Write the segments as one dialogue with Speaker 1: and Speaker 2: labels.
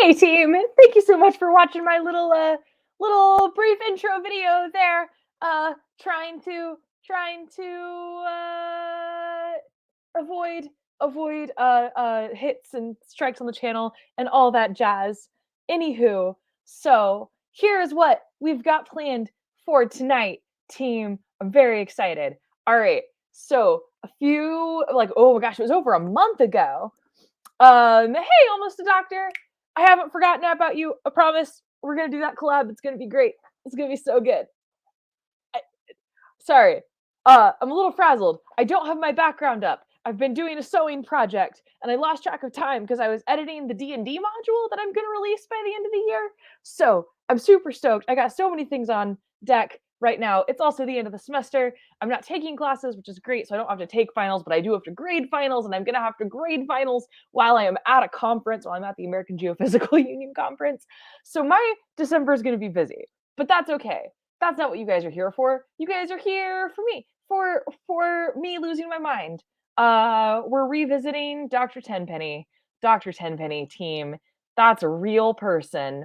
Speaker 1: Hey team, thank you so much for watching my little brief intro video there. Trying to avoid hits and strikes on the channel and all that jazz. Anywho, so here's what we've got planned for tonight, team. I'm very excited. All right, so a few oh my gosh, it was over a month ago. Hey, almost a doctor. I haven't forgotten about you. I promise. We're gonna do that collab. It's gonna be great. It's gonna be so good. I, sorry. I'm a little frazzled. I don't have my background up. I've been doing a sewing project, and I lost track of time because I was editing the D&D module that I'm gonna release by the end of the year. So I'm super stoked. I got so many things on deck right now. It's also the end of the semester. I'm not taking classes, which is great, so I don't have to take finals, but I do have to grade finals, and I'm gonna have to grade finals while I am at a conference, while I'm at the American Geophysical Union conference. So my December is gonna be busy, but that's okay. That's not what you guys are here for. You guys are here for me, for me losing my mind. We're revisiting Dr. Tenpenny. Dr. Tenpenny team. That's a real person.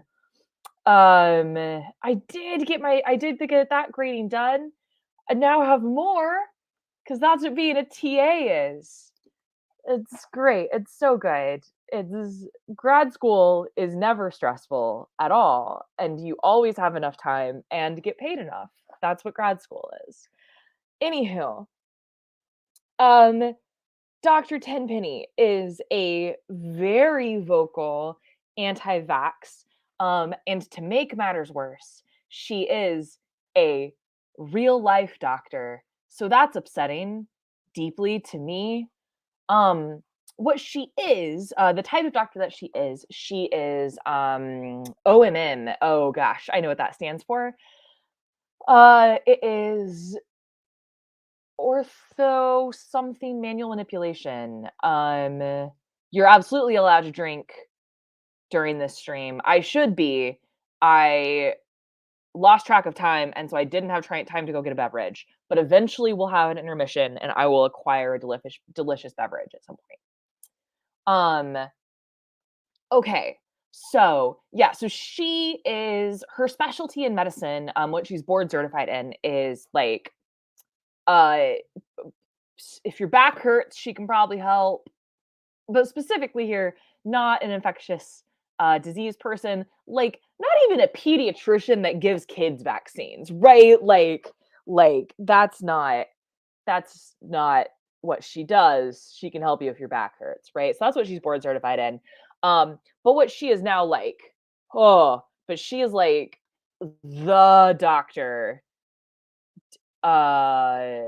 Speaker 1: I did get that grading done. I now have more because that's what being a TA is. It's great. It's so good. Grad school is never stressful at all, and you always have enough time and get paid enough. That's what grad school is. Anywho, um, Dr. Tenpenny is a very vocal anti-vax, and to make matters worse, she is a real life doctor. So that's upsetting deeply to me. Um, what she is, the type of doctor that she is OMM. Oh gosh, I know what that stands for. It is ortho something manual manipulation. You're absolutely allowed to drink during this stream. I should be. I lost track of time, and so I didn't have time to go get a beverage. But eventually, we'll have an intermission, and I will acquire a delicious beverage at some point. Okay. So, yeah, so she is her specialty in medicine, what she's board certified in is like uh if your back hurts, she can probably help. But specifically here, not an infectious disease person, like not even a pediatrician that gives kids vaccines, right? Like that's not what she does. She can help you if your back hurts, right? So that's what she's board certified in. But what she is now like, but she is like the doctor. Uh,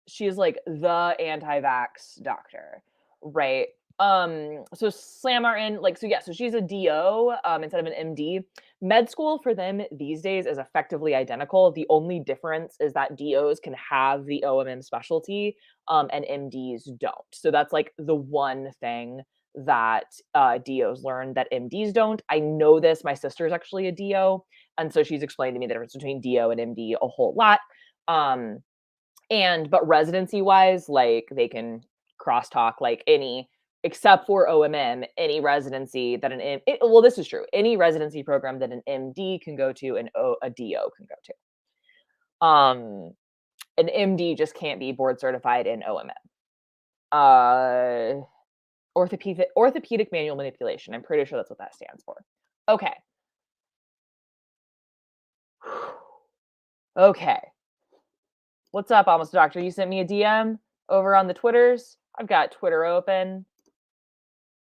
Speaker 1: she is like the anti-vax doctor, right? So Sam Martin, like, so yeah, so she's a DO instead of an MD. Med school for them these days is effectively identical. The only difference is that DOs can have the OMM specialty, and MDs don't. So that's like the one thing that DOs learn that MDs don't. I know this. My sister is actually a DO, and so she's explained to me the difference between DO and MD a whole lot. But residency wise, like they can crosstalk like any, except for OMM, any residency that well, this is true. Any residency program that an MD can go to, and a DO can go to. An MD just can't be board certified in OMM. Orthopedic manual manipulation. I'm pretty sure that's what that stands for. Okay. Okay. What's up, almost doctor? You sent me a DM over on the Twitters. I've got Twitter open.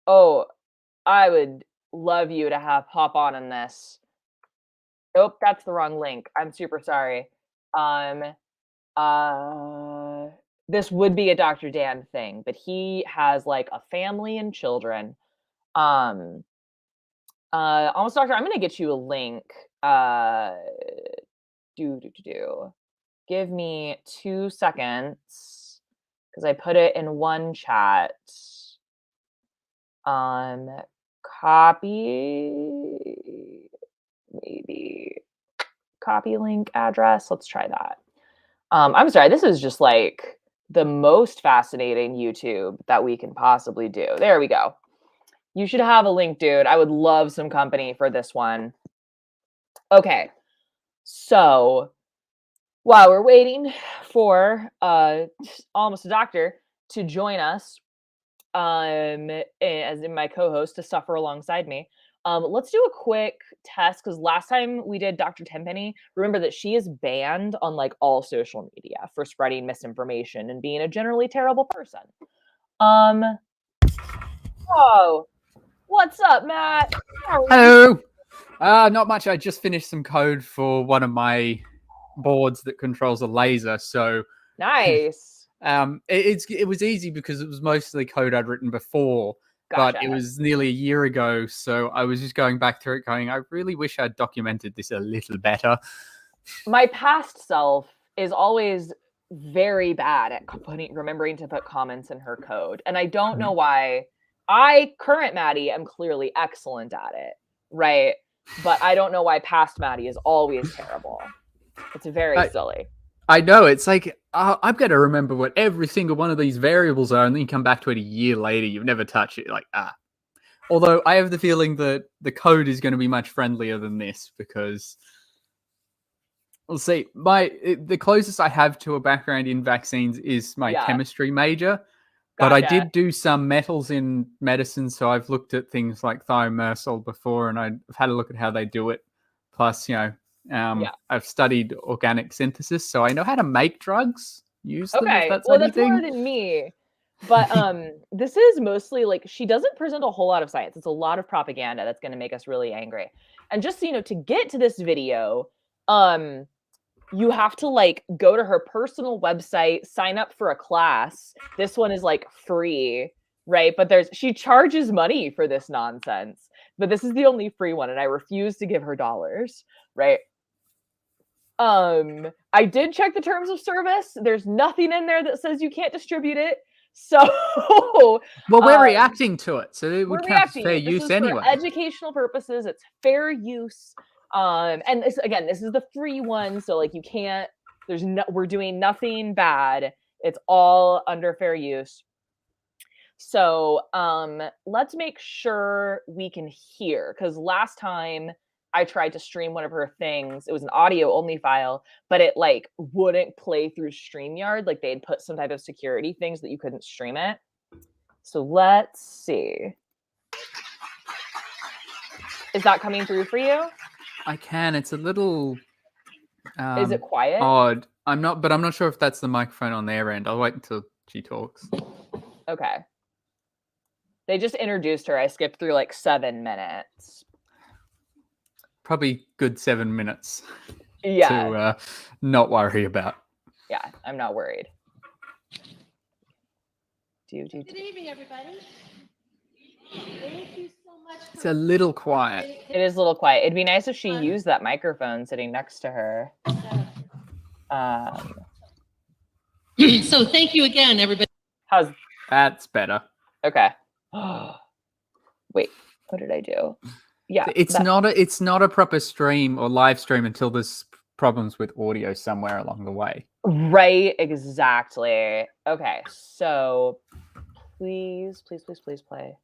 Speaker 1: Oh, I would love you to hop on in this. Nope, that's the wrong link. I'm super sorry. Um, uh, this would be a Dr. Dan thing, but he has like a family and children. Um, Almost doctor, I'm gonna get you a link. Do. Give me 2 seconds because I put it in one chat. Copy, maybe copy link address. Let's try that. I'm sorry, this is just like the most fascinating YouTube that we can possibly do. There we go. You should have a link, dude. I would love some company for this one. Okay. So while we're waiting for almost a doctor to join us, as in my co-host to suffer alongside me, let's do a quick test because last time we did Dr. Tenpenny, remember that she is banned on like all social media for spreading misinformation and being a generally terrible person. Oh, what's up, Matt?
Speaker 2: Hello. Not much. I just finished some code for one of my boards that controls a laser. So
Speaker 1: Nice.
Speaker 2: it was easy because it was mostly code I'd written before,
Speaker 1: Gotcha.
Speaker 2: but it was nearly a year ago. So I was just going back through it going, I really wish I'd documented this a little better.
Speaker 1: My past self is always very bad at remembering to put comments in her code. And I don't know why. Current Maddie, am clearly excellent at it, right? But I don't know why past Maddie is always terrible. It's very silly.
Speaker 2: I know. It's like, I've got to remember what every single one of these variables are, and then you come back to it a year later, you've never touched it. Like, Although I have the feeling that the code is going to be much friendlier than this because... We'll see. The closest I have to a background in vaccines is my chemistry major, but I did do some metals in medicine, so I've looked at things like thiomersal before, and I've had a look at how they do it. Plus, I've studied organic synthesis, so I know how to make drugs. Use them.
Speaker 1: Okay,
Speaker 2: If that's
Speaker 1: well,
Speaker 2: anything.
Speaker 1: that's more than me. But this is mostly like she doesn't present a whole lot of science. It's a lot of propaganda that's going to make us really angry. And just so you know, to get to this video, you have to like go to her personal website, sign up for a class. This one is like free, right? But she charges money for this nonsense. But this is the only free one, and I refuse to give her dollars, right? I did check the terms of service. There's nothing in there that says you can't distribute it. So
Speaker 2: well, we're reacting to it, so it would count as fair use anyway.
Speaker 1: For educational purposes, it's fair use. And this is the free one, so like you can't. We're doing nothing bad. It's all under fair use. So let's make sure we can hear, because last time I tried to stream one of her things. It was an audio only file, but it like wouldn't play through StreamYard. Like they'd put some type of security things that you couldn't stream it. So let's see. Is that coming through for you?
Speaker 2: I can. It's a little.
Speaker 1: Is it quiet?
Speaker 2: Odd. I'm not sure if that's the microphone on their end. I'll wait until she talks.
Speaker 1: Okay. They just introduced her. I skipped through like 7 minutes.
Speaker 2: Probably good 7 minutes. To not worry about.
Speaker 1: Yeah, I'm not worried.
Speaker 3: Good evening, everybody. Thank you so much.
Speaker 2: It's a little quiet.
Speaker 1: It is a little quiet. It'd be nice if she used that microphone sitting next to her.
Speaker 3: So thank you again, everybody.
Speaker 2: That's better.
Speaker 1: Okay. Wait, what did I do? Yeah,
Speaker 2: it's not a proper stream or live stream until there's problems with audio somewhere along the way.
Speaker 1: Right, exactly. Okay, so please play.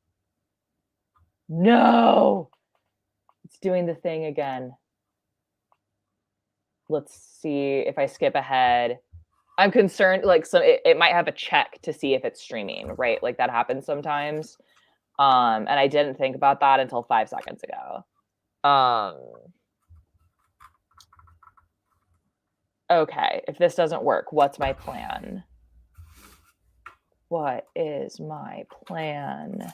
Speaker 1: No, it's doing the thing again. Let's see if I skip ahead. I'm concerned, like, so it might have a check to see if it's streaming, right? Like that happens sometimes. And I didn't think about that until 5 seconds ago. Okay, if this doesn't work, what's my plan? What is my plan?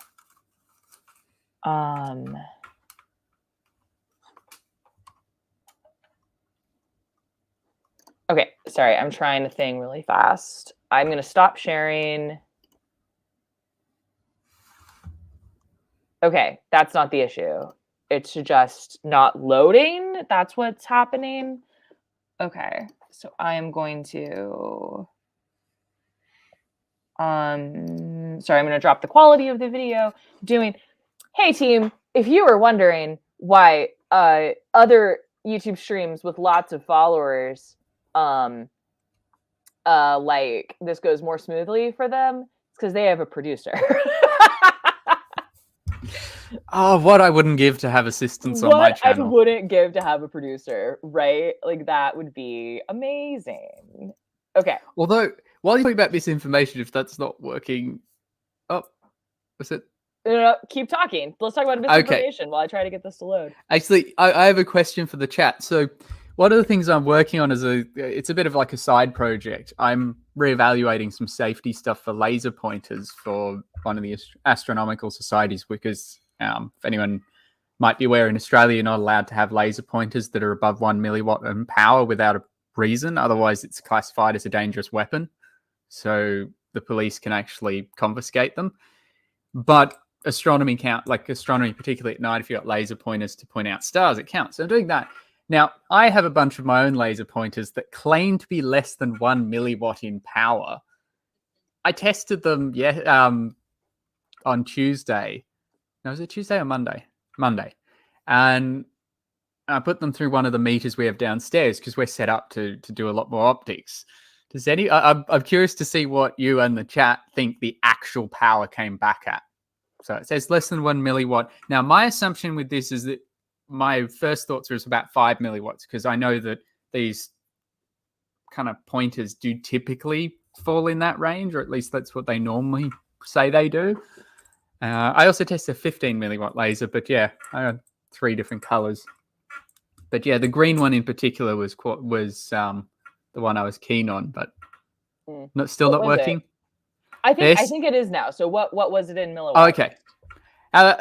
Speaker 1: Okay, sorry, I'm trying to think really fast. I'm gonna stop sharing. Okay, that's not the issue. It's just not loading. That's what's happening. Okay, so I am going to, sorry, I'm gonna drop the quality of the video. Hey team, if you were wondering why other YouTube streams with lots of followers, like this goes more smoothly for them, it's because they have a producer.
Speaker 2: Oh, what I wouldn't give to have assistance on my
Speaker 1: What I
Speaker 2: channel.
Speaker 1: wouldn't give to have a producer, right? Like that would be amazing. Okay.
Speaker 2: Although, while you're talking about misinformation, if that's not working, oh, was it?
Speaker 1: Keep talking. Let's talk about
Speaker 2: Okay.
Speaker 1: misinformation while I try to get this to load.
Speaker 2: Actually, I have a question for the chat. So, one of the things I'm working on is it's a bit of like a side project. I'm reevaluating some safety stuff for laser pointers for one of the astronomical societies because, if anyone might be aware, in Australia, you're not allowed to have laser pointers that are above 1 milliwatt in power without a reason. Otherwise, it's classified as a dangerous weapon. So the police can actually confiscate them. But astronomy particularly at night, if you've got laser pointers to point out stars, it counts. So I'm doing that. Now, I have a bunch of my own laser pointers that claim to be less than 1 milliwatt in power. I tested them on Tuesday. No, was it Tuesday or Monday? Monday. And I put them through one of the meters we have downstairs because we're set up to do a lot more optics. I'm curious to see what you and the chat think the actual power came back at. So it says less than 1 milliwatt. Now, my assumption with this is that my first thoughts are about 5 milliwatts because I know that these kind of pointers do typically fall in that range, or at least that's what they normally say they do. I also tested a 15 milliwatt laser, but yeah, I had 3 different colors. But yeah, the green one in particular was the one I was keen on, but still not working.
Speaker 1: I think it is now. So what was it in milliwatts?
Speaker 2: Oh, okay.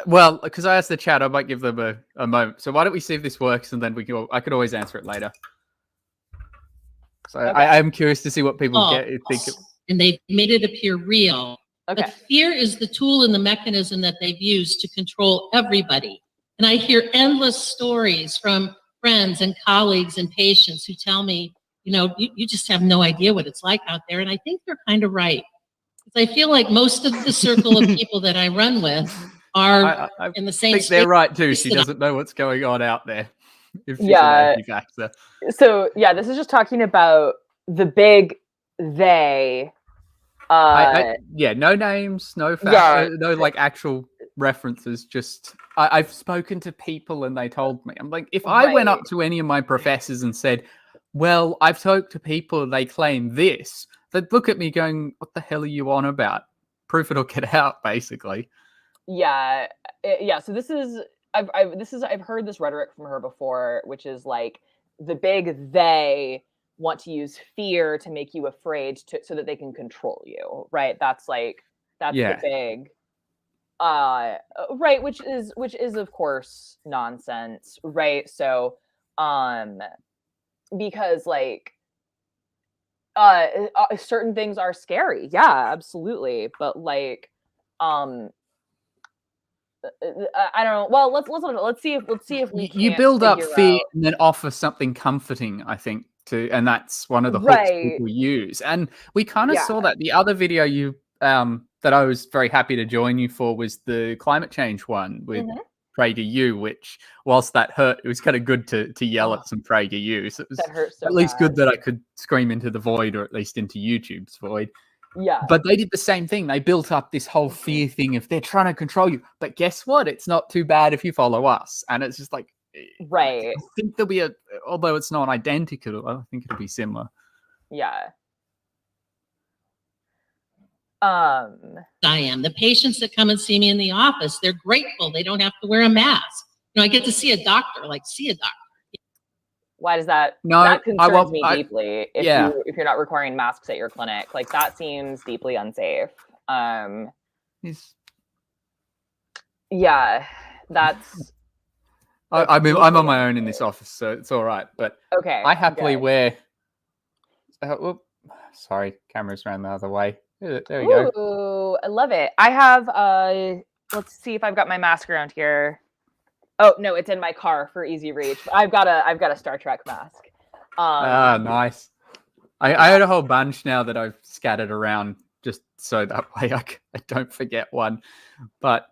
Speaker 2: Well, because I asked the chat, I might give them a moment. So why don't we see if this works, and then I could always answer it later. So okay. I am curious to see what people think.
Speaker 4: And they've made it appear real.
Speaker 1: Okay.
Speaker 4: But fear is the tool and the mechanism that they've used to control everybody. And I hear endless stories from friends and colleagues and patients who tell me, you just have no idea what it's like out there. And I think they're kind of right. Because I feel like most of the circle of people that I run with are in the same space.
Speaker 2: They're right too. She doesn't know what's going on out there. If she's an anti-vaxxer.
Speaker 1: So yeah, this is just talking about the big they.
Speaker 2: No names, no facts, no like actual references. Just I've spoken to people and they told me. I'm like, if I went up to any of my professors and said, "Well, I've talked to people and they claim this," they'd look at me going, "What the hell are you on about? Proof it or get out," basically.
Speaker 1: Yeah. So this is I've heard this rhetoric from her before, which is like the big they want to use fear to make you afraid so that they can control you, right? That's the big right, which is of course nonsense, right? So because like certain things are scary, yeah, absolutely, but like I don't know. Well, let's see if we
Speaker 2: you build up fear and then offer something comforting, I think, and that's one of the hooks people use. And we kind of saw that. The other video you that I was very happy to join you for was the climate change one with PragerU, which whilst that hurt, it was kind of good to yell at some PragerU. So it was at least good that I could scream into the void, or at least into YouTube's void.
Speaker 1: Yeah.
Speaker 2: But they did the same thing. They built up this whole fear thing if they're trying to control you. But guess what? It's not too bad if you follow us. And it's just like,
Speaker 1: right.
Speaker 2: I think there'll be although it's not identical, I think it'll be similar.
Speaker 1: Yeah.
Speaker 4: I am. The patients that come and see me in the office, they're grateful. They don't have to wear a mask. I get to see a doctor,
Speaker 1: Why does that?
Speaker 2: No,
Speaker 1: that concerns me deeply. If you're not requiring masks at your clinic, like that seems deeply unsafe. Yeah, that's.
Speaker 2: I mean, I'm on my own in this office, so it's all right. But
Speaker 1: okay,
Speaker 2: I happily wear. Sorry, camera's ran the other way. There we go.
Speaker 1: Ooh, I love it. I have. Let's see if I've got my mask around here. Oh no, it's in my car for easy reach. I've got a Star Trek mask.
Speaker 2: Nice. I had a whole bunch now that I've scattered around just so that way I don't forget one. But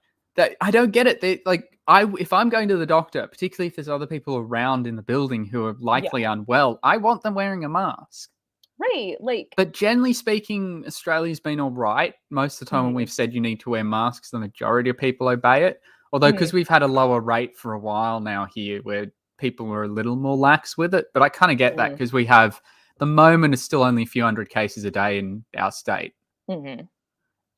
Speaker 2: I don't get it. If I'm going to the doctor, particularly if there's other people around in the building who are likely unwell, I want them wearing a mask.
Speaker 1: Right,
Speaker 2: But generally speaking, Australia's been all right. Most of the time when we've said you need to wear masks, the majority of people obey it. Although, because we've had a lower rate for a while now here where people were a little more lax with it. But I kind of get that because we have, the moment is still only a few hundred cases a day in our state.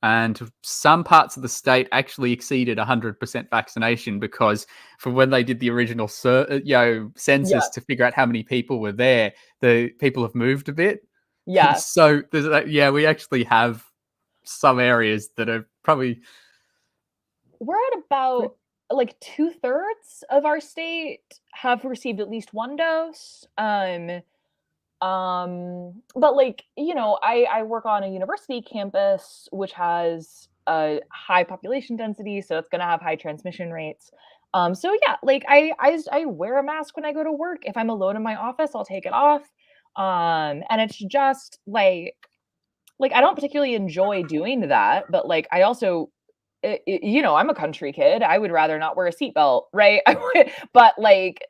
Speaker 2: And some parts of the state actually exceeded 100% vaccination because for when they did the original census to figure out how many people were there, the people have moved a bit.
Speaker 1: Yeah.
Speaker 2: So we actually have some areas that are probably...
Speaker 1: We're at about like 2/3 of our state have received at least one dose. But like, you know, I work on a university campus which has a high population density, so it's gonna have high transmission rates. So yeah, like I wear a mask when I go to work. If I'm alone in my office, I'll take it off. And it's just like I don't particularly enjoy doing that, but like I also you know, I'm a country kid. I would rather not wear a seatbelt, right? But like,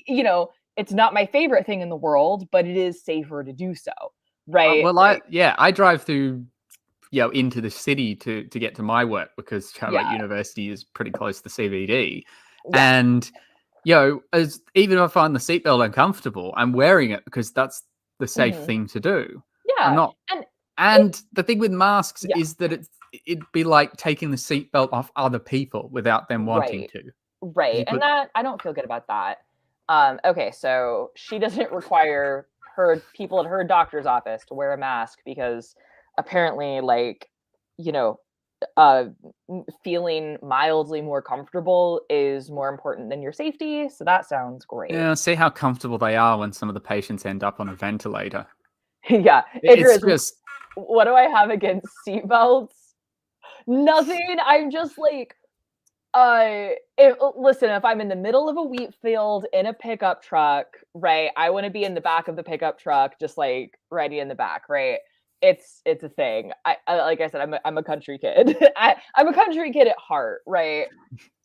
Speaker 1: you know, it's not my favorite thing in the world, but it is safer to do so, right?
Speaker 2: I drive through, into the city to get to my work because Charlotte University is pretty close to CBD. And, as even if I find the seatbelt uncomfortable, I'm wearing it because that's the safe thing to do.
Speaker 1: Yeah.
Speaker 2: I'm not. And the thing with masks is that it'd be like taking the seatbelt off other people without them wanting to.
Speaker 1: Right. And that I don't feel good about that. Okay, so she doesn't require her people at her doctor's office to wear a mask because apparently, like, you know, feeling mildly more comfortable is more important than your safety. So that sounds great.
Speaker 2: Yeah, see how comfortable they are when some of the patients end up on a ventilator.
Speaker 1: Yeah.
Speaker 2: It's just...
Speaker 1: What do I have against seatbelts? Nothing. I'm just like, listen, if I'm in the middle of a wheat field in a pickup truck, right, I want to be in the back of the pickup truck, just like ready in the back, right? It's a thing. I like I said, I'm a country kid. I'm a country kid at heart, right?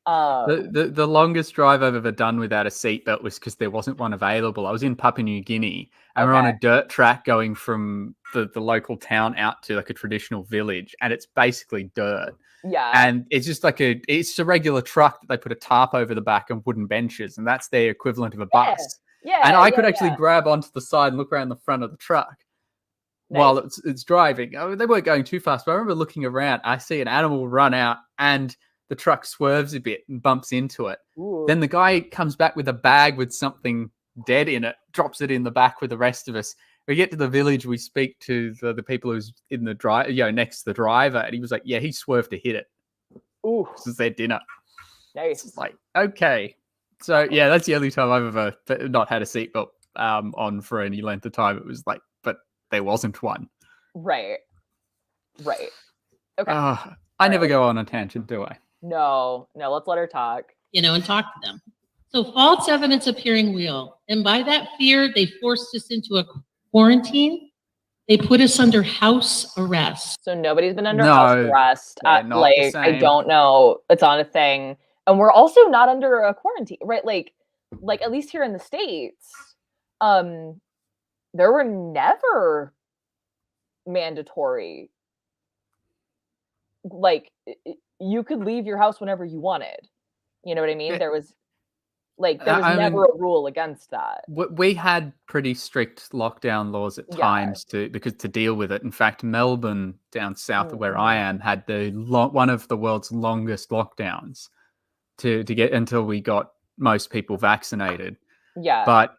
Speaker 2: The longest drive I've ever done without a seatbelt was because there wasn't one available. I was in Papua New Guinea and we're on a dirt track going from the local town out to like a traditional village, and it's basically dirt.
Speaker 1: Yeah.
Speaker 2: And it's just like it's a regular truck that they put a tarp over the back and wooden benches, and that's their equivalent of a bus.
Speaker 1: Yeah.
Speaker 2: And I could actually grab onto the side and look around the front of the truck while it's driving. I mean, they weren't going too fast, but I remember looking around. I see an animal run out and the truck swerves a bit and bumps into it.
Speaker 1: Ooh.
Speaker 2: Then the guy comes back with a bag with something dead in it, drops it in the back with the rest of us. We get to the village, we speak to the people who's in the drive, next to the driver, and he was like, yeah, he swerved to hit it.
Speaker 1: Ooh.
Speaker 2: This is their dinner.
Speaker 1: Nice.
Speaker 2: It's like, okay. So yeah, that's the only time I've ever not had a seatbelt on for any length of time. It was like, but there wasn't one.
Speaker 1: Right. Okay.
Speaker 2: I never go on a tangent, do I?
Speaker 1: No, let's let her talk.
Speaker 4: And talk to them. So false evidence appearing real. And by that fear, they forced us into a quarantine. They put us under house arrest.
Speaker 1: So nobody's been under house arrest.
Speaker 2: Like,
Speaker 1: I don't know. It's not a thing. And we're also not under a quarantine, right? Like at least here in the States, there were never mandatory. Like, you could leave your house whenever you wanted. You know what I mean? There was never a rule against that.
Speaker 2: We had pretty strict lockdown laws at times to deal with it. In fact, Melbourne, down south of where I am, had one of the world's longest lockdowns to get until we got most people vaccinated.
Speaker 1: Yeah.
Speaker 2: But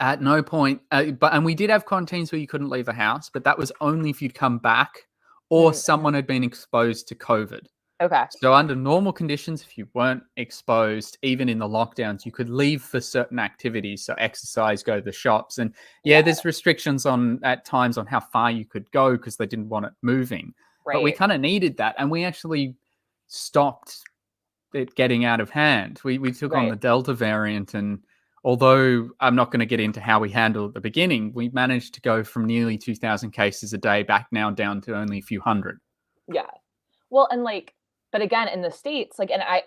Speaker 2: at no point, and we did have quarantines where you couldn't leave the house, but that was only if you'd come back or someone had been exposed to COVID.
Speaker 1: Okay.
Speaker 2: So under normal conditions, if you weren't exposed, even in the lockdowns, you could leave for certain activities. So exercise, go to the shops. And there's restrictions at times on how far you could go because they didn't want it moving. Right. But we kind of needed that. And we actually stopped it getting out of hand. We took on the Delta variant. And although I'm not going to get into how we handled at the beginning, we managed to go from nearly 2,000 cases a day back now down to only a few hundred.
Speaker 1: Yeah. Well, and but again, in the States, and I,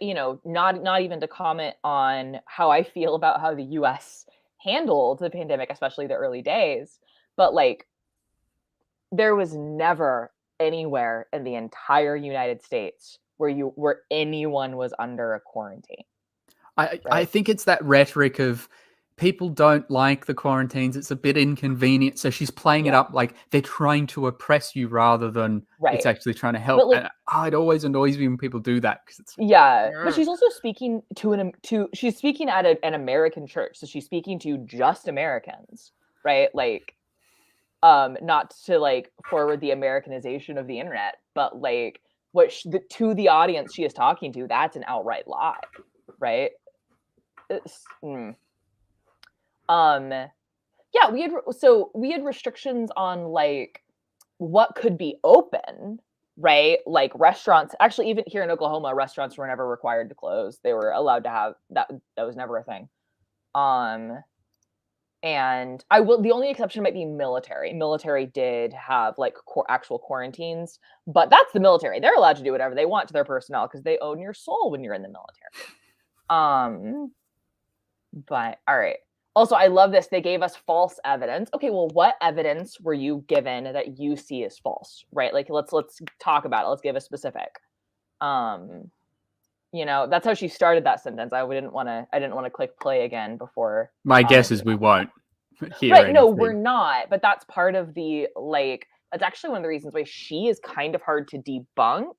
Speaker 1: not even to comment on how I feel about how the US handled the pandemic, especially the early days, but there was never anywhere in the entire United States where anyone was under a quarantine.
Speaker 2: I
Speaker 1: Right.
Speaker 2: think it's that rhetoric of people don't like the quarantines. It's a bit inconvenient. So she's playing it
Speaker 1: Yeah.
Speaker 2: up like they're trying to oppress you rather than it's
Speaker 1: Right.
Speaker 2: actually trying to
Speaker 1: But
Speaker 2: help.
Speaker 1: like,
Speaker 2: And it always annoys me when people do that because it's
Speaker 1: yeah, but
Speaker 2: "Grr."
Speaker 1: she's also speaking she's speaking at an American church, so she's speaking to just Americans, right? Like, not to like forward the Americanization of the internet, but like to the audience she is talking to, that's an outright lie, right? Yeah, we had restrictions on like what could be open, right? Like restaurants. Actually, even here in Oklahoma, restaurants were never required to close. They were allowed to have that. That was never a thing. And the only exception might be military. Military did have like actual quarantines, but that's the military. They're allowed to do whatever they want to their personnel because they own your soul when you're in the military. But all right. Also, I love this. They gave us false evidence. Okay, well, what evidence were you given that you see as false? Right? Like let's talk about it. Let's give a specific. That's how she started that sentence. I didn't want to click play again before.
Speaker 2: My guess is we won't hear
Speaker 1: Right, no, we're
Speaker 2: anything.
Speaker 1: not, but that's part of the like that's actually one of the reasons why she is kind of hard to debunk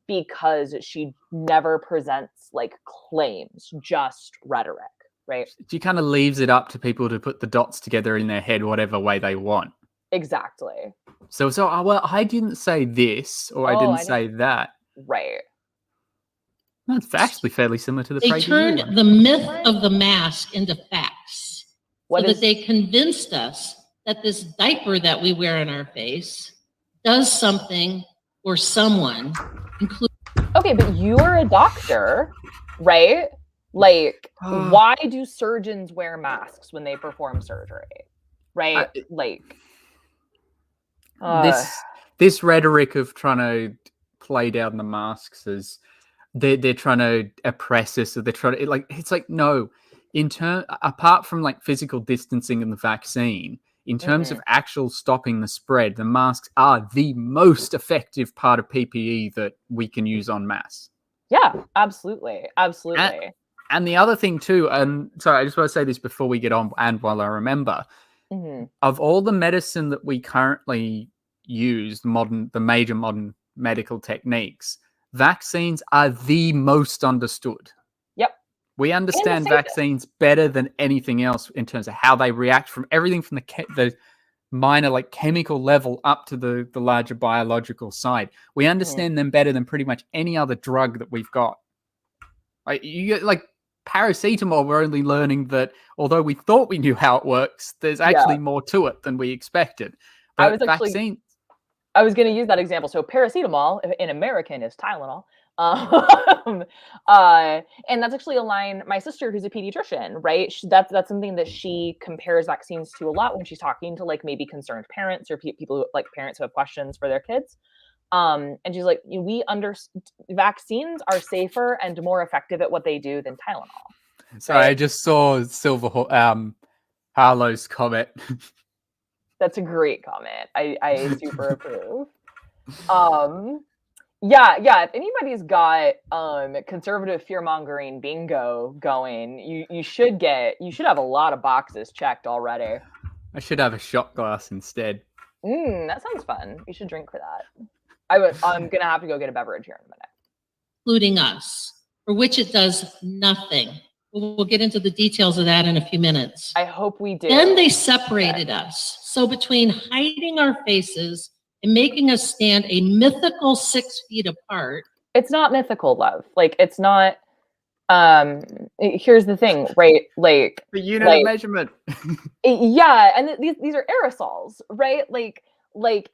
Speaker 1: because she never presents like claims, just rhetoric, right?
Speaker 2: She kind of leaves it up to people to put the dots together in their head whatever way they want.
Speaker 1: Exactly.
Speaker 2: So well, I didn't say this or I
Speaker 1: Oh,
Speaker 2: didn't
Speaker 1: I
Speaker 2: say that.
Speaker 1: Right.
Speaker 2: That's actually fairly similar to the
Speaker 4: They
Speaker 2: PragerU
Speaker 4: turned
Speaker 2: one.
Speaker 4: the myth of the mask into facts.
Speaker 1: What
Speaker 4: so
Speaker 1: is-
Speaker 4: that they convinced us that this diaper that we wear on our face does something for someone, including.
Speaker 1: Okay, but you're a doctor, right? Like, why do surgeons wear masks when they perform surgery? Right?
Speaker 2: This rhetoric of trying to play down the masks as they're trying to oppress us, or they're trying to it's like no. Apart from like physical distancing and the vaccine, in terms of actual stopping the spread, the masks are the most effective part of PPE that we can use en masse.
Speaker 1: Yeah, absolutely. Absolutely.
Speaker 2: And the other thing too, and sorry, I just want to say this before we get on, and while I remember, of all the medicine that we currently use, the major modern medical techniques, vaccines are the most understood.
Speaker 1: Yep.
Speaker 2: We understand vaccines better than anything else in terms of how they react, from everything from the minor like chemical level up to the larger biological side. We understand them better than pretty much any other drug that we've got. Like you get like paracetamol, we're only learning that although we thought we knew how it works, there's actually more to it than we expected. But vaccines.
Speaker 1: I was going to use that example. So paracetamol in American is Tylenol. And that's actually a line, my sister, who's a pediatrician, right? That's something that she compares vaccines to a lot when she's talking to like maybe concerned parents or people who, like parents who have questions for their kids. And she's like, vaccines are safer and more effective at what they do than Tylenol.
Speaker 2: So right? I just saw Harlow's comment.
Speaker 1: That's a great comment. I super approve. Yeah. If anybody's got conservative fear-mongering bingo going, you should have a lot of boxes checked already.
Speaker 2: I should have a shot glass instead.
Speaker 1: That sounds fun. You should drink for that. I'm gonna have to go get a beverage here in a minute.
Speaker 4: Including us, for which it does nothing. We'll get into the details of that in a few minutes.
Speaker 1: I hope we do.
Speaker 4: Then they separated us. So between hiding our faces and making us stand a mythical 6 feet apart.
Speaker 1: It's not mythical, love. Like, it's not. Here's the thing, right? Like
Speaker 2: the unit of measurement.
Speaker 1: Yeah, and these are aerosols, right? Like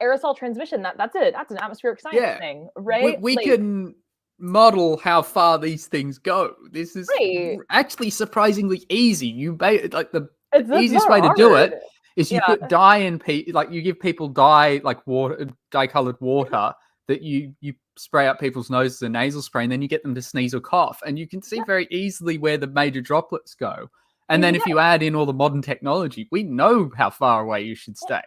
Speaker 1: aerosol transmission. That's it. That's an atmospheric science thing, right?
Speaker 2: We can model how far these things go. This is actually surprisingly easy. The easiest way to do it is you put dye in you give people dye colored water that you spray up people's noses and nasal spray, and then you get them to sneeze or cough, and you can see very easily where the major droplets go. And then if you add in all the modern technology, we know how far away you should stay.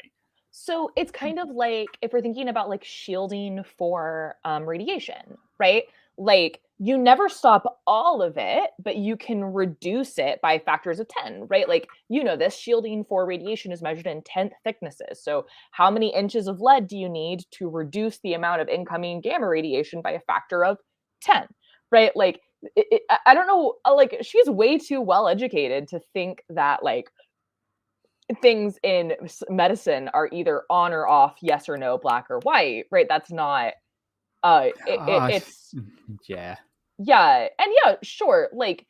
Speaker 1: So it's kind of like if we're thinking about like shielding for radiation, right? like you never stop all of it, but you can reduce it by factors of 10, right? Like, you know, this shielding for radiation is measured in 10th thicknesses. So how many inches of lead do you need to reduce the amount of incoming gamma radiation by a factor of 10, right? Like, I don't know, like, she's way too well educated to think that, like, things in medicine are either on or off, yes or no, black or white, right? That's not, it's,
Speaker 2: yeah.
Speaker 1: yeah, and yeah, sure. Like,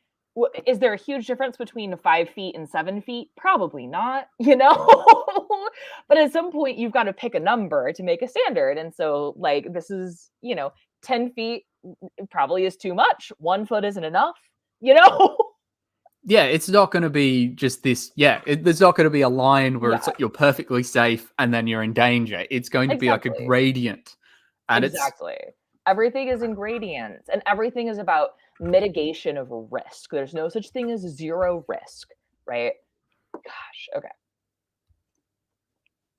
Speaker 1: is there a huge difference between 5 feet and 7 feet? Probably not, you know? But at some point, you've got to pick a number to make a standard. And so, like, this is, you know, 10 feet probably is too much. 1 foot isn't enough, you know?
Speaker 2: Yeah, it's not going to be just this. Yeah, there's not going to be a line where it's
Speaker 1: Yeah.
Speaker 2: like you're perfectly safe and then you're in danger. It's going to be like a
Speaker 1: Exactly.
Speaker 2: gradient. And
Speaker 1: Exactly. Everything is in gradients, and everything is about mitigation of risk. There's no such thing as zero risk, right? Gosh, okay.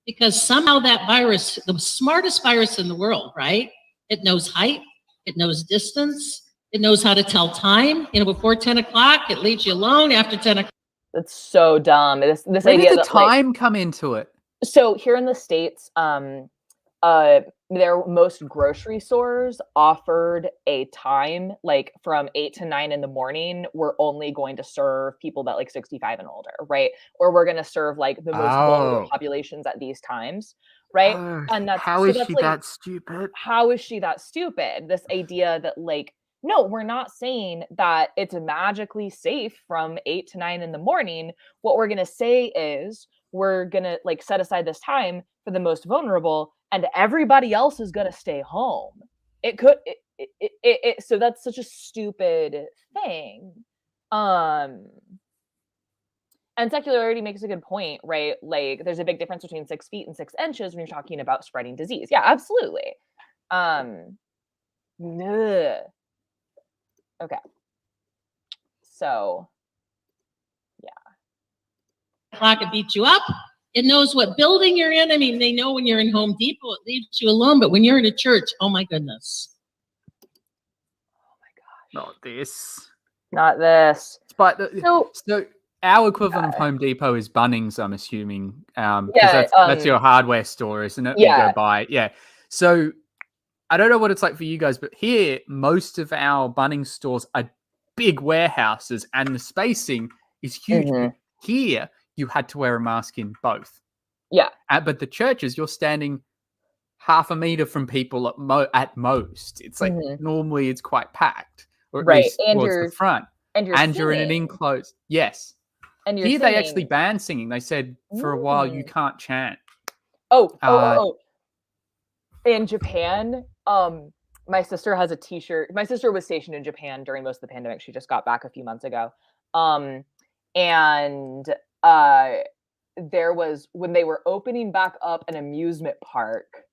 Speaker 4: Because somehow that virus, the smartest virus in the world, right? It knows height, it knows distance, it knows how to tell time. You know, before 10 o'clock, it leaves you alone. After 10 o'clock.
Speaker 1: That's so dumb. This
Speaker 2: where
Speaker 1: idea
Speaker 2: did the
Speaker 1: that, like,
Speaker 2: time come into it?
Speaker 1: so here in the States, their most grocery stores offered a time, like from 8 to 9 in the morning. We're only going to serve people that like 65 and older, right? Or we're going to serve like the most vulnerable
Speaker 2: Oh.
Speaker 1: populations at these times, right?
Speaker 2: Oh,
Speaker 1: And that's
Speaker 2: how
Speaker 1: so
Speaker 2: is
Speaker 1: that's
Speaker 2: she
Speaker 1: like,
Speaker 2: that stupid?
Speaker 1: how is she that stupid? This idea that, like, no, we're not saying that it's magically safe from 8 to 9 in the morning. What we're going to say is we're going to, like, set aside this time for the most vulnerable, and everybody else is going to stay home. It could so that's such a stupid thing. And secularity makes a good point, right? Like, there's a big difference between 6 feet and 6 inches when you're talking about spreading disease. Yeah, absolutely. Ugh. Okay. So,
Speaker 4: Clock, it beats you up. It knows what building you're in. I mean, they know when you're in Home Depot, it leaves you alone. But when you're in a church, oh my goodness.
Speaker 2: Not this.
Speaker 1: not this.
Speaker 2: But
Speaker 1: So,
Speaker 2: our equivalent of Home Depot is Bunnings, I'm assuming. Because
Speaker 1: yeah,
Speaker 2: that's your hardware store, isn't it?
Speaker 1: yeah.
Speaker 2: You go buy. Yeah. So I don't know what it's like for you guys, but here, most of our Bunnings stores are big warehouses and the spacing is huge.
Speaker 1: Mhm.
Speaker 2: Here, you had to wear a mask in both.
Speaker 1: Yeah.
Speaker 2: But the churches, you're standing half a meter from people at most. It's like normally it's quite packed, or at
Speaker 1: Right.
Speaker 2: least
Speaker 1: And
Speaker 2: towards
Speaker 1: you're
Speaker 2: the front.
Speaker 1: and you're
Speaker 2: And you're in an
Speaker 1: singing.
Speaker 2: enclosed. Yes.
Speaker 1: And you're
Speaker 2: Here they actually
Speaker 1: singing.
Speaker 2: banned singing. They said for a while you can't chant.
Speaker 1: Oh. In Japan, my sister has a t-shirt. My sister was stationed in Japan during most of the pandemic. She just got back a few months ago. And there was, when they were opening back up an amusement park,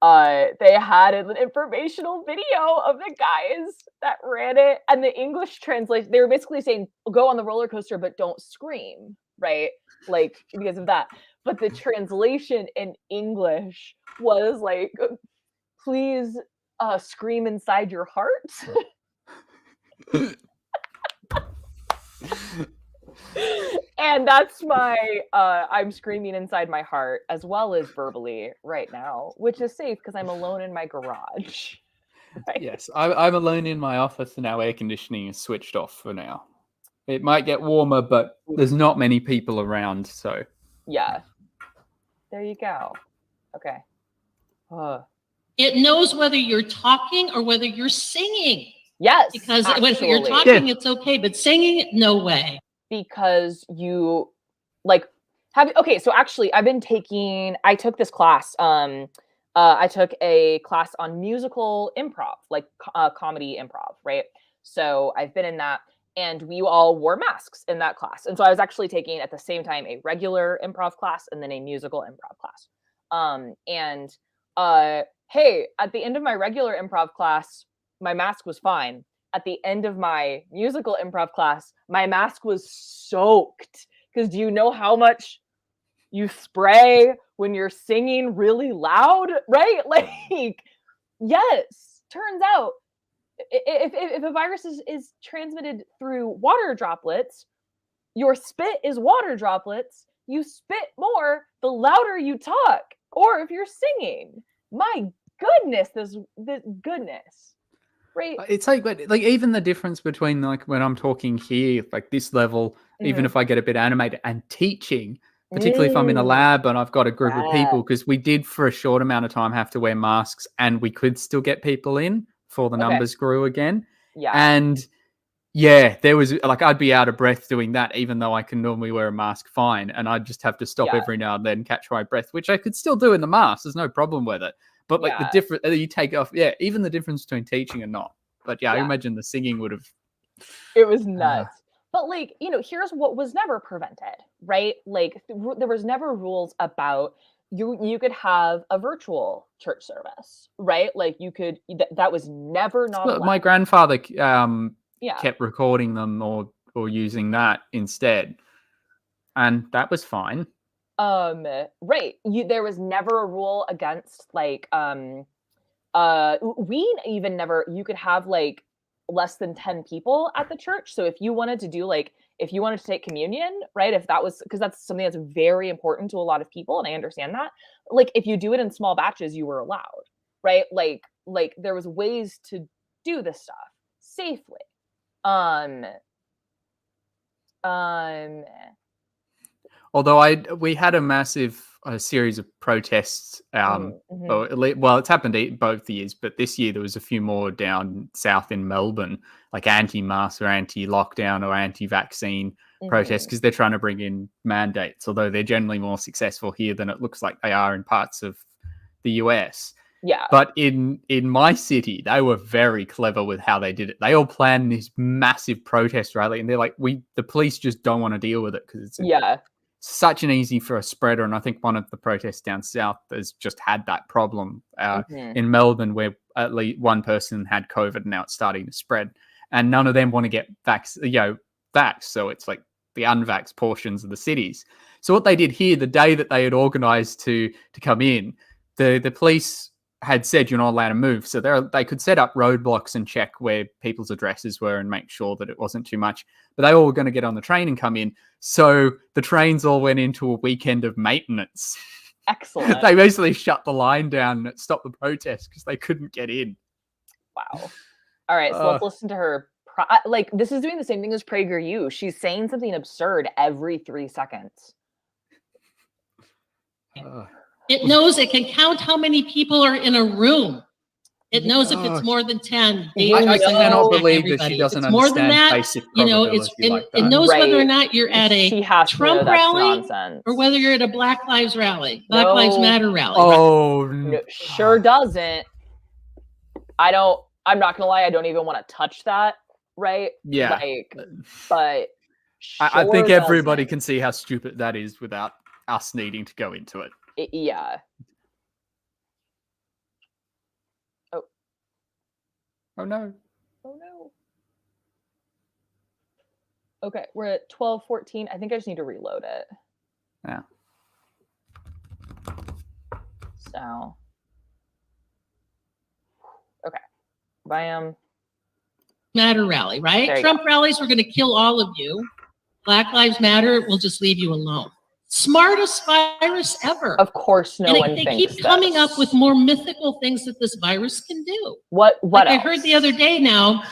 Speaker 1: they had an informational video of the guys that ran it, and the English translation, they were basically saying, go on the roller coaster, but don't scream, right? Like, because of that. But the translation in English was like, please scream inside your heart. And that's my I'm screaming inside my heart as well as verbally right now, which is safe because I'm alone in my garage. Right?
Speaker 2: Yes, I'm alone in my office and our air conditioning is switched off for now. It might get warmer, but there's not many people around, so.
Speaker 1: Yeah. There you go. Okay.
Speaker 4: It knows whether you're talking or whether you're singing.
Speaker 1: Yes.
Speaker 4: Because
Speaker 1: actually.
Speaker 4: when you're talking, it's okay, but singing, no way.
Speaker 1: Because you like okay, so actually I took this class. I took a class on musical improv, like comedy improv, right? So I've been in that, and we all wore masks in that class. And so I was actually taking at the same time a regular improv class and then a musical improv class. Hey, at the end of my regular improv class, my mask was fine. At the end of my musical improv class, my mask was soaked. Because do you know how much you spray when you're singing really loud, right? Like, yes, turns out if a virus is transmitted through water droplets, your spit is water droplets. You spit more the louder you talk, or if you're singing. My goodness, this goodness, right?
Speaker 2: It's like, but like even the difference between like when I'm talking here, like this level, even if I get a bit animated, and teaching, particularly if I'm in a lab and I've got a group of people, because we did for a short amount of time have to wear masks, and we could still get people in before the numbers grew again.
Speaker 1: Yeah.
Speaker 2: And yeah, there was like I'd be out of breath doing that, even though I can normally wear a mask fine, and I'd just have to stop every now and then, catch my breath, which I could still do in the mask. There's no problem with it. But like the different, you take it off, even the difference between teaching and not. But I imagine the singing would have.
Speaker 1: It was nuts. But like, here's what was never prevented, right? Like there was never rules about you could have a virtual church service, right? Like you could that was never not allowed.
Speaker 2: My grandfather kept recording them or using that instead, and that was fine.
Speaker 1: Right. There was never a rule against like we even never, you could have like less than 10 people at the church. So if you wanted to do like, if you wanted to take communion, right, if that was, because that's something that's very important to a lot of people, and I understand that, like if you do it in small batches, you were allowed, right? Like there was ways to do this stuff safely.
Speaker 2: Although we had a massive series of protests. Well, it's happened both years, but this year there was a few more down south in Melbourne, like anti-mask or anti-lockdown or anti-vaccine protests, because they're trying to bring in mandates, although they're generally more successful here than it looks like they are in parts of the US.
Speaker 1: Yeah.
Speaker 2: But in my city, they were very clever with how they did it. They all planned this massive protest rally, and they're like, the police just don't want to deal with it because it's such an easy for a spreader. And I think one of the protests down south has just had that problem in Melbourne, where at least one person had COVID and now it's starting to spread, and none of them want to get vaxxed. So it's like the unvaxxed portions of the cities. So what they did here, the day that they had organized to come in, the police had said you're not allowed to move. So they could set up roadblocks and check where people's addresses were and make sure that it wasn't too much. But they all were going to get on the train and come in. So the trains all went into a weekend of maintenance.
Speaker 1: Excellent.
Speaker 2: They basically shut the line down and stopped the protest because they couldn't get in.
Speaker 1: Wow. All right, so let's listen to her. Like, this is doing the same thing as PragerU. She's saying something absurd every 3 seconds.
Speaker 4: It knows it can count how many people are in a room. It knows if it's more than 10.
Speaker 2: I cannot believe that she doesn't understand more than that, basic probability.
Speaker 4: It knows whether or not you're at a Trump rally or whether you're at a Black Lives rally, Black Lives Matter rally.
Speaker 2: Oh,
Speaker 1: no, sure doesn't. I'm not gonna lie, I don't even want to touch that, right?
Speaker 2: Yeah.
Speaker 1: But sure
Speaker 2: I think everybody can see how stupid that is without us needing to go into it.
Speaker 1: Yeah.
Speaker 2: Oh no.
Speaker 1: Oh no. Okay, we're at 12:14. I think I just need to reload it.
Speaker 2: Yeah.
Speaker 1: So. Okay. Bam.
Speaker 4: Matter rally, right? Trump rallies, we're going to kill all of you. Black Lives Matter, we'll just leave you alone. Smartest virus ever.
Speaker 1: Of course, no one
Speaker 4: thinks
Speaker 1: thinks
Speaker 4: they keep coming up with more mythical things that this virus can do.
Speaker 1: What else?
Speaker 4: I heard the other day now,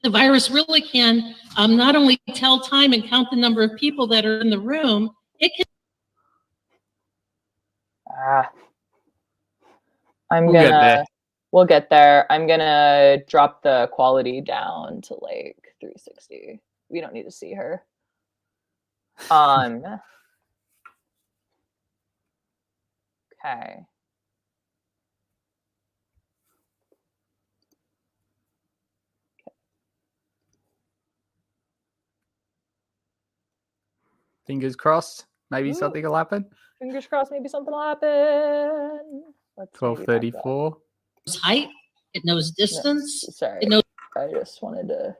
Speaker 4: the virus really can not only tell time and count the number of people that are in the room, it can.
Speaker 1: We'll get there. I'm gonna drop the quality down to like 360. We don't need to see her. Okay.
Speaker 2: Fingers crossed. Maybe something will happen.
Speaker 1: Fingers crossed. Maybe something will happen.
Speaker 2: 12:34.
Speaker 4: Height. It knows distance.
Speaker 1: No, sorry.
Speaker 4: It knows.
Speaker 1: I just wanted to.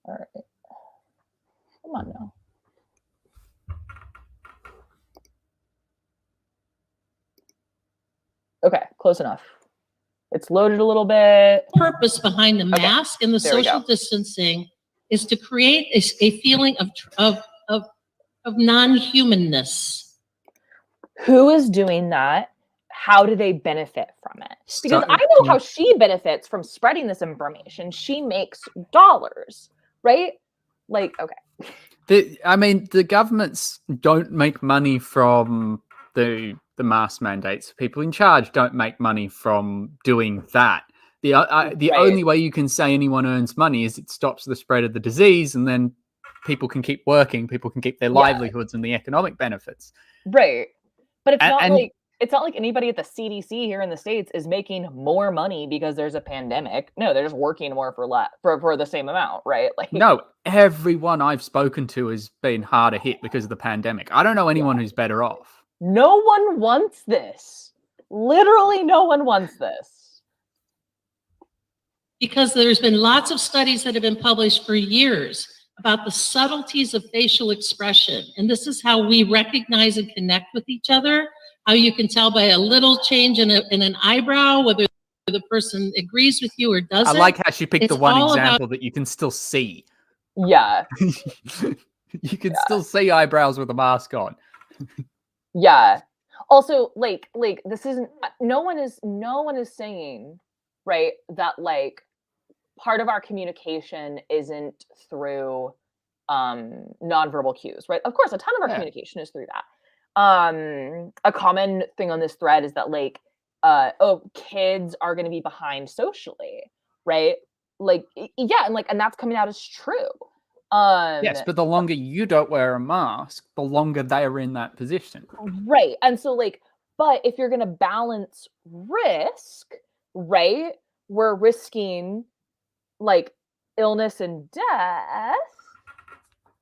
Speaker 1: All right. Come on now. Okay, close enough. It's loaded a little bit.
Speaker 4: Purpose behind the
Speaker 1: Okay.
Speaker 4: mask and the
Speaker 1: There we
Speaker 4: social
Speaker 1: go.
Speaker 4: distancing is to create a feeling of non-humanness.
Speaker 1: Who is doing that? How do they benefit from it? Because
Speaker 2: So-
Speaker 1: I know how she benefits from spreading this information. She makes dollars, right? Like, okay.
Speaker 2: I mean, the governments don't make money from the mask mandates. People in charge don't make money from doing that. The
Speaker 1: Right.
Speaker 2: only way you can say anyone earns money is it stops the spread of the disease, and then people can keep working, people can keep their
Speaker 1: Yeah.
Speaker 2: livelihoods and the economic benefits.
Speaker 1: Right. But it's not
Speaker 2: And-
Speaker 1: like it's not like anybody at the CDC here in the States is making more money because there's a pandemic. No, they're just working more for the same amount, right? Like,
Speaker 2: No, everyone I've spoken to has been harder hit because of the pandemic. I don't know anyone who's better off.
Speaker 1: no one wants this. Literally no one wants this.
Speaker 4: Because there's been lots of studies that have been published for years about the subtleties of facial expression. And this is how we recognize and connect with each other, how you can tell by a little change in an eyebrow whether the person agrees with you or doesn't.
Speaker 2: I like how she picked
Speaker 4: It's
Speaker 2: the one
Speaker 4: all
Speaker 2: example that you can still see.
Speaker 1: Yeah.
Speaker 2: You can still see eyebrows with a mask on.
Speaker 1: Yeah. Also, like this isn't no one is saying, right, that like part of our communication isn't through nonverbal cues, right? Of course, a ton of our
Speaker 2: Yeah.
Speaker 1: communication is through that. A common thing on this thread is that like kids are going to be behind socially, right? Like yeah, and that's coming out as true.
Speaker 2: Yes, but the longer you don't wear a mask, the longer they are in that position.
Speaker 1: Right. And so like, but if you're going to balance risk, right? We're risking like illness and death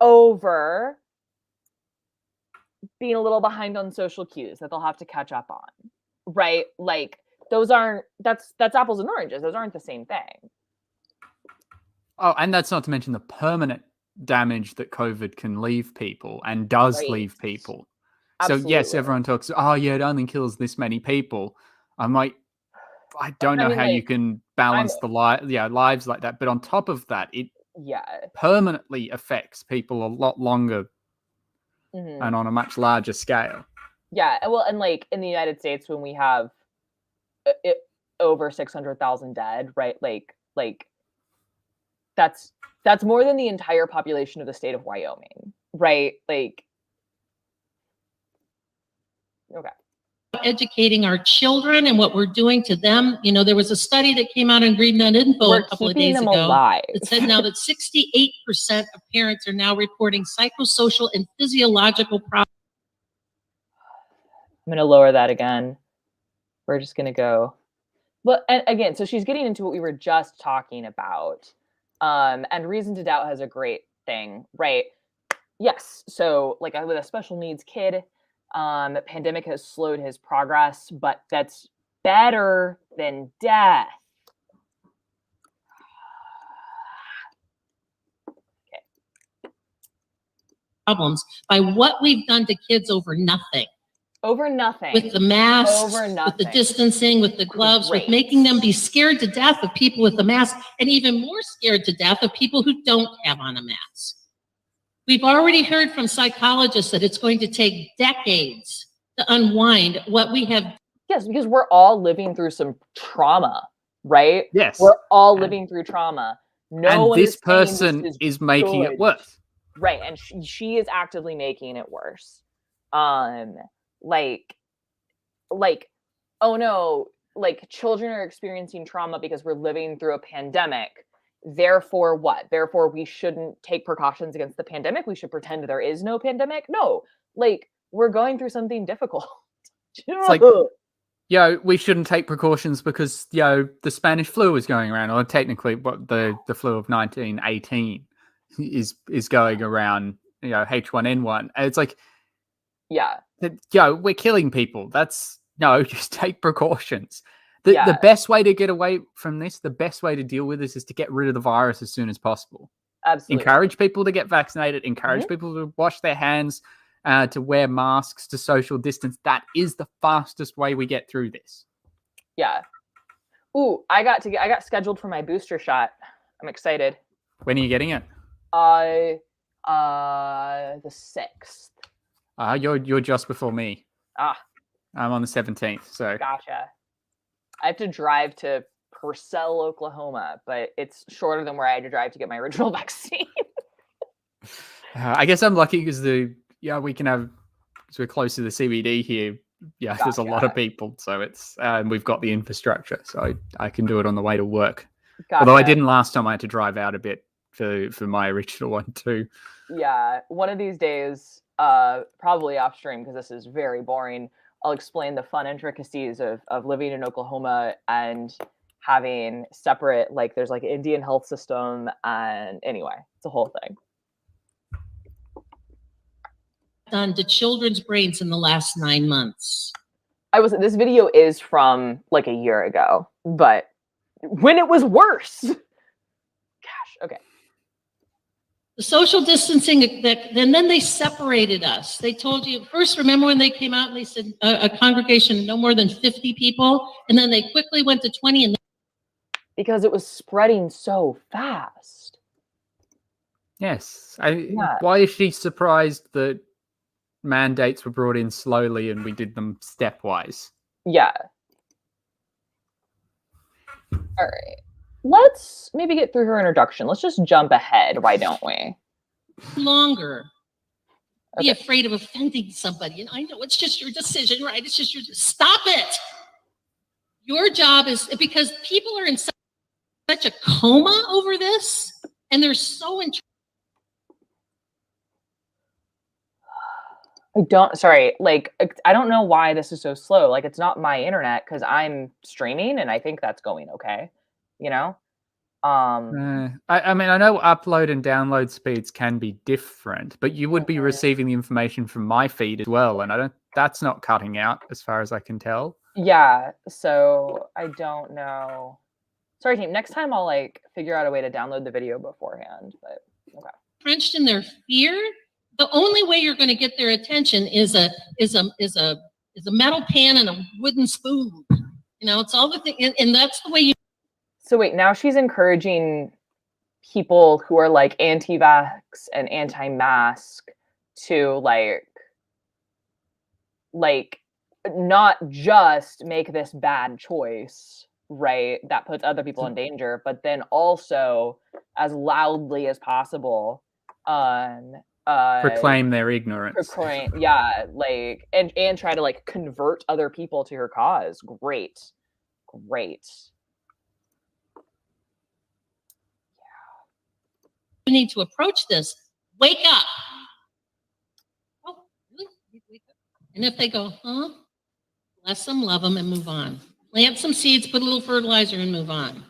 Speaker 1: over being a little behind on social cues that they'll have to catch up on. Right? Like that's apples and oranges. Those aren't the same thing.
Speaker 2: Oh, and that's not to mention the permanent damage that COVID can leave people and does
Speaker 1: Right.
Speaker 2: leave people.
Speaker 1: Absolutely.
Speaker 2: So yes, everyone talks, oh yeah, it only kills this many people. I'm like, I don't know how you can balance the lives like that. But on top of that, it permanently affects people a lot longer and on a much larger scale.
Speaker 1: Yeah, well, and like in the United States, when we have over 600,000 dead, right? Like that's more than the entire population of the state of Wyoming, right? Like, okay.
Speaker 4: Educating our children and what we're doing to them. You know, there was a study that came out on Green.info a couple of days ago that said now that 68% of parents are now reporting psychosocial and physiological problems.
Speaker 1: I'm going to lower that again. We're just going to go. Well, and again, so she's getting into what we were just talking about. And Reason to Doubt has a great thing, right? Yes. So like with a special needs kid, pandemic has slowed his progress, but that's better than death.
Speaker 4: Okay. Problems by what we've done to kids over nothing.
Speaker 1: Over nothing.
Speaker 4: With the masks,
Speaker 1: over nothing.
Speaker 4: with the distancing, with the gloves, with making them be scared to death of people with the mask, and even more scared to death of people who don't have on a mask. We've already heard from psychologists that it's going to take decades to unwind what we have.
Speaker 1: Yes, because we're all living through some trauma, right?
Speaker 2: Yes.
Speaker 1: We're all living through trauma. No one
Speaker 2: this person is making it worse.
Speaker 1: Right, and she is actively making it worse. Like, oh no, like children are experiencing trauma because we're living through a pandemic. Therefore what? Therefore we shouldn't take precautions against the pandemic. We should pretend there is no pandemic. No, like we're going through something difficult.
Speaker 2: It's like, we shouldn't take precautions because, the Spanish flu is going around, or technically what the flu of 1918 is going around, H1N1. And it's like, we're killing people. Just take precautions. The best way to get away from this, the best way to deal with this is to get rid of the virus as soon as possible.
Speaker 1: Absolutely.
Speaker 2: Encourage people to get vaccinated, encourage people to wash their hands, to wear masks, to social distance. That is the fastest way we get through this.
Speaker 1: Yeah. Ooh, I got scheduled for my booster shot. I'm excited.
Speaker 2: When are you getting it?
Speaker 1: The 6th.
Speaker 2: You're just before me.
Speaker 1: Ah,
Speaker 2: I'm on the 17th. So
Speaker 1: gotcha. I have to drive to Purcell, Oklahoma, but it's shorter than where I had to drive to get my original vaccine.
Speaker 2: I guess I'm lucky because we can have, because we're close to the CBD here. Yeah, there's a lot of people, so it's and we've got the infrastructure, so I can do it on the way to work.
Speaker 1: Gotcha.
Speaker 2: Although I didn't last time; I had to drive out a bit for my original one too.
Speaker 1: Yeah, one of these days, probably off stream because this is very boring. I'll explain the fun intricacies of living in Oklahoma and having separate, like, there's like Indian health system, and anyway, it's a whole thing.
Speaker 4: Done to children's brains in the last 9 months.
Speaker 1: This video is from like a year ago, but when it was worse. Gosh, okay.
Speaker 4: The social distancing, and then they separated us. They told you first, remember when they came out and they said a congregation no more than 50 people, and then they quickly went to 20. And
Speaker 1: because it was spreading so fast.
Speaker 2: Yes. Why is she surprised that mandates were brought in slowly and we did them stepwise?
Speaker 1: Yeah. All right. Let's maybe get through her introduction. Let's just jump ahead. Why don't we?
Speaker 4: Longer.
Speaker 1: Okay.
Speaker 4: Be afraid of offending somebody. And I know it's just your decision, right? It's just stop it. Your job is, because people are in such a coma over this, and they're so
Speaker 1: I don't know why this is so slow. Like, it's not my internet because I'm streaming and I think that's going okay, you know?
Speaker 2: I mean, I know upload and download speeds can be different, but you would be receiving the information from my feed as well, and that's not cutting out as far as I can tell.
Speaker 1: Yeah, so I don't know. Sorry, team. Next time I'll like figure out a way to download the video beforehand, but okay.
Speaker 4: entrenched in their fear. The only way you're going to get their attention is a metal pan and a wooden spoon. You know, it's all the thing, and that's the way you.
Speaker 1: So wait, now she's encouraging people who are like anti-vax and anti-mask to like not just make this bad choice, right? That puts other people in danger, but then also as loudly as possible
Speaker 2: proclaim their ignorance.
Speaker 1: Like and try to like convert other people to her cause. Great.
Speaker 4: You need to approach this. Wake up. Oh, really? Wake up. And if they go, huh? Bless them, love them, and move on. Plant some seeds, put a little fertilizer, and move on.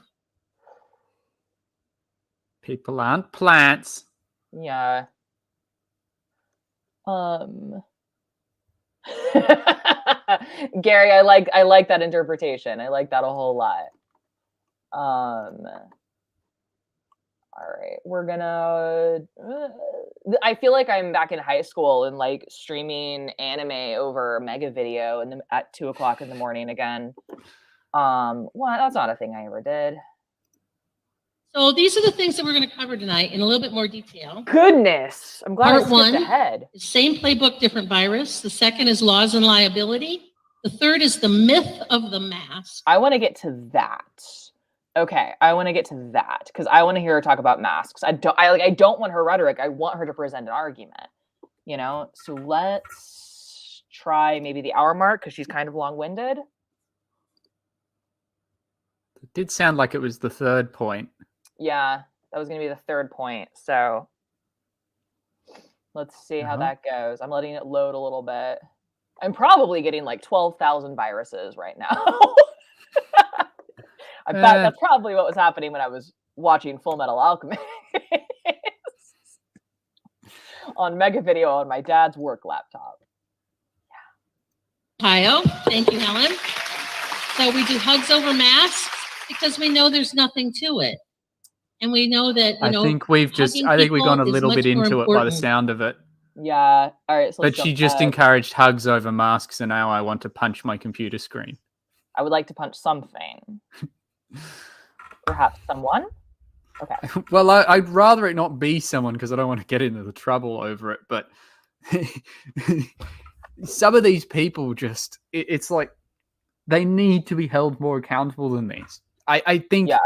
Speaker 2: People aren't plants.
Speaker 1: Yeah. Gary, I like that interpretation. I like that a whole lot. All right, we're gonna. I feel like I'm back in high school and like streaming anime over Mega Video and at 2 o'clock in the morning again. Well, that's not a thing I ever did.
Speaker 4: So these are the things that we're going to cover tonight in a little bit more detail.
Speaker 1: Goodness, I'm glad I
Speaker 4: Part 1,
Speaker 1: skipped ahead.
Speaker 4: Same playbook, different virus. The second is laws and liability. The third is the myth of the mask.
Speaker 1: I want to get to that. Okay, I want to get to that because I want to hear her talk about masks. I don't want her rhetoric. I want her to present an argument. You know, so let's try maybe the hour mark because she's kind of long-winded.
Speaker 2: It did sound like it was the third point.
Speaker 1: Yeah, that was going to be the third point. So let's see how that goes. I'm letting it load a little bit. I'm probably getting like 12,000 viruses right now. I bet that's probably what was happening when I was watching Full Metal Alchemist on Mega Video on my dad's work laptop.
Speaker 4: Ohio. Thank you, Helen. So we do hugs over masks because we know there's nothing to it. And we know that,
Speaker 2: I think we've gone a little bit into it by the sound of it.
Speaker 1: Yeah. All right. So
Speaker 2: but she just encouraged hugs over masks, and now I want to punch my computer screen.
Speaker 1: I would like to punch something. Perhaps someone? Okay.
Speaker 2: Well, I'd rather it not be someone because I don't want to get into the trouble over it. But some of these people it's like they need to be held more accountable than this. I think,
Speaker 1: Yeah.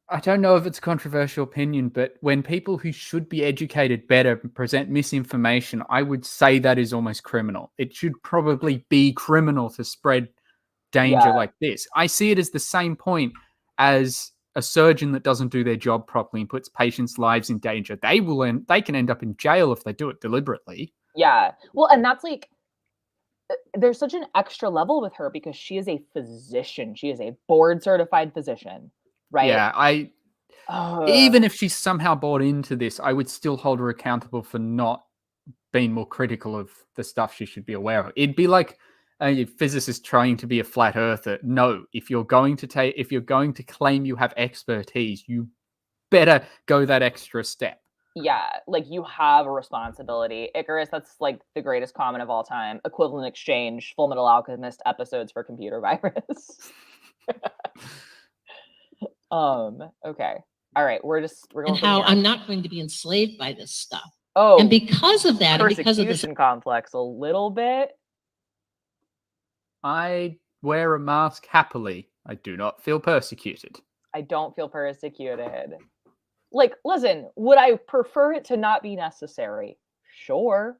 Speaker 2: I don't know if it's a controversial opinion, but when people who should be educated better present misinformation, I would say that is almost criminal. It should probably be criminal to spread danger
Speaker 1: Yeah.
Speaker 2: like this. I see it as the same point as a surgeon that doesn't do their job properly and puts patients' lives in danger. They can end up in jail if they do it deliberately.
Speaker 1: Yeah. Well, and that's like, there's such an extra level with her because she is a physician. She is a board certified physician, right?
Speaker 2: Yeah, even if she's somehow bought into this, I would still hold her accountable for not being more critical of the stuff she should be aware of. It'd be like a physicist trying to be a flat earther. No, if you're going to claim you have expertise, you better go that extra step.
Speaker 1: Yeah, like you have a responsibility. Icarus, that's like the greatest comment of all time. Equivalent exchange, Full Metal Alchemist episodes for computer virus. Okay. All right, we're going
Speaker 4: And
Speaker 1: from
Speaker 4: how
Speaker 1: here.
Speaker 4: I'm not going to be enslaved by this stuff.
Speaker 1: Oh,
Speaker 4: And because of that, and because of this,
Speaker 1: persecution complex a little bit.
Speaker 2: I wear a mask happily. I do not feel persecuted.
Speaker 1: I don't feel persecuted. Like, listen, would I prefer it to not be necessary? Sure.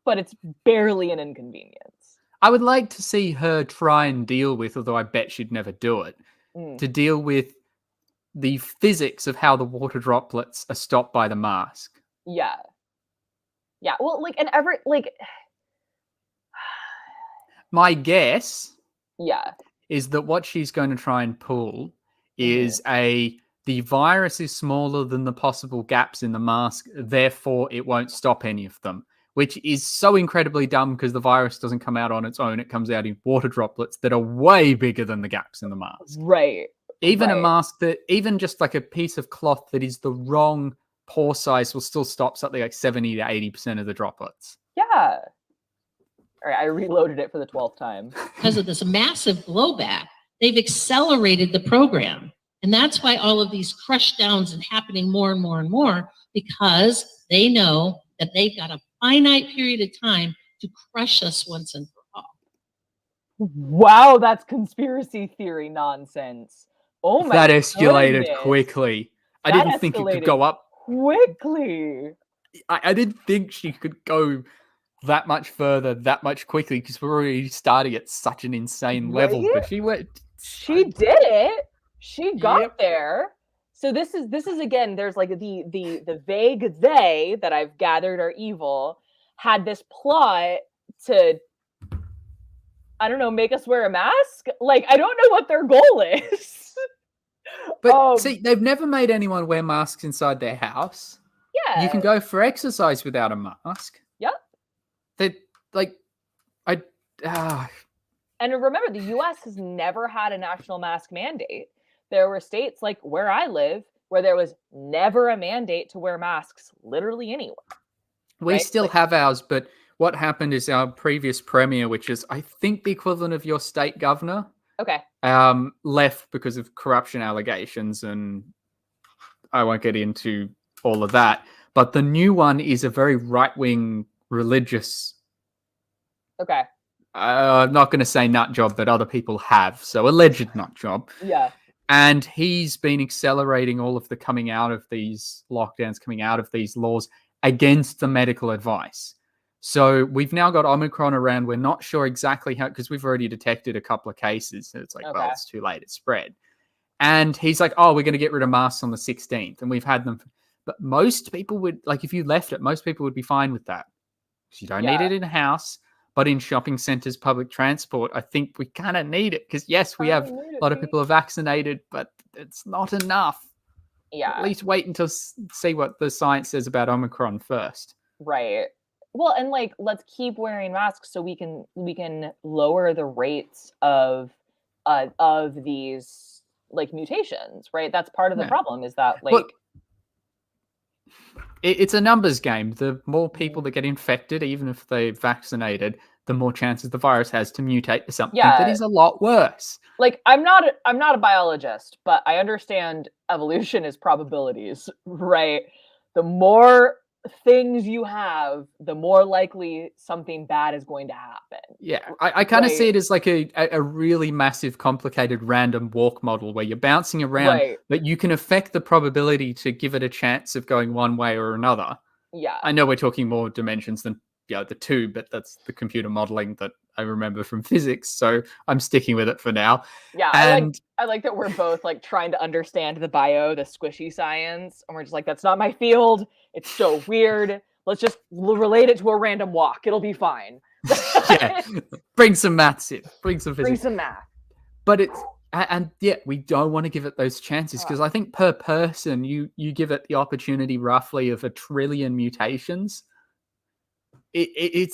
Speaker 1: But it's barely an inconvenience.
Speaker 2: I would like to see her try and deal with, although I bet she'd never do it, to deal with the physics of how the water droplets are stopped by the mask.
Speaker 1: Yeah. Yeah. Well, like, and
Speaker 2: my guess
Speaker 1: yeah.
Speaker 2: is that what she's going to try and pull is the virus is smaller than the possible gaps in the mask, therefore it won't stop any of them, which is so incredibly dumb because the virus doesn't come out on its own. It comes out in water droplets that are way bigger than the gaps in the mask.
Speaker 1: Right.
Speaker 2: Even
Speaker 1: right.
Speaker 2: a mask even just like a piece of cloth that is the wrong pore size will still stop something like 70 to 80% of the droplets.
Speaker 1: Yeah. All right, I reloaded it for the 12th time.
Speaker 4: Because of this massive blowback, they've accelerated the program. And that's why all of these crush downs are happening more and more and more, because they know that they've got a finite period of time to crush us once and for all.
Speaker 1: Wow, that's conspiracy theory nonsense. Oh my
Speaker 2: That escalated
Speaker 1: goodness.
Speaker 2: quickly. I didn't think it could go up
Speaker 1: quickly.
Speaker 2: I didn't think she could go that much further, that much quickly, because we're already starting at such an insane level. But she went.
Speaker 1: She did it. She got there. So this is again. There's like the vague they that I've gathered are evil had this plot to, I don't know, make us wear a mask. Like, I don't know what their goal is.
Speaker 2: But see, they've never made anyone wear masks inside their house.
Speaker 1: Yeah.
Speaker 2: You can go for exercise without a mask.
Speaker 1: Yep.
Speaker 2: They like,
Speaker 1: And remember, the U.S. has never had a national mask mandate. There were states like where I live where there was never a mandate to wear masks literally anywhere.
Speaker 2: We still have ours, but what happened is our previous premier, which is, I think, the equivalent of your state governor, left because of corruption allegations, and I won't get into all of that. But the new one is a very right-wing religious.
Speaker 1: Okay.
Speaker 2: I'm not going to say nut job, but other people have. So alleged nut job.
Speaker 1: Yeah.
Speaker 2: And he's been accelerating all of the coming out of these lockdowns, coming out of these laws against the medical advice. So we've now got Omicron around. We're not sure exactly how, because we've already detected a couple of cases. So it's like, well, it's too late. It's spread. And he's like, oh, we're going to get rid of masks on the 16th. And we've had them. But most people would, like, if you left it, most people would be fine with that. Because you don't need it in a house. But in shopping centers, public transport, I think we kind of need it. Because, yes, we have a lot of people are vaccinated, but it's not enough.
Speaker 1: Yeah.
Speaker 2: At least wait until see what the science says about Omicron first.
Speaker 1: Right. Well, and like, let's keep wearing masks so we can lower the rates of these like mutations, right? That's part of the problem is that like.
Speaker 2: Look, it's a numbers game. The more people that get infected, even if they're vaccinated, the more chances the virus has to mutate to something
Speaker 1: Yeah.
Speaker 2: that is a lot worse.
Speaker 1: Like, I'm not a biologist, but I understand evolution is probabilities, right? The more things you have, the more likely something bad is going to happen.
Speaker 2: Yeah, I kind of
Speaker 1: Right.
Speaker 2: see it as like a really massive, complicated random walk model where you're bouncing around,
Speaker 1: Right.
Speaker 2: but you can affect the probability to give it a chance of going one way or another.
Speaker 1: Yeah.
Speaker 2: I know we're talking more dimensions than the two, but that's the computer modeling that I remember from physics, so I'm sticking with it for now.
Speaker 1: Yeah,
Speaker 2: And
Speaker 1: I like that we're both like trying to understand the squishy science, and we're just like, that's not my field. It's so weird. Let's just relate it to a random walk. It'll be fine.
Speaker 2: yeah, bring some maths in, bring some
Speaker 1: Bring
Speaker 2: physics.
Speaker 1: some math.
Speaker 2: But we don't want to give it those chances because I think per person, you give it the opportunity roughly of 1 trillion mutations. It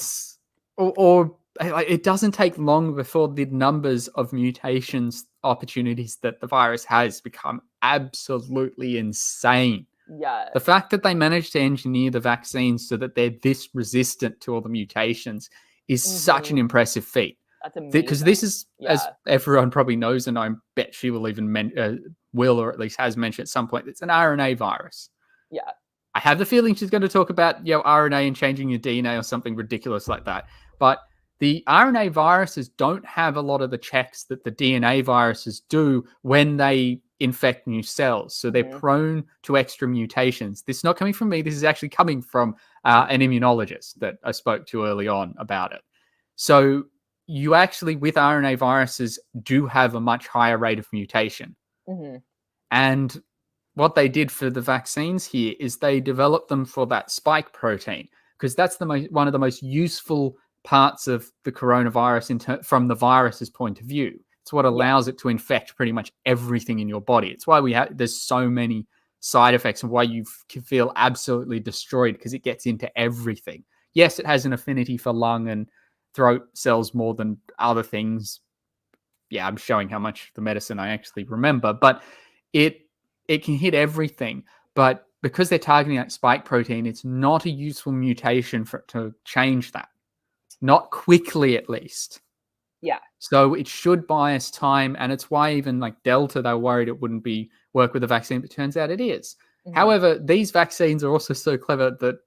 Speaker 2: doesn't take long before the numbers of mutations opportunities that the virus has become absolutely insane.
Speaker 1: Yeah.
Speaker 2: The fact that they managed to engineer the vaccines so that they're this resistant to all the mutations is such an impressive feat.
Speaker 1: That's amazing.
Speaker 2: Because this is, as everyone probably knows, and I bet she will even will or at least has mentioned at some point, it's an RNA virus.
Speaker 1: Yeah.
Speaker 2: I have the feeling she's going to talk about RNA and changing your DNA or something ridiculous like that. But the RNA viruses don't have a lot of the checks that the DNA viruses do when they infect new cells. So they're prone to extra mutations. This is not coming from me. This is actually coming from an immunologist that I spoke to early on about it. So you actually, with RNA viruses, do have a much higher rate of mutation. And what they did for the vaccines here is they developed them for that spike protein, because that's one of the most useful parts of the coronavirus from the virus's point of view. It's what allows it to infect pretty much everything in your body. It's why there's so many side effects and why you feel absolutely destroyed, because it gets into everything. Yes, it has an affinity for lung and throat cells more than other things. Yeah, I'm showing how much the medicine I actually remember, but it can hit everything. But because they're targeting that spike protein, it's not a useful mutation for it to change that. Not quickly, at least.
Speaker 1: Yeah.
Speaker 2: So it should buy us time, and it's why even like Delta, they were worried it wouldn't work with the vaccine, but it turns out it is. However, these vaccines are also so clever that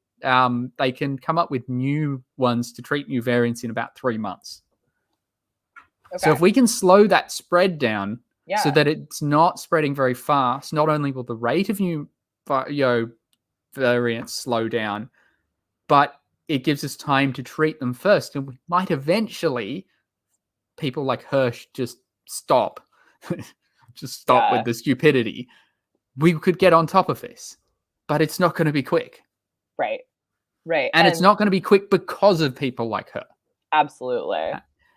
Speaker 2: they can come up with new ones to treat new variants in about 3 months. Okay. So if we can slow that spread down so that it's not spreading very fast, not only will the rate of new variants slow down, but it gives us time to treat them first. And we might eventually, people like Hirsch, just stop. Just stop with the stupidity. We could get on top of this, but it's not going to be quick.
Speaker 1: Right.
Speaker 2: And it's not going to be quick because of people like her.
Speaker 1: Absolutely.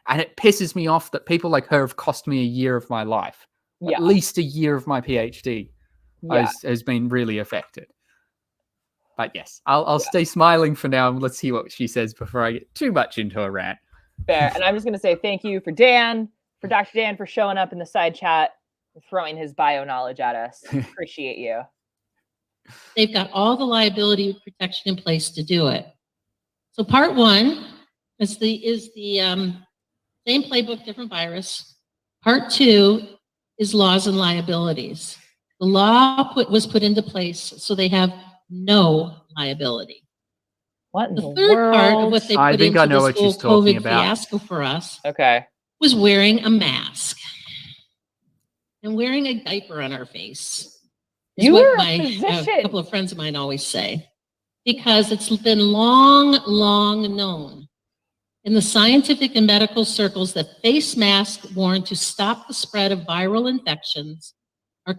Speaker 2: And it pisses me off that people like her have cost me a year of my life. At least a year of my PhD has been really affected. But yes, I'll stay smiling for now, and let's see what she says before I get too much into a rant.
Speaker 1: Fair. And I'm just going to say thank you for Dr. Dan, for showing up in the side chat, throwing his bio knowledge at us. Appreciate you.
Speaker 4: They've got all the liability protection in place to do it. So part one is the same playbook, different virus. Part two is laws and liabilities. The law was put into place so they have no liability.
Speaker 1: What in
Speaker 4: the third part of what they put into this whole COVID fiasco for us was wearing a mask and wearing a diaper on our face. Is what a couple of friends of mine always say, because it's been long known in the scientific and medical circles that face masks worn to stop the spread of viral infections are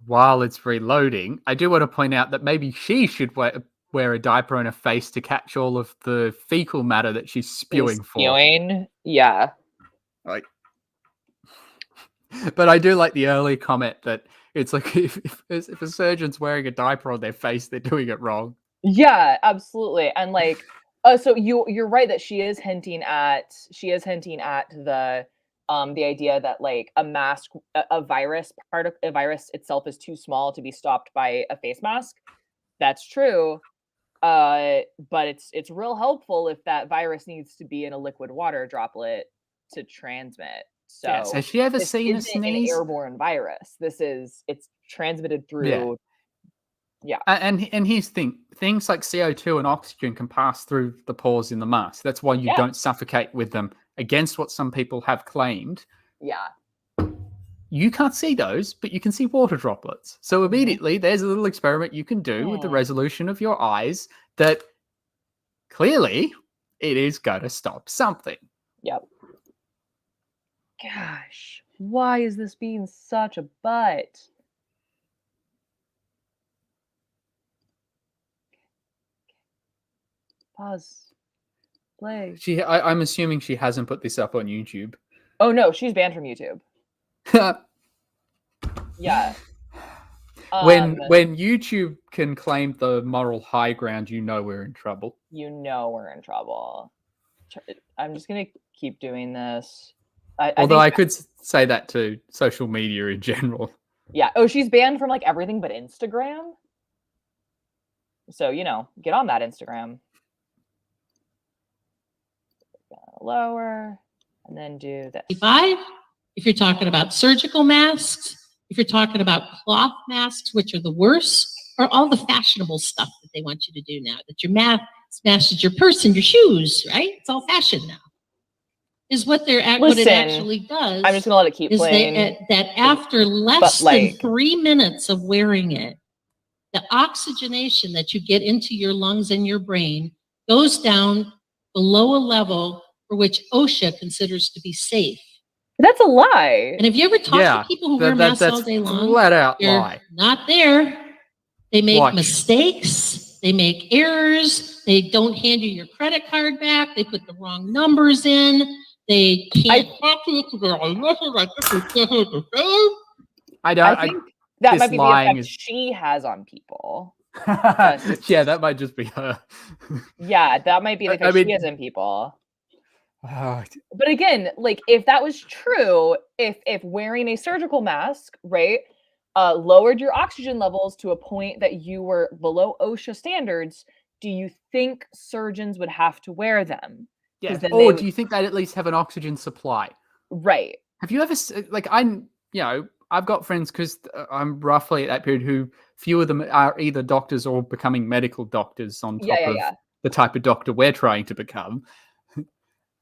Speaker 2: While it's reloading, I do want to point out that maybe she should wear a diaper on her face to catch all of the fecal matter that she's spewing forth.
Speaker 1: Yeah.
Speaker 2: Like, but I do like the early comment that it's like if a surgeon's wearing a diaper on their face, they're doing it wrong.
Speaker 1: Yeah, absolutely. And like, so you're right that she is hinting at the idea that like a mask, a virus itself is too small to be stopped by a face mask. That's true. But it's real helpful if that virus needs to be in a liquid water droplet to transmit.
Speaker 2: Yes.
Speaker 1: So
Speaker 2: Has she ever
Speaker 1: this
Speaker 2: seen a
Speaker 1: isn't an
Speaker 2: sneeze?
Speaker 1: airborne virus. It's transmitted
Speaker 2: Yeah.
Speaker 1: through. Yeah.
Speaker 2: And here's the thing: things like CO2 and oxygen can pass through the pores in the mask. That's why you
Speaker 1: Yeah.
Speaker 2: don't suffocate with them. Against what some people have claimed,
Speaker 1: Yeah.
Speaker 2: you can't see those, but you can see water droplets. So immediately, there's a little experiment you can do with the resolution of your eyes that clearly it is going to stop something.
Speaker 1: Yep. Gosh, why is this being such a butt? Pause. Play.
Speaker 2: I'm assuming she hasn't put this up on YouTube.
Speaker 1: Oh no, she's banned from YouTube. Yeah.
Speaker 2: When YouTube can claim the moral high ground, you know we're in trouble.
Speaker 1: You know we're in trouble. I'm just gonna keep doing this.
Speaker 2: Although I could say that to social media in general.
Speaker 1: Yeah. Oh, she's banned from like everything but Instagram. So, you know, get on that Instagram. Lower and then do this.
Speaker 4: If you're talking about surgical masks, if you're talking about cloth masks, which are the worst, or all the fashionable stuff that they want you to do now, that your mask matches your purse and your shoes, right? It's all fashion now. Is what what it actually does.
Speaker 1: I'm just gonna let it keep playing.
Speaker 4: That after less than 3 minutes of wearing it, the oxygenation that you get into your lungs and your brain goes down below a level for which OSHA considers to be safe.
Speaker 1: That's a lie.
Speaker 4: And have you ever talked to people who wear masks all day long?
Speaker 2: Flat out lie.
Speaker 4: Not there. They make mistakes. They make errors. They don't hand you your credit card back. They put the wrong numbers in. They can't talk to you because they're all like
Speaker 1: I think that might be the effect she has on people.
Speaker 2: Yeah, that might just be her.
Speaker 1: Yeah, that might be the effect she has on people. But again, like if that was true, if wearing a surgical mask, right, lowered your oxygen levels to a point that you were below OSHA standards, do you think surgeons would have to wear them?
Speaker 2: Yeah. Or do you think they'd at least have an oxygen supply?
Speaker 1: Right.
Speaker 2: Have you ever like I've got friends because I'm roughly at that period who few of them are either doctors or becoming medical doctors on top of the type of doctor we're trying to become.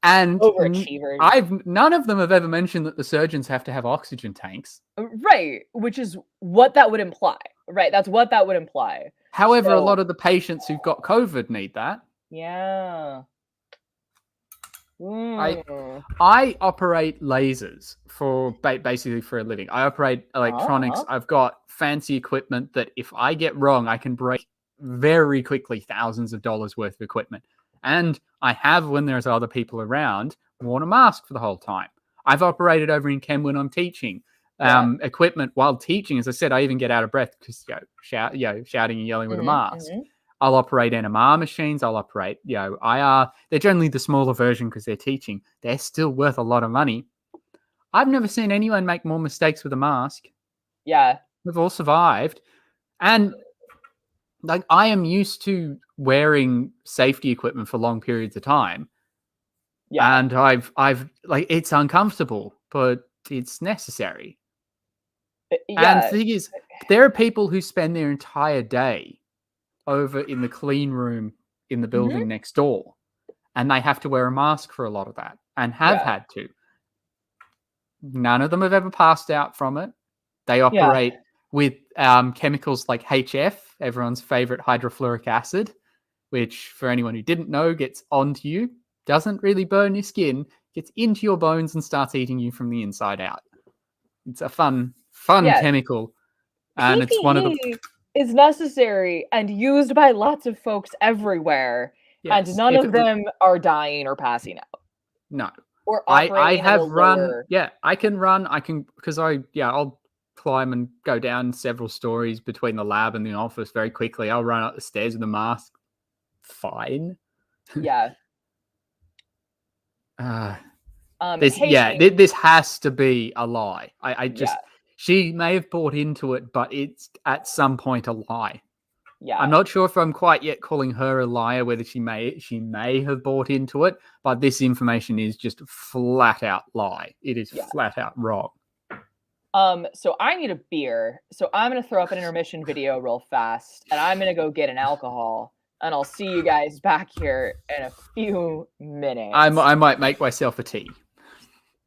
Speaker 2: And
Speaker 1: overachievers.
Speaker 2: None of them have ever mentioned that the surgeons have to have oxygen tanks.
Speaker 1: Right, which is what that would imply. Right, that's what that would imply.
Speaker 2: However, a lot of the patients who've got COVID need that.
Speaker 1: Yeah.
Speaker 2: I operate lasers for basically for a living. I operate electronics. I've got fancy equipment that if I get wrong, I can break very quickly thousands of dollars worth of equipment. And I have, when there's other people around, worn a mask for the whole time. I've operated over in Chem when I'm teaching equipment while teaching. As I said, I even get out of breath because shouting and yelling with a mask. I'll operate NMR machines. I'll operate, IR. They're generally the smaller version because they're teaching. They're still worth a lot of money. I've never seen anyone make more mistakes with a mask.
Speaker 1: Yeah.
Speaker 2: We've all survived. And like I am used to wearing safety equipment for long periods of time. Yeah. And I've like it's uncomfortable, but it's necessary. And the thing is, there are people who spend their entire day over in the clean room in the building next door, and they have to wear a mask for a lot of that and have had to. None of them have ever passed out from it. They operate with chemicals like HF, everyone's favorite hydrofluoric acid, which for anyone who didn't know gets onto you, doesn't really burn your skin, gets into your bones and starts eating you from the inside out. It's a fun chemical. And it's one of the
Speaker 1: is necessary and used by lots of folks everywhere. Yes, and none of them are dying or passing out.
Speaker 2: No.
Speaker 1: Or
Speaker 2: I have run. Yeah, I can run. Because I'll climb and go down several stories between the lab and the office very quickly. I'll run up the stairs with a mask. Fine.
Speaker 1: Yeah.
Speaker 2: This has to be a lie. I just she may have bought into it, but it's at some point a lie.
Speaker 1: Yeah.
Speaker 2: I'm not sure if I'm quite yet calling her a liar, whether she may have bought into it, but this information is just flat out lie. It is flat out wrong.
Speaker 1: So I need a beer. So I'm gonna throw up an intermission video real fast, and I'm gonna go get an alcohol, and I'll see you guys back here in a few minutes.
Speaker 2: I might make myself a tea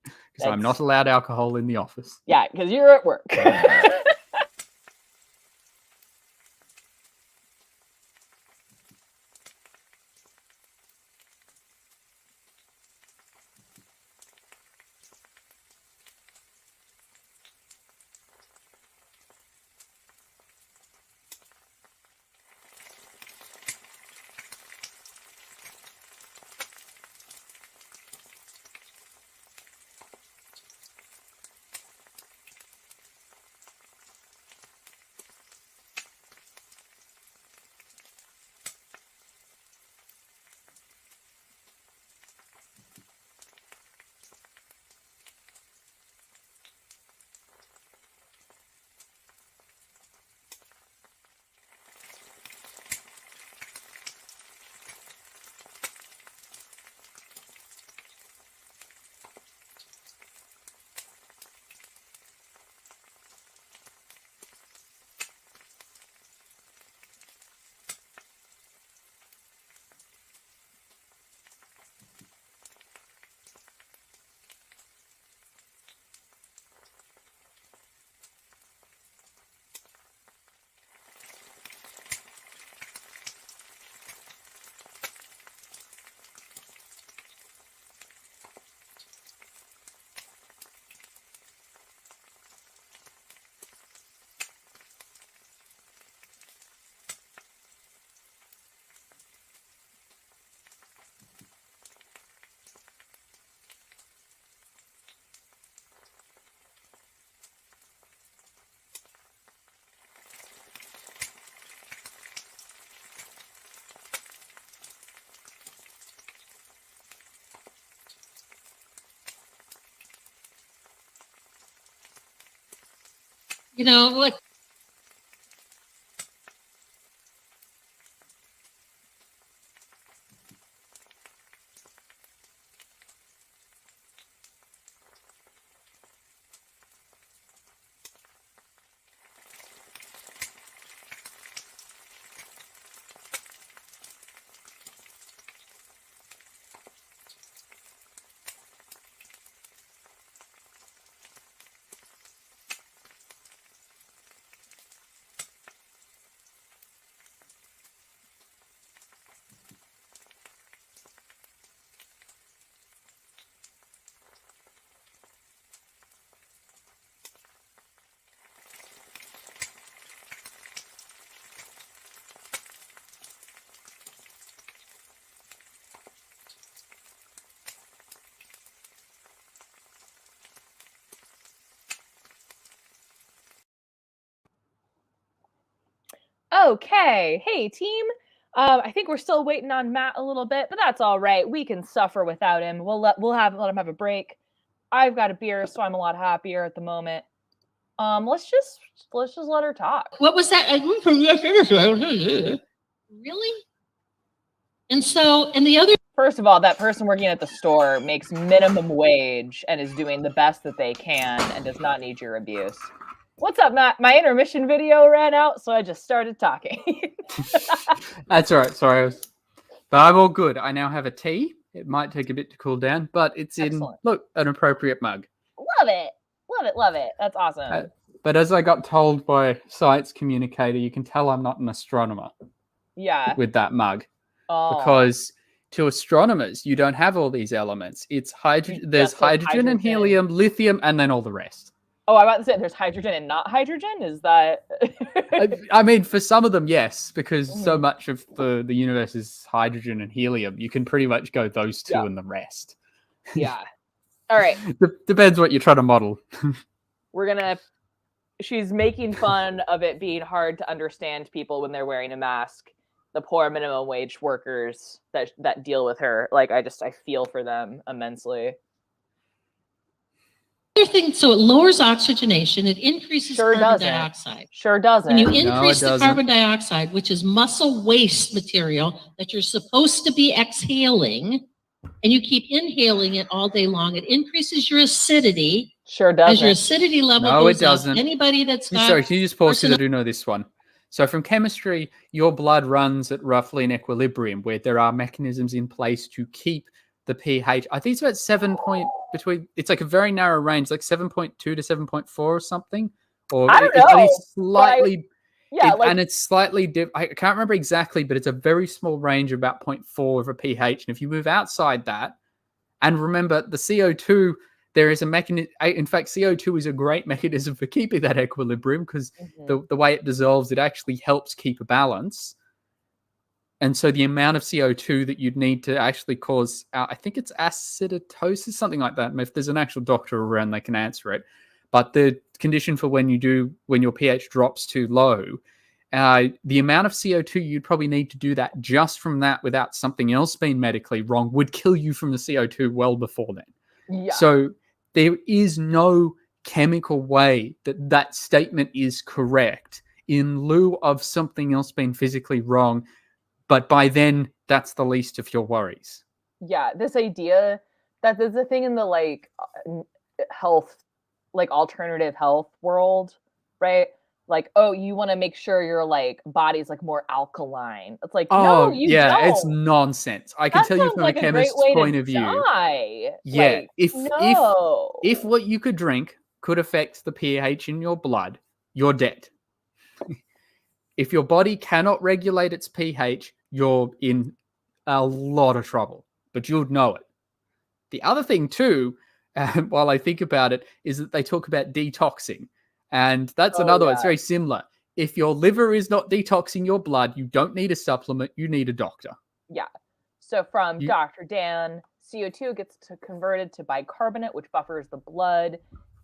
Speaker 2: because I'm not
Speaker 1: That's-
Speaker 2: allowed alcohol in the office.
Speaker 1: Yeah, because you're at work.
Speaker 4: You know, look,
Speaker 1: Okay, hey team. I think we're still waiting on Matt a little bit, but that's all right. We can suffer without him. Let him have a break. I've got a beer, so I'm a lot happier at the moment. Let's just let her talk.
Speaker 4: what was that? Really? And so, and the other.
Speaker 1: First of all, that person working at the store makes minimum wage and is doing the best that they can and does not need your abuse. What's up, Matt? My intermission video ran out, so I just started talking.
Speaker 2: That's all right. Sorry. But I'm all good. I now have a tea. It might take a bit to cool down, but it's
Speaker 1: Excellent.
Speaker 2: look, an appropriate mug.
Speaker 1: Love it. Love it. Love it. That's awesome.
Speaker 2: But as I got told by science communicator, you can tell I'm not an astronomer.
Speaker 1: Yeah.
Speaker 2: With that mug.
Speaker 1: Oh.
Speaker 2: Because to astronomers, you don't have all these elements. It's hydrogen. There's hydrogen and helium, lithium, and then all the rest.
Speaker 1: Oh, I was about to say there's hydrogen and not hydrogen. Is that?
Speaker 2: I mean, for some of them, yes, because so much of the universe is hydrogen and helium. You can pretty much go those two and the rest.
Speaker 1: Yeah. All right.
Speaker 2: Depends what you're trying to model.
Speaker 1: She's making fun of it being hard to understand people when they're wearing a mask. The poor minimum wage workers that deal with her. Like, I feel for them immensely.
Speaker 4: other thing, so it lowers oxygenation, it increases
Speaker 1: Sure
Speaker 4: carbon
Speaker 1: doesn't.
Speaker 4: dioxide.
Speaker 1: Sure doesn't.
Speaker 4: When you
Speaker 2: No, it
Speaker 4: increase the
Speaker 2: doesn't.
Speaker 4: carbon dioxide, which is muscle waste material that you're supposed to be exhaling, and you keep inhaling it all day long, it increases your acidity.
Speaker 1: Sure
Speaker 4: As your
Speaker 1: doesn't.
Speaker 4: acidity level
Speaker 2: No, it
Speaker 4: goes up,
Speaker 2: doesn't.
Speaker 4: anybody that's got
Speaker 2: Sorry, can you just pause because I
Speaker 4: personal-
Speaker 2: do know this one. So from chemistry, your blood runs at roughly an equilibrium where there are mechanisms in place to keep the pH. I think it's about 7 point between. It's like a very narrow range, like 7.2 to 7.4 or something. Or
Speaker 1: I don't
Speaker 2: it's only
Speaker 1: know,
Speaker 2: slightly.
Speaker 1: Yeah, like
Speaker 2: and it's slightly. I can't remember exactly, but it's a very small range of about 0.4 of a pH. And if you move outside that, and remember the CO2. There is a mechanism. In fact, CO2 is a great mechanism for keeping that equilibrium because the way it dissolves, it actually helps keep a balance. And so the amount of CO2 that you'd need to actually cause, I think it's acidosis, something like that. And if there's an actual doctor around, they can answer it. But the condition for when your pH drops too low, the amount of CO2 you'd probably need to do that just from that without something else being medically wrong would kill you from the CO2 well before then.
Speaker 1: yeah.
Speaker 2: So there is no chemical way that that statement is correct in lieu of something else being physically wrong. But by then, that's the least of your worries.
Speaker 1: Yeah, this idea that there's a thing in the like health, like alternative health world, right? Like, oh, you want to make sure your like body's like more alkaline. It's like, no, you don't.
Speaker 2: It's nonsense. I can
Speaker 1: That
Speaker 2: tell you
Speaker 1: sounds
Speaker 2: from
Speaker 1: like
Speaker 2: a
Speaker 1: a great
Speaker 2: chemist's
Speaker 1: way
Speaker 2: point
Speaker 1: to
Speaker 2: of view.
Speaker 1: die.
Speaker 2: Yeah,
Speaker 1: Like, no.
Speaker 2: if what you could drink could affect the pH in your blood, you're dead. If your body cannot regulate its pH, you're in a lot of trouble, but you'd know it. The other thing too, while I think about it, is that they talk about detoxing. And that's another one. It's very similar. If your liver is not detoxing your blood, you don't need a supplement, you need a doctor.
Speaker 1: Yeah. So from Dr. Dan, CO2 gets converted to bicarbonate, which buffers the blood,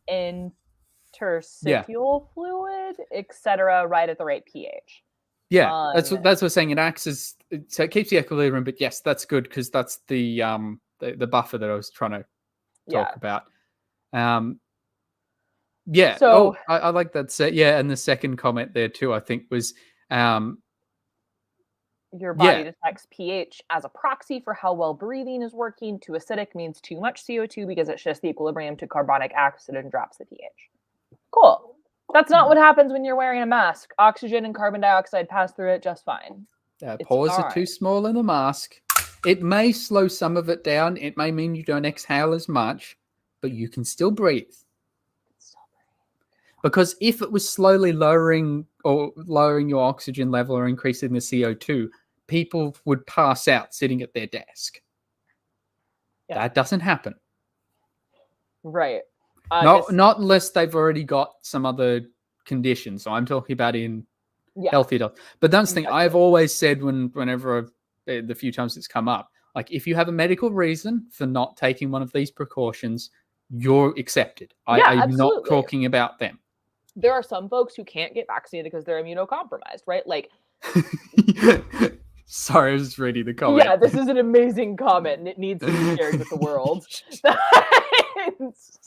Speaker 1: interstitial fluid, etc., right at the right pH.
Speaker 2: Yeah, that's what I'm saying. It acts as so it keeps the equilibrium, but yes, that's good because that's the buffer that I was trying to talk about. Yeah.
Speaker 1: So,
Speaker 2: I like that. And the second comment there too, I think was
Speaker 1: your body detects pH as a proxy for how well breathing is working. Too acidic means too much CO2 because it shifts the equilibrium to carbonic acid and drops the pH. Cool. That's not what happens when you're wearing a mask. Oxygen and carbon dioxide pass through it just fine.
Speaker 2: Pores are too small in the mask. It may slow some of it down. It may mean you don't exhale as much, but you can still breathe. Because if it was slowly lowering your oxygen level or increasing the CO2, people would pass out sitting at their desk. Yeah. That doesn't happen.
Speaker 1: Right.
Speaker 2: Not unless they've already got some other condition. So I'm talking about in healthy adults. But that's the thing I've always said whenever the few times it's come up, like if you have a medical reason for not taking one of these precautions, you're accepted. I'm not talking about them.
Speaker 1: There are some folks who can't get vaccinated because they're immunocompromised, right? Like,
Speaker 2: sorry, I was just reading the comment.
Speaker 1: Yeah, this is an amazing comment, and it needs to be shared with the world.
Speaker 2: Let's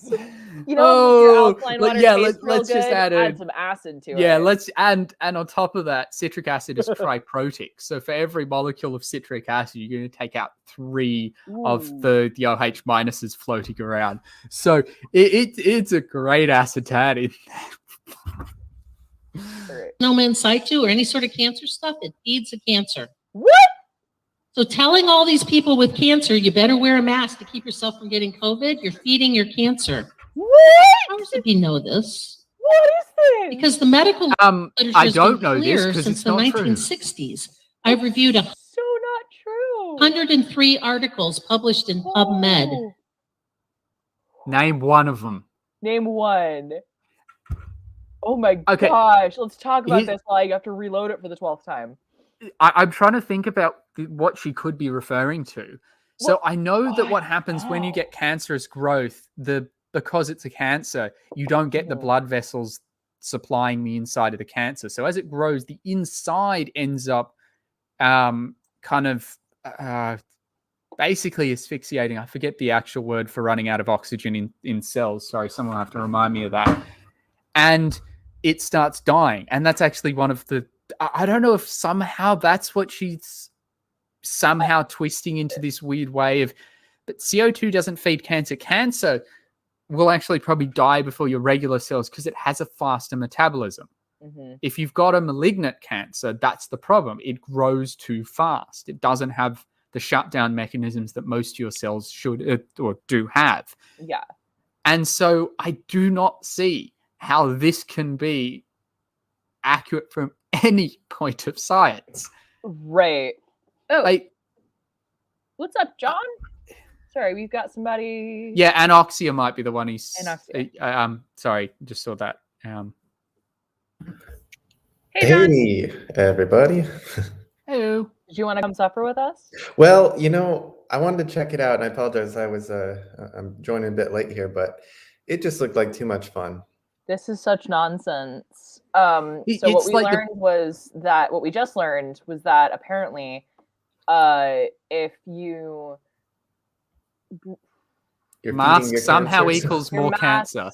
Speaker 2: just add
Speaker 1: some acid to it.
Speaker 2: Yeah, and on top of that, citric acid is triprotic. So for every molecule of citric acid, you're going to take out 3 of the OH minuses floating around. So it's a great acetate in there.
Speaker 4: No in situ or any sort of cancer stuff, it feeds the cancer.
Speaker 1: What?
Speaker 4: So telling all these people with cancer, you better wear a mask to keep yourself from getting COVID, you're feeding your cancer.
Speaker 1: What?
Speaker 4: How did you know this?
Speaker 1: What is this?
Speaker 4: Because the medical literature
Speaker 2: I
Speaker 4: has
Speaker 2: don't
Speaker 4: been
Speaker 2: know
Speaker 4: clear
Speaker 2: this
Speaker 4: since
Speaker 2: it's
Speaker 4: the
Speaker 2: not
Speaker 4: 1960s. I've reviewed
Speaker 1: so not true.
Speaker 4: 103 articles published in PubMed.
Speaker 2: Name one of them.
Speaker 1: Name one. Oh my gosh. Let's talk about this while I have to reload it for the 12th time.
Speaker 2: I'm trying to think about what she could be referring to. So I know that what happens when you get cancerous growth, because it's a cancer, you don't get the blood vessels supplying the inside of the cancer. So as it grows, the inside ends up kind of basically asphyxiating. I forget the actual word for running out of oxygen in cells. Sorry, someone will have to remind me of that. And it starts dying. And that's actually one of the... I don't know if somehow that's what she's somehow twisting into this weird way of... But CO2 doesn't feed cancer. Cancer will actually probably die before your regular cells because it has a faster metabolism.
Speaker 1: Mm-hmm.
Speaker 2: If you've got a malignant cancer, that's the problem. It grows too fast. It doesn't have the shutdown mechanisms that most of your cells should or do have.
Speaker 1: Yeah.
Speaker 2: And so I do not see how this can be accurate from any point of science.
Speaker 1: Right. Oh,
Speaker 2: Like,
Speaker 1: what's up, John? Sorry, we've got somebody.
Speaker 2: yeah, Anoxia might be the one he's...
Speaker 1: Anoxia.
Speaker 2: Sorry, just saw that.
Speaker 1: Hey, John.
Speaker 5: Hey, everybody.
Speaker 2: Hello.
Speaker 1: Did you want to come suffer with us?
Speaker 5: Well, I wanted to check it out, and I apologize. I'm joining a bit late here, but it just looked like too much fun.
Speaker 1: This is such nonsense. So what we learned was that what we just learned was that apparently, if you
Speaker 5: You're
Speaker 2: mask
Speaker 5: feeding your
Speaker 2: somehow
Speaker 5: cancers.
Speaker 2: equals
Speaker 1: your
Speaker 2: more
Speaker 1: mask-
Speaker 2: cancer.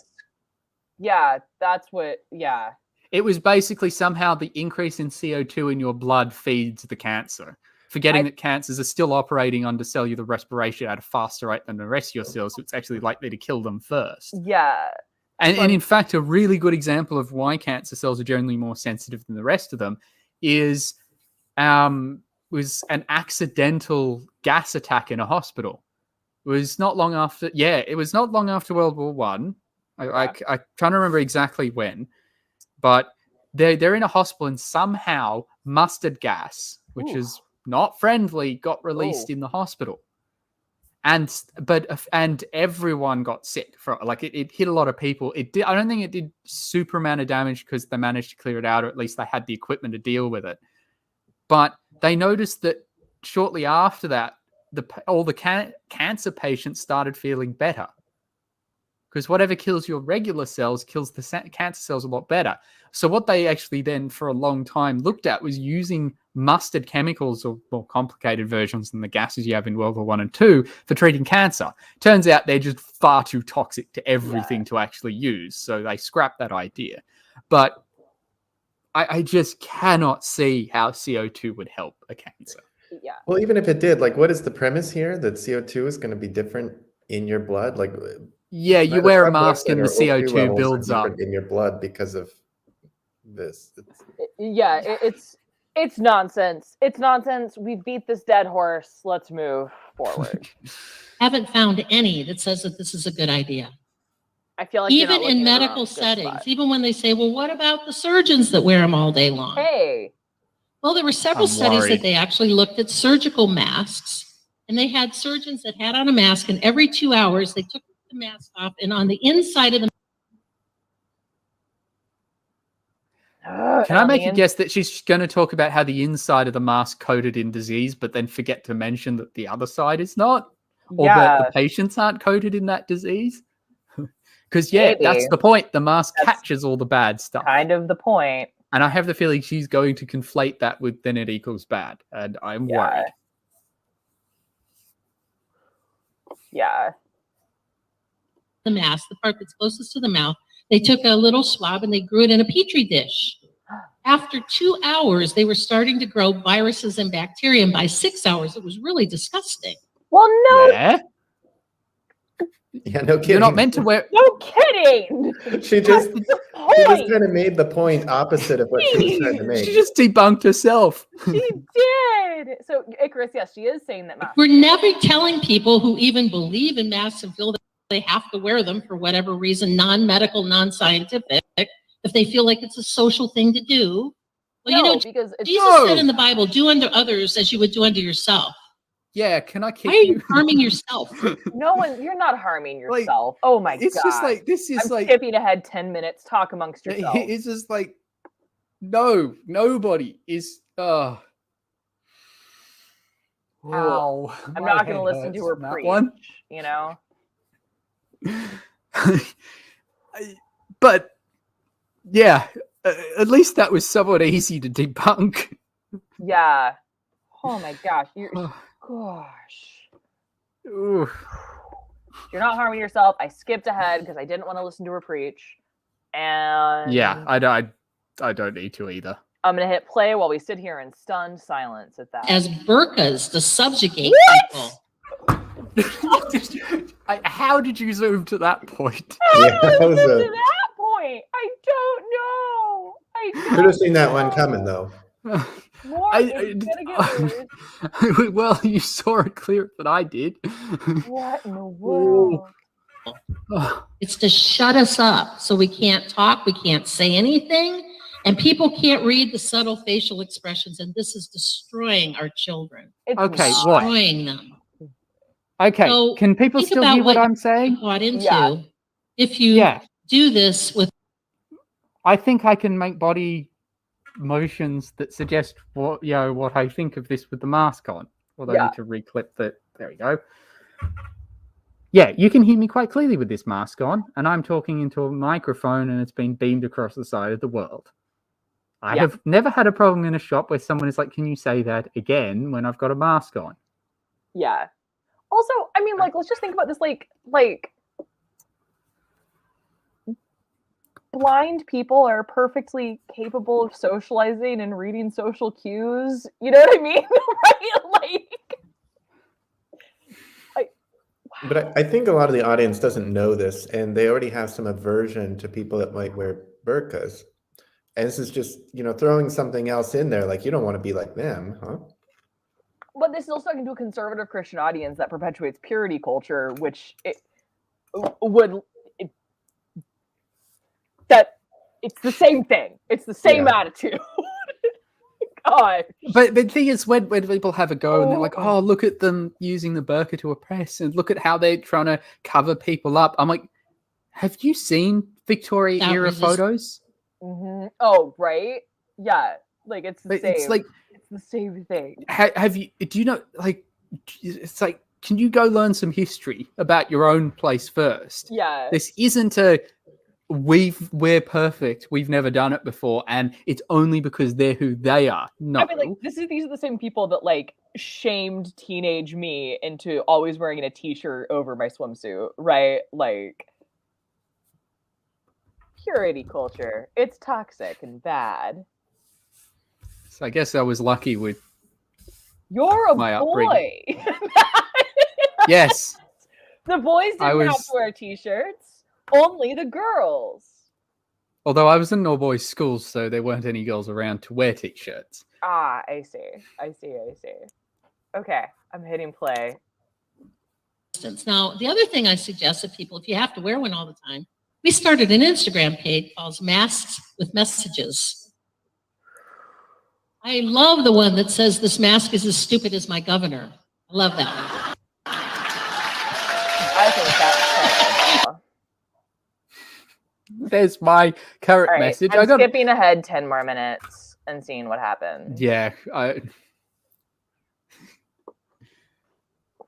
Speaker 1: Yeah, that's what. Yeah.
Speaker 2: It was basically somehow the increase in CO2 in your blood feeds the cancer. Forgetting that cancers are still operating under cellular respiration at a faster rate than the rest of your cells, so it's actually likely to kill them first.
Speaker 1: Yeah.
Speaker 2: And in fact, a really good example of why cancer cells are generally more sensitive than the rest of them was an accidental gas attack in a hospital. It was not long after World War One. I'm trying to remember exactly when, but they're in a hospital and somehow mustard gas, which is not friendly, got released in the hospital. And everyone got sick. It hit a lot of people. I don't think it did super amount of damage because they managed to clear it out, or at least they had the equipment to deal with it. But they noticed that shortly after that, all the cancer patients started feeling better. Because whatever kills your regular cells kills the cancer cells a lot better. So what they actually then for a long time looked at was using mustard chemicals, or more complicated versions than the gases you have in World War One and Two, for treating cancer. Turns out they're just far too toxic to everything to actually use. So they scrapped that idea. But I just cannot see how CO2 would help a cancer.
Speaker 1: Yeah.
Speaker 5: Well, even if it did, what is the premise here? That CO2 is going to be different in your blood?
Speaker 2: Yeah, you wear a mask and the CO2 builds up
Speaker 5: in your blood because of this.
Speaker 1: It's nonsense. It's nonsense. We beat this dead horse. Let's move forward.
Speaker 4: Haven't found any that says that this is a good idea.
Speaker 1: I feel like you're
Speaker 4: Even
Speaker 1: not
Speaker 4: in
Speaker 1: looking at the
Speaker 4: medical
Speaker 1: wrong good
Speaker 4: settings,
Speaker 1: spot.
Speaker 4: even when they say, well, what about the surgeons that wear them all day long?
Speaker 1: Hey.
Speaker 4: Well, there were several
Speaker 2: I'm
Speaker 4: studies
Speaker 2: worried.
Speaker 4: that they actually looked at surgical masks, and they had surgeons that had on a mask, and every 2 hours they took the mask off, and on the inside of the
Speaker 2: Can I make a guess that she's going to talk about how the inside of the mask coated in disease, but then forget to mention that the other side is not? Or that the patients aren't coated in that disease? Because, that's the point. The mask catches all the bad stuff.
Speaker 1: Kind of the point.
Speaker 2: And I have the feeling she's going to conflate that with then it equals bad. And I'm worried.
Speaker 1: Yeah.
Speaker 4: the mask, the part that's closest to the mouth, they took a little swab and they grew it in a petri dish. After 2 hours, they were starting to grow viruses and bacteria, and by 6 hours, it was really disgusting.
Speaker 1: Well, no.
Speaker 2: Yeah.
Speaker 5: Yeah, no kidding.
Speaker 2: You're not meant to wear.
Speaker 1: No kidding.
Speaker 5: She just
Speaker 1: Point.
Speaker 5: kind of made the point opposite of what she was trying to make.
Speaker 2: She just debunked herself.
Speaker 1: She did. So, Icarus, yes, she is saying that masks.
Speaker 4: We're never telling people who even believe in masks and feel that they have to wear them for whatever reason, non-medical, non-scientific, if they feel like it's a social thing to do. Well,
Speaker 1: No, because it's
Speaker 4: Jesus said in the Bible, do unto others as you would do unto yourself.
Speaker 2: Yeah, can I kick
Speaker 4: Why are you harming yourself?
Speaker 1: no one. You're not harming yourself. Oh my god!
Speaker 2: It's just like this is
Speaker 1: I'm
Speaker 2: like
Speaker 1: skipping ahead 10 minutes. Talk amongst yourselves.
Speaker 2: it's just like no, nobody is. Ow!
Speaker 1: I'm not going to listen to her preach.
Speaker 2: One.
Speaker 1: You know.
Speaker 2: But yeah, at least that was somewhat easy to debunk.
Speaker 1: Yeah. Oh my gosh. You're. Gosh.
Speaker 2: Oof.
Speaker 1: You're not harming yourself. I skipped ahead because I didn't want to listen to her preach. And
Speaker 2: Yeah, I don't need to either.
Speaker 1: I'm going to hit play while we sit here in stunned silence at that.
Speaker 4: As burqas to subjugate people.
Speaker 2: How did you zoom to that point?
Speaker 5: Yeah, that was
Speaker 1: to
Speaker 5: a.
Speaker 1: that point. I don't know.
Speaker 5: Should have seen that one coming, though.
Speaker 1: More it's gonna get worse.
Speaker 2: Well, you saw it clearer than I did.
Speaker 1: What in the world?
Speaker 4: It's to shut us up so we can't talk, we can't say anything, and people can't read the subtle facial expressions, and this is destroying our children.
Speaker 1: It's
Speaker 2: Okay,
Speaker 1: not.
Speaker 4: Destroying them.
Speaker 2: Okay,
Speaker 4: So
Speaker 2: can people
Speaker 4: think
Speaker 2: still
Speaker 4: about
Speaker 2: hear what
Speaker 4: what
Speaker 2: I'm saying?
Speaker 4: Got into
Speaker 1: Yeah.
Speaker 4: if you
Speaker 2: Yeah.
Speaker 4: do this with
Speaker 2: I think I can make body motions that suggest what I think of this with the mask on. Although I
Speaker 1: Yeah.
Speaker 2: need to reclip that. There we go. Yeah, you can hear me quite clearly with this mask on, and I'm talking into a microphone and it's been beamed across the side of the world. I
Speaker 1: Yeah.
Speaker 2: have never had a problem in a shop where someone is like, can you say that again when I've got a mask on?
Speaker 1: Yeah. Also, I mean, like, let's just think about this, like blind people are perfectly capable of socializing and reading social cues. You know what I mean? Right?
Speaker 5: But I think a lot of the audience doesn't know this, and they already have some aversion to people that might wear burqas. And this is just, throwing something else in there, like you don't want to be like them, huh?
Speaker 1: But this is also talking to a conservative Christian audience that perpetuates purity culture, which it's the same thing. It's the same attitude. God.
Speaker 2: But the thing is, when people have a go and they're like, oh, look at them using the burqa to oppress, and look at how they're trying to cover people up. I'm like, have you seen Victoria era photos?
Speaker 1: Mm-hmm. Oh, right. Yeah. Like it's the same.
Speaker 2: It's like
Speaker 1: it's the same thing.
Speaker 2: Have you? Do you know? Like, it's like, can you go learn some history about your own place first?
Speaker 1: Yeah.
Speaker 2: This isn't a we're perfect. We've never done it before, and it's only because they're who they are. No,
Speaker 1: I mean, like these are the same people that like shamed teenage me into always wearing a t-shirt over my swimsuit, right? Like purity culture. It's toxic and bad.
Speaker 2: So I guess I was lucky with
Speaker 1: You're a
Speaker 2: my
Speaker 1: boy.
Speaker 2: upbringing. Yes.
Speaker 1: The boys didn't have to wear t-shirts. Only the girls.
Speaker 2: Although I was in an all-boys school, so there weren't any girls around to wear t-shirts.
Speaker 1: Ah, I see. Okay, I'm hitting play.
Speaker 4: Now, the other thing I suggest to people, if you have to wear one all the time, we started an Instagram page called Masks with Messages. I love the one that says this mask is as stupid as my governor. I love that one.
Speaker 1: I think that's terrible.
Speaker 2: There's my current message.
Speaker 1: I'm skipping ahead 10 more minutes and seeing what happens.
Speaker 2: Yeah.
Speaker 1: We're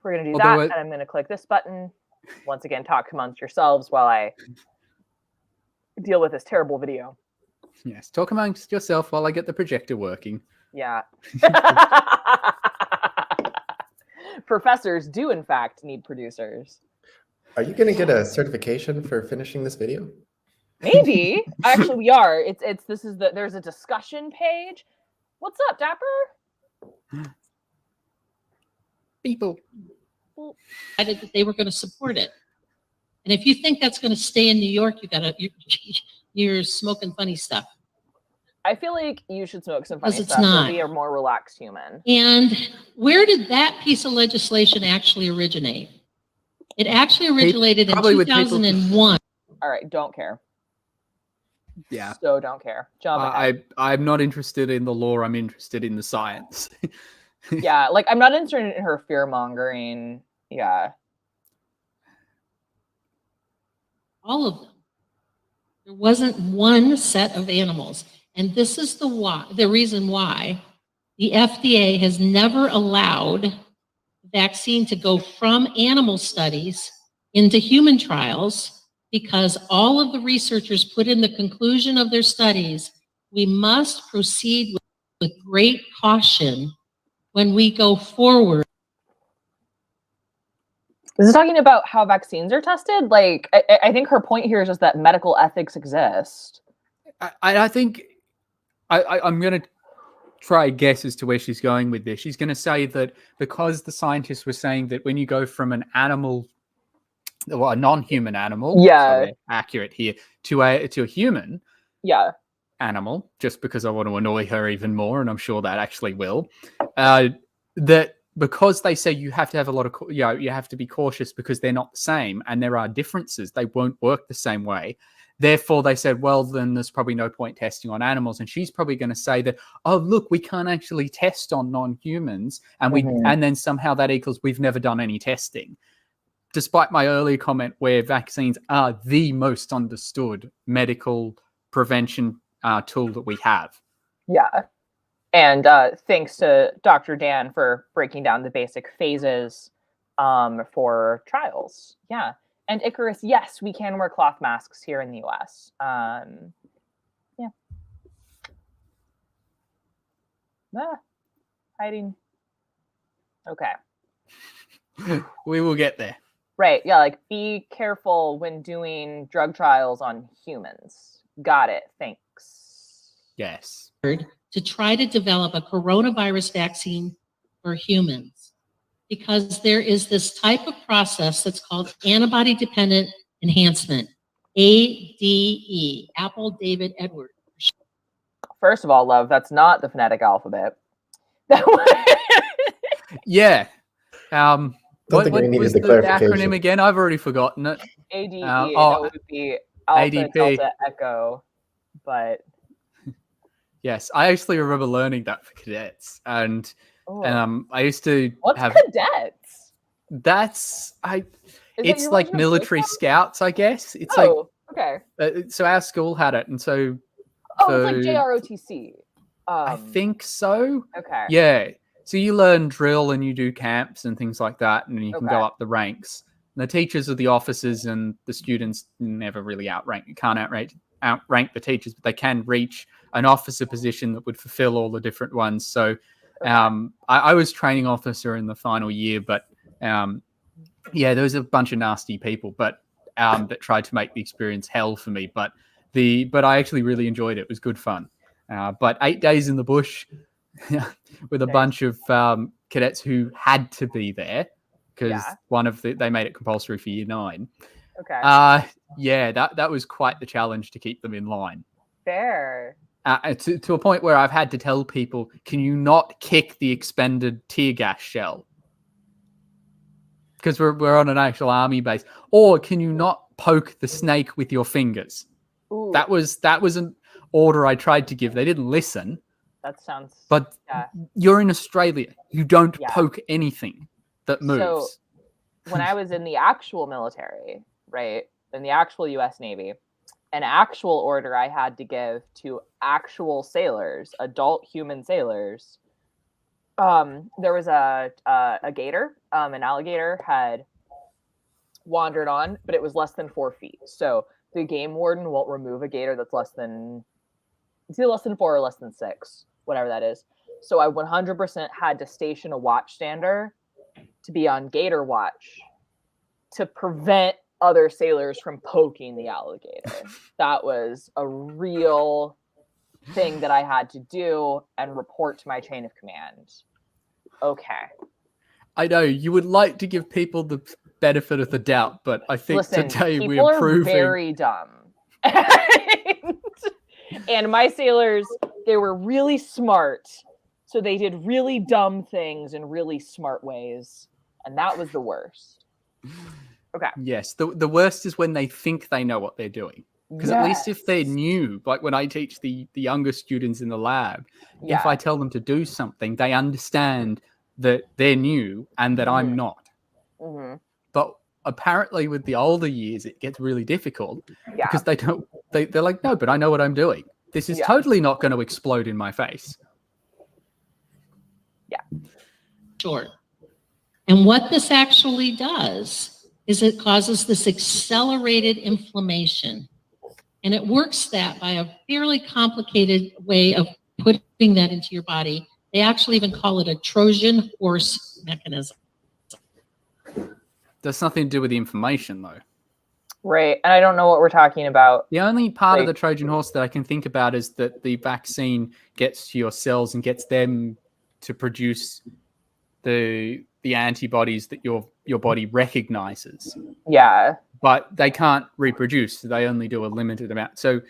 Speaker 1: going to do that, and I'm going to click this button. Once again, talk amongst yourselves while I deal with this terrible video.
Speaker 2: Yes, talk amongst yourself while I get the projector working.
Speaker 1: Yeah. Professors do, in fact, need producers.
Speaker 5: Are you going to get a certification for finishing this video?
Speaker 1: Maybe. Actually, we are. There's a discussion page. What's up, Dapper?
Speaker 4: People decided that they were going to support it. And if you think that's going to stay in New York, you're smoking funny stuff.
Speaker 1: I feel like you should smoke some funny
Speaker 4: it's
Speaker 1: stuff
Speaker 4: not.
Speaker 1: to be a more relaxed human.
Speaker 4: And where did that piece of legislation actually originate? It actually originated in 2001.
Speaker 1: All right, don't care.
Speaker 2: Yeah.
Speaker 1: So don't care. Jump ahead.
Speaker 2: I'm not interested in the law. I'm interested in the science.
Speaker 1: Yeah, like I'm not interested in her fear mongering. Yeah.
Speaker 4: All of them. There wasn't one set of animals. And this is the reason why the FDA has never allowed the vaccine to go from animal studies into human trials, because all of the researchers put in the conclusion of their studies, we must proceed with great caution when we go forward
Speaker 1: This is talking about how vaccines are tested. Like, I think her point here is just that medical ethics exist.
Speaker 2: I think I'm going to try a guess as to where she's going with this. She's going to say that because the scientists were saying that when you go from an animal, well, a non-human animal,
Speaker 1: Yeah.
Speaker 2: so we're accurate here, to a human
Speaker 1: Yeah.
Speaker 2: animal, just because I want to annoy her even more, and I'm sure that actually will, that because they say you have to have a lot of, you have to be cautious because they're not the same and there are differences. They won't work the same way. Therefore, they said, well, then there's probably no point testing on animals. And she's probably going to say that, oh, look, we can't actually test on non-humans. And and then somehow that equals we've never done any testing. Despite my earlier comment where vaccines are the most understood medical prevention tool that we have.
Speaker 1: Yeah. And thanks to Dr. Dan for breaking down the basic phases for trials. Yeah. And Icarus, yes, we can wear cloth masks here in the US. Yeah. Hiding. Okay.
Speaker 2: We will get there.
Speaker 1: Right. Yeah. Like, be careful when doing drug trials on humans. Got it. Thanks.
Speaker 2: Yes.
Speaker 4: To try to develop a coronavirus vaccine for humans, because there is this type of process that's called antibody-dependent enhancement, ADE, Apple David Edward.
Speaker 1: First of all, love, that's not the phonetic alphabet.
Speaker 2: Yeah.
Speaker 5: Don't
Speaker 2: What
Speaker 5: think we needed
Speaker 2: was
Speaker 5: the
Speaker 2: the
Speaker 5: clarification.
Speaker 2: acronym again? I've already forgotten it.
Speaker 1: ADE,
Speaker 2: oh,
Speaker 1: that would be Alpha
Speaker 2: ADP.
Speaker 1: Delta Echo, but
Speaker 2: Yes, I actually remember learning that for cadets, and I used to
Speaker 1: what's
Speaker 2: have
Speaker 1: cadets?
Speaker 2: That's
Speaker 1: Is that
Speaker 2: it's
Speaker 1: your
Speaker 2: like
Speaker 1: version of Boy
Speaker 2: military
Speaker 1: Scouts?
Speaker 2: scouts, I guess. It's
Speaker 1: Okay.
Speaker 2: so our school had it, and so
Speaker 1: Oh, it's like JROTC.
Speaker 2: I think so.
Speaker 1: Okay.
Speaker 2: Yeah. So you learn drill and you do camps and things like that, and you can go up the ranks. And the teachers are the officers, and the students never really can't outrank the teachers, but they can reach an officer position that would fulfill all the different ones. So I was training officer in the final year, but yeah, there was a bunch of nasty people, but that tried to make the experience hell for me. But I actually really enjoyed it. It was good fun. But 8 days in the bush with a bunch of cadets who had to be there because they made it compulsory for year 9.
Speaker 1: Okay.
Speaker 2: Yeah, that was quite the challenge to keep them in line.
Speaker 1: Fair.
Speaker 2: To a point where I've had to tell people, can you not kick the expended tear gas shell? Because we're on an actual army base. Or can you not poke the snake with your fingers?
Speaker 1: Ooh.
Speaker 2: That was an order I tried to give. They didn't listen.
Speaker 1: That sounds...
Speaker 2: But you're in Australia. You don't poke anything that moves.
Speaker 1: So when I was in the actual military, right, in the actual U.S. Navy, an actual order I had to give to actual sailors, adult human sailors, there was a gator, an alligator had wandered on, but it was less than 4 feet. So the game warden won't remove a gator that's it's either less than 4 or less than 6, whatever that is. So I 100% had to station a watchstander to be on gator watch to prevent other sailors from poking the alligator. That was a real thing that I had to do and report to my chain of command. Okay.
Speaker 2: I know you would like to give people the benefit of the doubt, but I think today
Speaker 1: people
Speaker 2: we're proving
Speaker 1: very dumb. And my sailors, they were really smart. So they did really dumb things in really smart ways. And that was the worst. Okay.
Speaker 2: Yes. The worst is when they think they know what they're doing. Because at least if they're new, like when I teach the younger students in the lab, if I tell them to do something, they understand that they're new and that I'm not. But apparently with the older years, it gets really difficult because they're like, no, but I know what I'm doing. This is totally not going to explode in my face.
Speaker 1: Yeah.
Speaker 4: Sure. And what this actually does is it causes this accelerated inflammation. And it works that by a fairly complicated way of putting that into your body. They actually even call it a Trojan horse mechanism.
Speaker 2: That's nothing to do with the information, though.
Speaker 1: Right. And I don't know what we're talking about.
Speaker 2: The only part of
Speaker 1: Like-
Speaker 2: the Trojan horse that I can think about is that the vaccine gets to your cells and gets them to produce the antibodies that your body recognizes.
Speaker 1: Yeah.
Speaker 2: But they can't reproduce. They only do a limited amount. So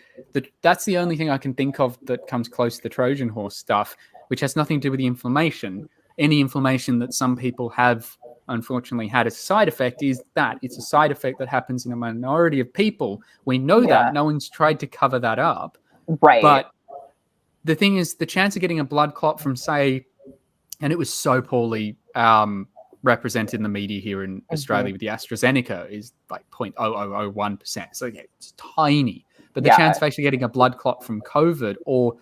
Speaker 2: that's the only thing I can think of that comes close to the Trojan horse stuff, which has nothing to do with the inflammation. Any inflammation that some people have, unfortunately, had as a side effect is that it's a side effect that happens in a minority of people. We know that. No one's tried to cover that up.
Speaker 1: Right.
Speaker 2: But the thing is, the chance of getting a blood clot from, say, and it was so poorly represented in the media here in Australia with the AstraZeneca is like 0.0001%. So yeah, it's tiny. But the chance of actually getting a blood clot from COVID or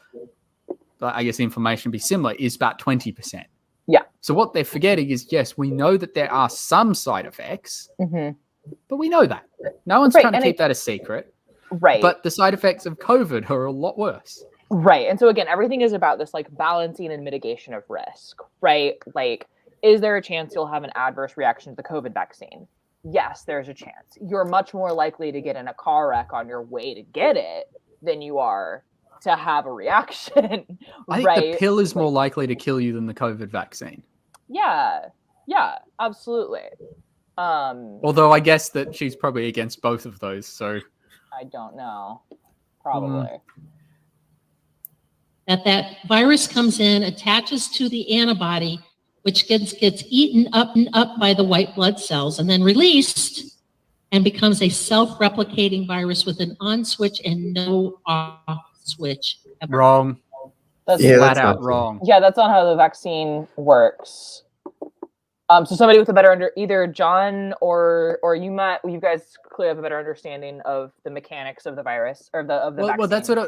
Speaker 2: I guess inflammation be similar is about 20%.
Speaker 1: Yeah.
Speaker 2: So what they're forgetting is, yes, we know that there are some side effects, but we know that. No one's trying to keep that a secret.
Speaker 1: Right.
Speaker 2: But the side effects of COVID are a lot worse.
Speaker 1: Right. And so again, everything is about this like balancing and mitigation of risk, right? Like, is there a chance you'll have an adverse reaction to the COVID vaccine? Yes, there's a chance. You're much more likely to get in a car wreck on your way to get it than you are to have a reaction.
Speaker 2: I think the pill is more likely to kill you than the COVID vaccine.
Speaker 1: Yeah. Yeah, absolutely.
Speaker 2: Although I guess that she's probably against both of those, so
Speaker 1: I don't know. Probably.
Speaker 4: That virus comes in, attaches to the antibody, which gets eaten up and up by the white blood cells and then released and becomes a self-replicating virus with an on switch and no off switch. Ever.
Speaker 2: Wrong.
Speaker 1: That's
Speaker 2: flat out wrong.
Speaker 1: Yeah, that's not how the vaccine works. So somebody with a better either John or you guys clearly have a better understanding of the mechanics of the virus or the vaccine.
Speaker 2: Well, that's what I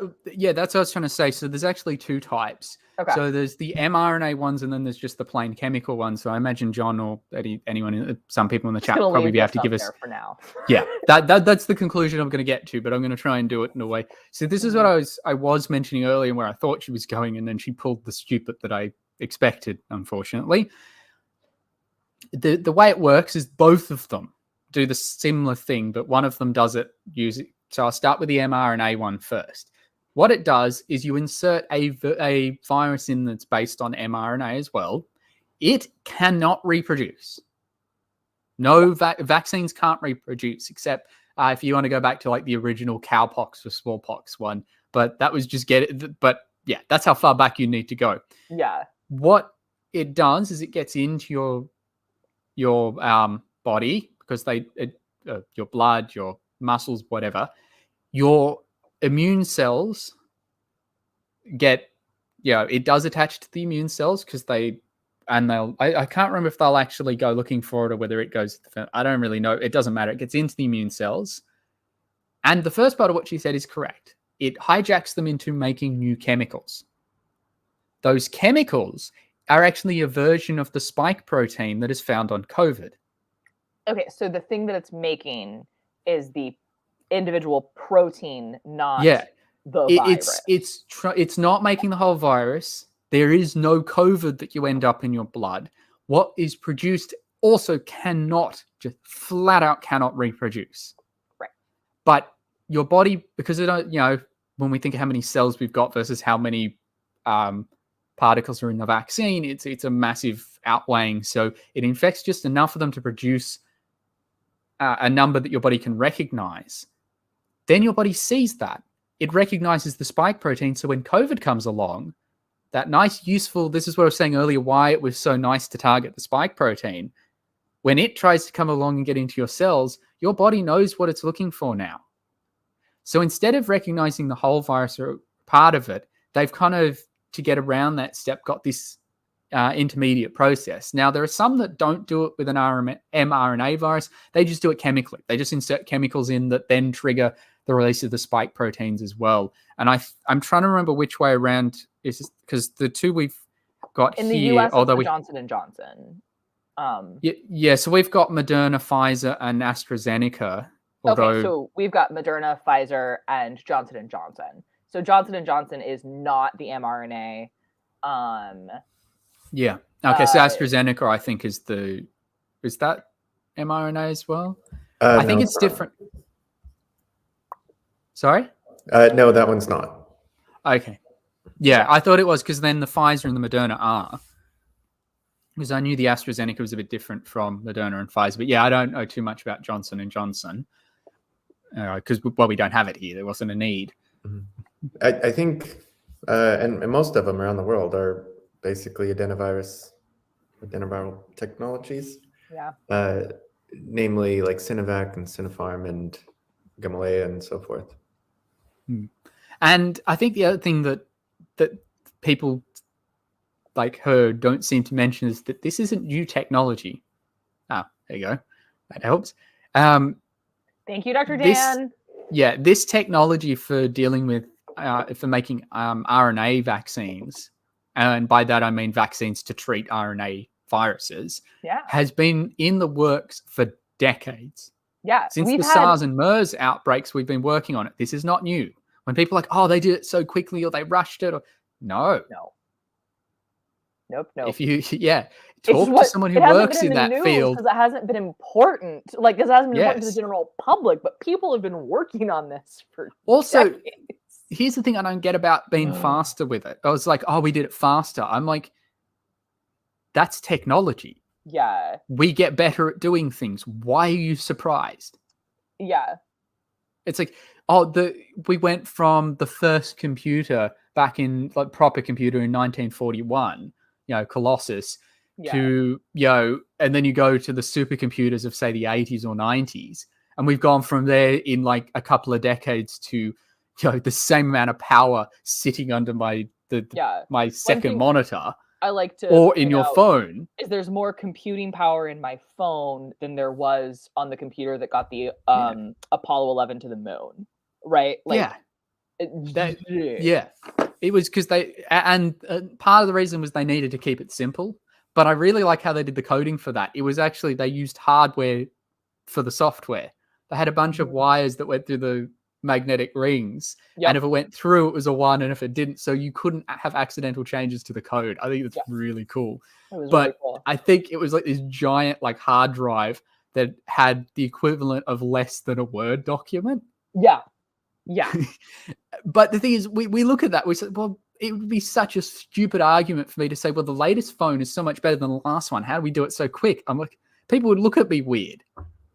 Speaker 2: was trying to say. So there's actually two types.
Speaker 1: Okay.
Speaker 2: So there's the mRNA ones, and then there's just the plain chemical ones. So I imagine John or anyone, some people in the chat probably have to give us
Speaker 1: for now.
Speaker 2: Yeah, that's the conclusion I'm going to get to, but I'm going to try and do it in a way. So this is what I was mentioning earlier, where I thought she was going, and then she pulled the stupid that I expected. Unfortunately, the way it works is both of them do the similar thing, but one of them does it using. So I'll start with the mRNA one first. What it does is you insert a virus in that's based on mRNA as well. It cannot reproduce. No vaccines can't reproduce, except if you want to go back to like the original cowpox or smallpox one. But that was just But yeah, that's how far back you need to go.
Speaker 1: Yeah.
Speaker 2: What it does is it gets into your body because your blood, your muscles, whatever. Your immune cells it does attach to the immune cells because I can't remember if they'll actually go looking for it or whether it goes, I don't really know. It doesn't matter. It gets into the immune cells. And the first part of what she said is correct. It hijacks them into making new chemicals. Those chemicals are actually a version of the spike protein that is found on COVID.
Speaker 1: Okay, so the thing that it's making is the individual protein, not the virus.
Speaker 2: It's not making the whole virus. There is no COVID that you end up in your blood. What is produced also just flat out cannot reproduce.
Speaker 1: Right.
Speaker 2: But your body, because when we think of how many cells we've got versus how many particles are in the vaccine, it's a massive outweighing. So it infects just enough of them to produce a number that your body can recognize. Then your body sees that. It recognizes the spike protein. So when COVID comes along, that nice, useful, this is what I was saying earlier, why it was so nice to target the spike protein. When it tries to come along and get into your cells, your body knows what it's looking for now. So instead of recognizing the whole virus or part of it, they've kind of, to get around that step, got this intermediate process. Now, there are some that don't do it with an mRNA virus. They just do it chemically. They just insert chemicals in that then trigger the release of the spike proteins as well. And I'm trying to remember which way around is, because the two we've got
Speaker 1: in
Speaker 2: here,
Speaker 1: the US,
Speaker 2: although
Speaker 1: it's Johnson & Johnson.
Speaker 2: Yeah, so we've got Moderna, Pfizer, and AstraZeneca.
Speaker 1: Okay, so we've got Moderna, Pfizer, and Johnson & Johnson. So Johnson & Johnson is not the mRNA.
Speaker 2: Yeah. Okay, so AstraZeneca, I think, is that mRNA as well?
Speaker 5: I
Speaker 2: I think it's different. Sorry?
Speaker 5: No, that one's not.
Speaker 2: Okay. Yeah, I thought it was because then the Pfizer and the Moderna are. Because I knew the AstraZeneca was a bit different from Moderna and Pfizer. But yeah, I don't know too much about Johnson & Johnson. Because, well, we don't have it here. There wasn't a need.
Speaker 5: I think, and most of them around the world are basically adenoviral technologies.
Speaker 1: Yeah.
Speaker 5: Namely like Sinovac and Sinopharm and Gamaleya and so forth.
Speaker 2: And I think the other thing that people like her don't seem to mention is that this isn't new technology. Ah, there you go. That helps.
Speaker 1: Thank you, Dr. Dan.
Speaker 2: This technology for dealing with, for making RNA vaccines, and by that I mean vaccines to treat RNA viruses, has been in the works for decades.
Speaker 1: Yeah.
Speaker 2: Since the SARS and MERS outbreaks, we've been working on it. This is not new. When people are like, oh, they did it so quickly or they rushed it. No.
Speaker 1: Nope.
Speaker 2: If you, talk to someone who works in that field.
Speaker 1: Because it hasn't been important. Like, this hasn't been important to the general public, but people have been working on this for decades.
Speaker 2: Here's the thing I don't get about being faster with it. I was like, oh, we did it faster. I'm like, that's technology.
Speaker 1: Yeah.
Speaker 2: We get better at doing things. Why are you surprised?
Speaker 1: Yeah.
Speaker 2: It's like, we went from the first computer back in, like, proper computer in 1941, Colossus, to, and then you go to the supercomputers of, say, the 80s or 90s. And we've gone from there in like a couple of decades to, the same amount of power sitting under my second monitor.
Speaker 1: I like to,
Speaker 2: or in your phone,
Speaker 1: is there's more computing power in my phone than there was on the computer that got the Apollo 11 to the moon, right? Like,
Speaker 2: it was because part of the reason was they needed to keep it simple. But I really like how they did the coding for that. It was actually, they used hardware for the software. They had a bunch of wires that went through the magnetic rings, and if it went through, it was a 1, and if it didn't, so you couldn't have accidental changes to the code. I think it's really cool. But
Speaker 1: cool.
Speaker 2: I think it was like this giant like hard drive that had the equivalent of less than a Word document.
Speaker 1: Yeah.
Speaker 2: But the thing is, we look at that, we said, well, it would be such a stupid argument for me to say, well, the latest phone is so much better than the last one. How do we do it so quick? I'm like, people would look at me weird.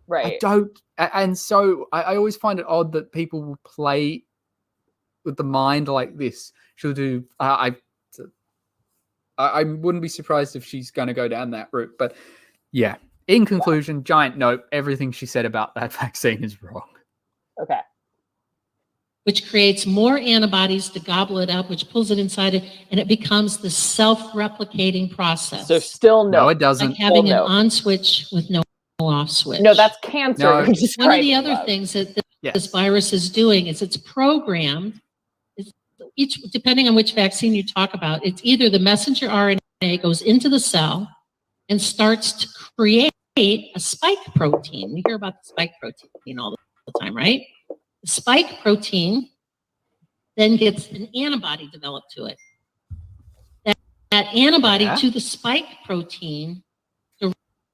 Speaker 1: Right.
Speaker 2: I don't. And so I always find it odd that people will play with the mind like this. She'll do. I wouldn't be surprised if she's going to go down that route. But yeah, in conclusion, giant note. Everything she said about that vaccine is wrong.
Speaker 1: Okay.
Speaker 4: Which creates more antibodies to gobble it up, which pulls it inside it, and it becomes the self-replicating process.
Speaker 1: So still
Speaker 2: no, it doesn't.
Speaker 4: Like having an on switch with no off switch.
Speaker 1: No, that's cancer.
Speaker 2: No.
Speaker 4: One of the other things that this virus is doing is it's programmed. Depending on which vaccine you talk about, it's either the messenger RNA goes into the cell and starts to create a spike protein. We hear about the spike protein all the time, right? The spike protein then gets an antibody developed to it. That antibody to the spike protein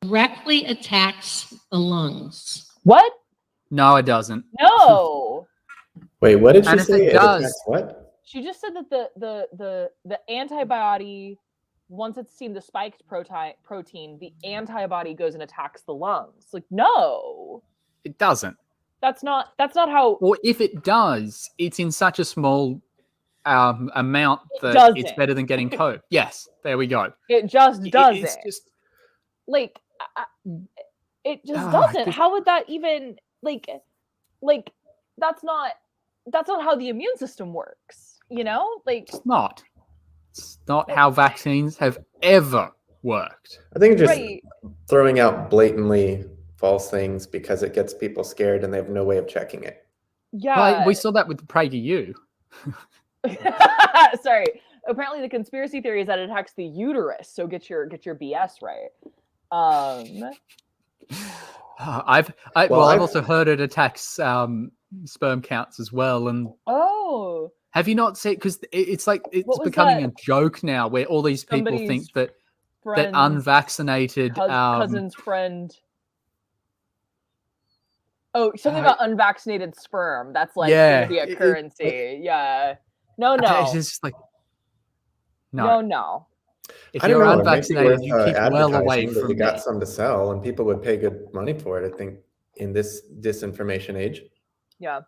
Speaker 4: directly attacks the lungs.
Speaker 1: What?
Speaker 2: No, it doesn't.
Speaker 1: No.
Speaker 5: Wait, what did she
Speaker 2: And if
Speaker 5: say?
Speaker 2: it does,
Speaker 5: what?
Speaker 1: She just said that the antibody, once it's seen the spiked protein, the antibody goes and attacks the lungs. Like, no.
Speaker 2: It doesn't.
Speaker 1: That's not how.
Speaker 2: Or if it does, it's in such a small amount that it's better than getting COVID. Yes, there we go.
Speaker 1: It just doesn't.
Speaker 2: It's just
Speaker 1: like it just doesn't. How would that even like that's not how the immune system works, like
Speaker 2: it's not how vaccines have ever worked.
Speaker 5: I think just throwing out blatantly false things because it gets people scared and they have no way of checking it.
Speaker 1: Yeah,
Speaker 2: we saw that with the PragerU.
Speaker 1: Sorry. Apparently, the conspiracy theory is that it attacks the uterus. So get your BS right.
Speaker 2: I've also heard it attacks sperm counts as well. And have you not seen? Because it's like it's becoming a joke now, where all these people think that unvaccinated
Speaker 1: cousin's friend Oh, something about unvaccinated sperm. That's like
Speaker 2: Yeah,
Speaker 1: gonna be a currency. Yeah. No,
Speaker 2: it's
Speaker 1: no.
Speaker 2: just like
Speaker 1: No,
Speaker 2: no.
Speaker 1: no.
Speaker 2: If
Speaker 5: I don't
Speaker 2: you're
Speaker 5: know. It might be
Speaker 2: unvaccinated,
Speaker 5: worth
Speaker 2: you keep well away
Speaker 5: advertising that you
Speaker 2: from
Speaker 5: got
Speaker 2: me.
Speaker 5: some to sell, and people would pay good money for it. I think in this disinformation age,
Speaker 1: Yeah.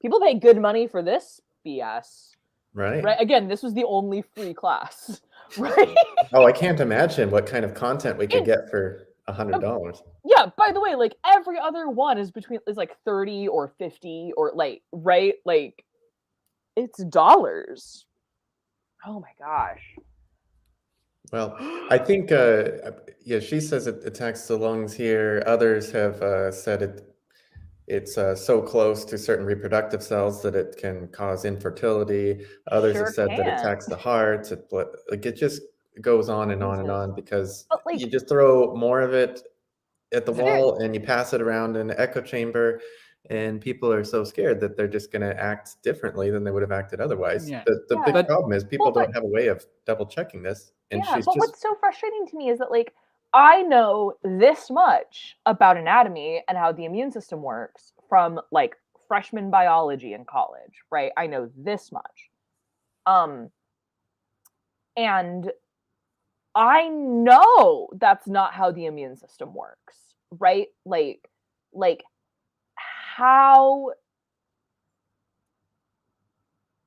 Speaker 1: People pay good money for this BS.
Speaker 5: right?
Speaker 1: Right. Again, this was the only free class. Right.
Speaker 5: Oh, I can't imagine what kind of content we could
Speaker 1: And-
Speaker 5: get for $100.
Speaker 1: Yeah, by the way, like every other one is like 30 or 50 or like, right? Like it's dollars. Oh my gosh.
Speaker 5: Well, I think, yeah, she says it attacks the lungs here. Others have said it's so close to certain reproductive cells that it can cause infertility. Others
Speaker 1: Sure
Speaker 5: have said that it
Speaker 1: can.
Speaker 5: attacks the heart. Like it just goes on and on and
Speaker 1: Jesus.
Speaker 5: on because
Speaker 1: But like
Speaker 5: you just throw more of it at the
Speaker 1: there,
Speaker 5: wall and you pass it around in an echo chamber, and people are so scared that they're just going to act differently than they would have acted otherwise.
Speaker 2: Yeah.
Speaker 5: The
Speaker 1: Yeah.
Speaker 5: big
Speaker 2: But-
Speaker 5: problem is people
Speaker 1: Well, but-
Speaker 5: don't have a way of double checking this, and
Speaker 1: yeah,
Speaker 5: she's
Speaker 1: but
Speaker 5: just
Speaker 1: what's so frustrating to me is that like I know this much about anatomy and how the immune system works from like freshman biology in college, right? I know this much. And I know that's not how the immune system works, right? Like how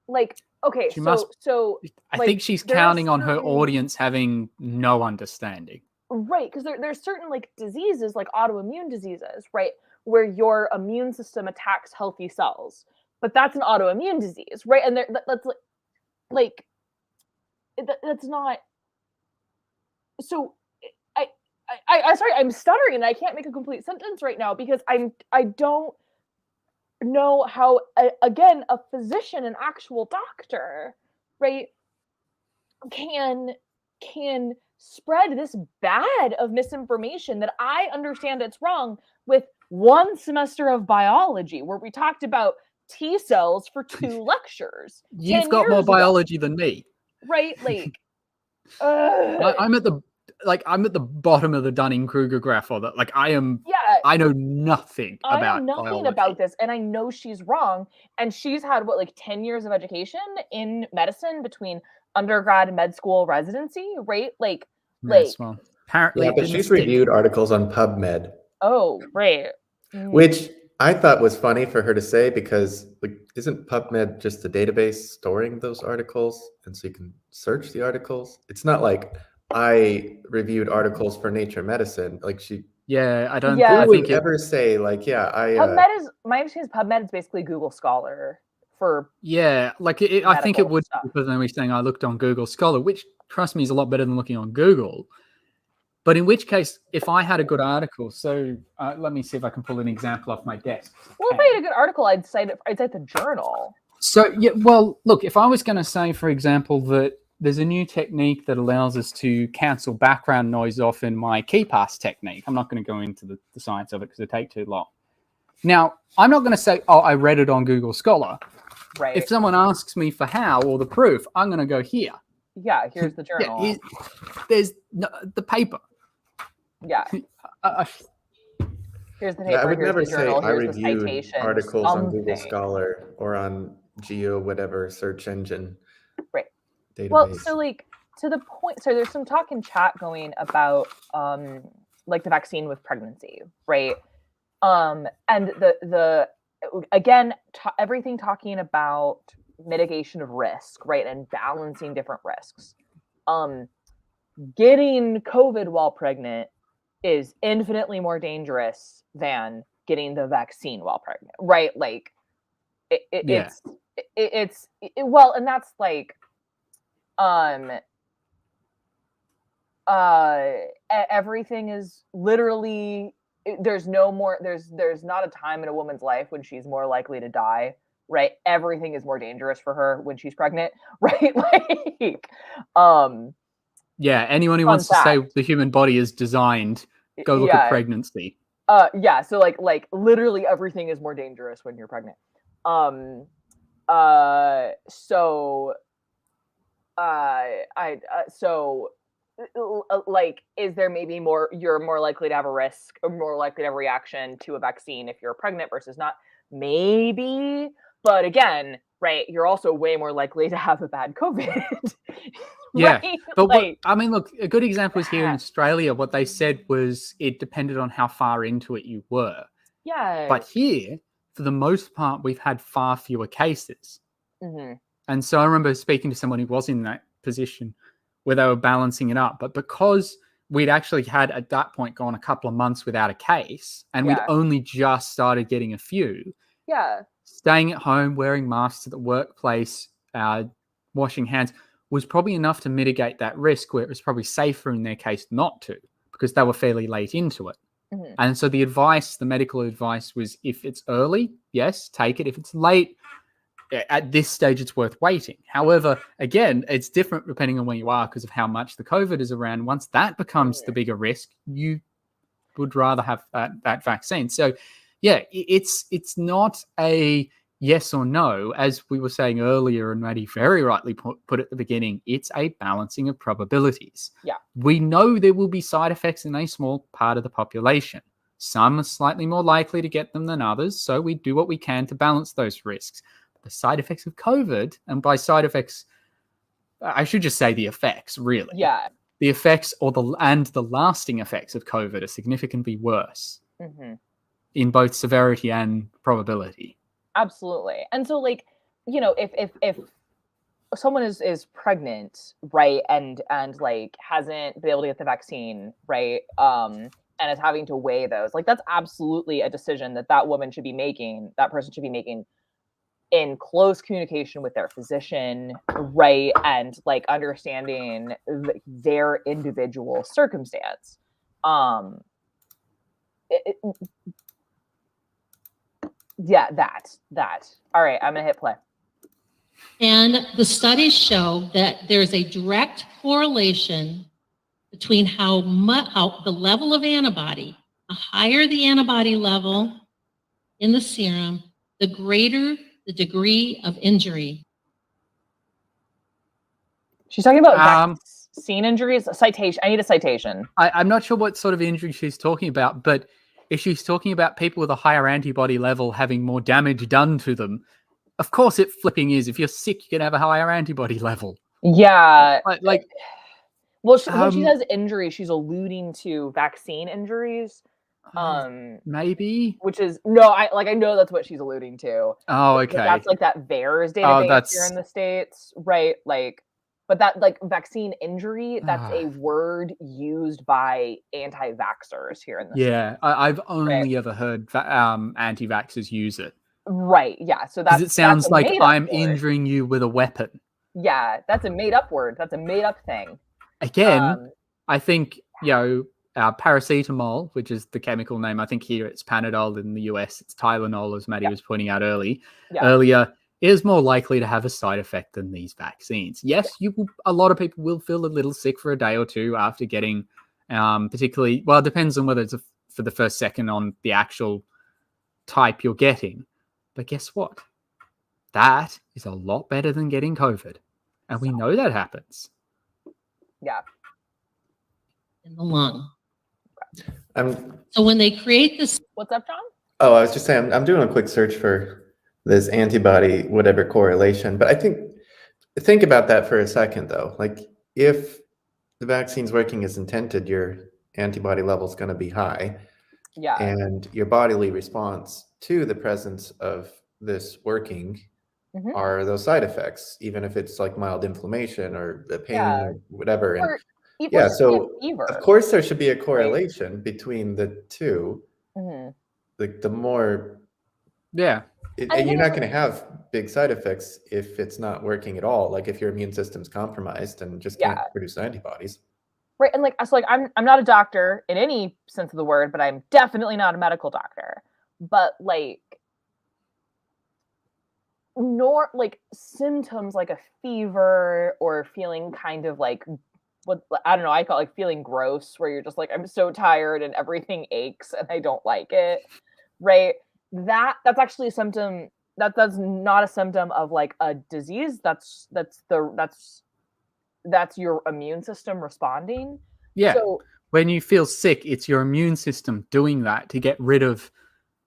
Speaker 1: like okay,
Speaker 2: She
Speaker 1: so
Speaker 2: must-
Speaker 1: so
Speaker 2: I
Speaker 1: like,
Speaker 2: think she's
Speaker 1: there are
Speaker 2: counting on her
Speaker 1: certain-
Speaker 2: audience having no understanding.
Speaker 1: Right, because there's certain like diseases, like autoimmune diseases, right, where your immune system attacks healthy cells, but that's an autoimmune disease, right? And that's like that's not. So I sorry, I'm stuttering and I can't make a complete sentence right now because I don't know how again a physician, an actual doctor, right, can spread this bad of misinformation that I understand it's wrong with one semester of biology where we talked about T cells for 2 lectures.
Speaker 2: You've got more biology than me.
Speaker 1: Right? Like
Speaker 2: I'm at the bottom of the Dunning-Kruger graph or that. Like I am.
Speaker 1: yeah,
Speaker 2: I know nothing
Speaker 1: I
Speaker 2: about
Speaker 1: know nothing
Speaker 2: biology.
Speaker 1: about this, and I know she's wrong. And she's had what, like 10 years of education in medicine between undergrad, med school, residency, right? Like,
Speaker 2: Yes, well, apparently,
Speaker 5: yeah,
Speaker 2: it
Speaker 5: but
Speaker 2: didn't
Speaker 5: she's
Speaker 2: stick.
Speaker 5: reviewed articles on PubMed,
Speaker 1: oh, right.
Speaker 5: which I thought was funny for her to say because like, isn't PubMed just a database storing those articles, and so you can search the articles? It's not like I reviewed articles for Nature Medicine. Like she,
Speaker 2: Yeah, I don't.
Speaker 1: Yeah.
Speaker 2: I
Speaker 5: who
Speaker 2: think
Speaker 5: would ever say like, yeah,
Speaker 1: PubMed is my understanding is PubMed is basically Google Scholar for
Speaker 2: Yeah, like I think it
Speaker 1: medical
Speaker 2: would
Speaker 1: stuff.
Speaker 2: because then we're saying I looked on Google Scholar, which trust me is a lot better than looking on Google. But in which case, if I had a good article, so let me see if I can pull an example off my desk.
Speaker 1: Well, if I had a good article, I'd cite the journal.
Speaker 2: So yeah, well, look, if I was going to say, for example, that there's a new technique that allows us to cancel background noise off in my KeyPass technique. I'm not going to go into the science of it because it take too long. Now, I'm not going to say, oh, I read it on Google Scholar.
Speaker 1: Right.
Speaker 2: If someone asks me for how or the proof, I'm going to go here.
Speaker 1: Yeah, here's the journal.
Speaker 2: Yeah, there's the paper.
Speaker 1: Yeah. Here's the paper.
Speaker 5: I would
Speaker 1: here's
Speaker 5: never
Speaker 1: the journal.
Speaker 5: say I
Speaker 1: Here's the
Speaker 5: reviewed
Speaker 1: citation.
Speaker 5: articles on Google
Speaker 1: something.
Speaker 5: Scholar or on Geo whatever search engine.
Speaker 1: Right.
Speaker 5: Database.
Speaker 1: Well, so like to the point. So there's some talk in chat going about like the vaccine with pregnancy, right? And the again everything talking about mitigation of risk, right, and balancing different risks. Getting COVID while pregnant is infinitely more dangerous than getting the vaccine while pregnant, right? Like it's well, and that's like everything is literally there's not a time in a woman's life when she's more likely to die, right? Everything is more dangerous for her when she's pregnant, right? Like
Speaker 2: yeah, anyone who wants to say the human body is designed, go look at pregnancy.
Speaker 1: Yeah, so like literally everything is more dangerous when you're pregnant. So like, is there maybe more, you're more likely to have a risk or more likely to have a reaction to a vaccine if you're pregnant versus not? Maybe. But again, right, you're also way more likely to have a bad COVID.
Speaker 2: Yeah.
Speaker 1: Right?
Speaker 2: But
Speaker 1: Like,
Speaker 2: I mean, look, a good example is here in
Speaker 1: that.
Speaker 2: Australia. What they said was it depended on how far into it you were.
Speaker 1: Yeah.
Speaker 2: But here, for the most part, we've had far fewer cases.
Speaker 1: Hmm.
Speaker 2: And so I remember speaking to someone who was in that position where they were balancing it up. But because we'd actually had at that point gone a couple of months without a case and we'd
Speaker 1: Yeah.
Speaker 2: only just started getting a few,
Speaker 1: Yeah.
Speaker 2: staying at home, wearing masks at the workplace, washing hands was probably enough to mitigate that risk, where it was probably safer in their case not to, because they were fairly late into it.
Speaker 1: Hmm.
Speaker 2: And so the medical advice was, if it's early, yes, take it. If it's late, at this stage, it's worth waiting. However, again, it's different depending on where you are because of how much the COVID is around. Once that becomes the bigger risk, you would rather have that vaccine. So, yeah, it's not a yes or no, as we were saying earlier, and Maddie very rightly put at the beginning. It's a balancing of probabilities.
Speaker 1: Yeah.
Speaker 2: We know there will be side effects in a small part of the population. Some are slightly more likely to get them than others, so we do what we can to balance those risks. The side effects of COVID, and by side effects, I should just say the effects, really.
Speaker 1: Yeah.
Speaker 2: The effects and the lasting effects of COVID are significantly worse in both severity and probability.
Speaker 1: Absolutely. And so, like, you know, if someone is pregnant, right, and like hasn't been able to get the vaccine, right, and is having to weigh those, like, that's absolutely a decision that woman should be making, that person should be making in close communication with their physician, right, and like understanding their individual circumstance. Yeah, that. All right, I'm gonna hit play.
Speaker 4: And the studies show that there's a direct correlation between how the level of antibody, the higher the antibody level in the serum, the greater the degree of injury.
Speaker 1: She's talking about vaccine injuries. Citation. I need a citation.
Speaker 2: I'm not sure what sort of injury she's talking about, but if she's talking about people with a higher antibody level having more damage done to them, of course it flipping is. If you're sick, you can have a higher antibody level.
Speaker 1: Yeah.
Speaker 2: Like,
Speaker 1: well, when she says injury, she's alluding to vaccine injuries.
Speaker 2: Maybe.
Speaker 1: Which is I know that's what she's alluding to.
Speaker 2: Oh, okay.
Speaker 1: But that's like that VAERS database here in the States, right? Like, but that, like, vaccine injury, that's a word used by anti-vaxxers here in the States.
Speaker 2: Yeah, I've only ever heard anti-vaxxers use it.
Speaker 1: Right. Yeah. So that's,
Speaker 2: because it sounds like I'm
Speaker 1: word.
Speaker 2: injuring you with a weapon.
Speaker 1: Yeah, that's a made up word. That's a made up thing.
Speaker 2: Again, I think, paracetamol, which is the chemical name, I think here it's Panadol, in the US it's Tylenol, as Maddie was pointing out earlier, is more likely to have a side effect than these vaccines. Yes, a lot of people will feel a little sick for a day or two after getting, particularly, well, it depends on whether it's for the first second on the actual type you're getting. But guess what? That is a lot better than getting COVID. And we know that happens.
Speaker 1: Yeah.
Speaker 4: In the lung.
Speaker 5: I'm,
Speaker 4: so when they create this...
Speaker 1: What's up, John?
Speaker 5: Oh, I was just saying, I'm doing a quick search for this antibody, whatever correlation. But I think about that for a second, though. Like, if the vaccine's working as intended, your antibody level is going to be high.
Speaker 1: Yeah.
Speaker 5: And your bodily response to the presence of this working are those side effects, even if it's like mild inflament or the pain or whatever.
Speaker 1: Or
Speaker 5: and so
Speaker 1: fever.
Speaker 5: Of course there should be a correlation between the two. Like the more,
Speaker 2: and
Speaker 5: you're not going to have big side effects if it's not working at all. Like if your immune system's compromised and just can't produce antibodies.
Speaker 1: Right. And I'm not a doctor in any sense of the word, but I'm definitely not a medical doctor. But nor symptoms like a fever or feeling kind of like, what, I don't know, I call it like feeling gross, where you're just like, I'm so tired and everything aches and I don't like it. Right. That's actually a symptom. That's not a symptom of like a disease. That's that's your immune system responding.
Speaker 2: Yeah.
Speaker 1: So
Speaker 2: when you feel sick, it's your immune system doing that to get rid of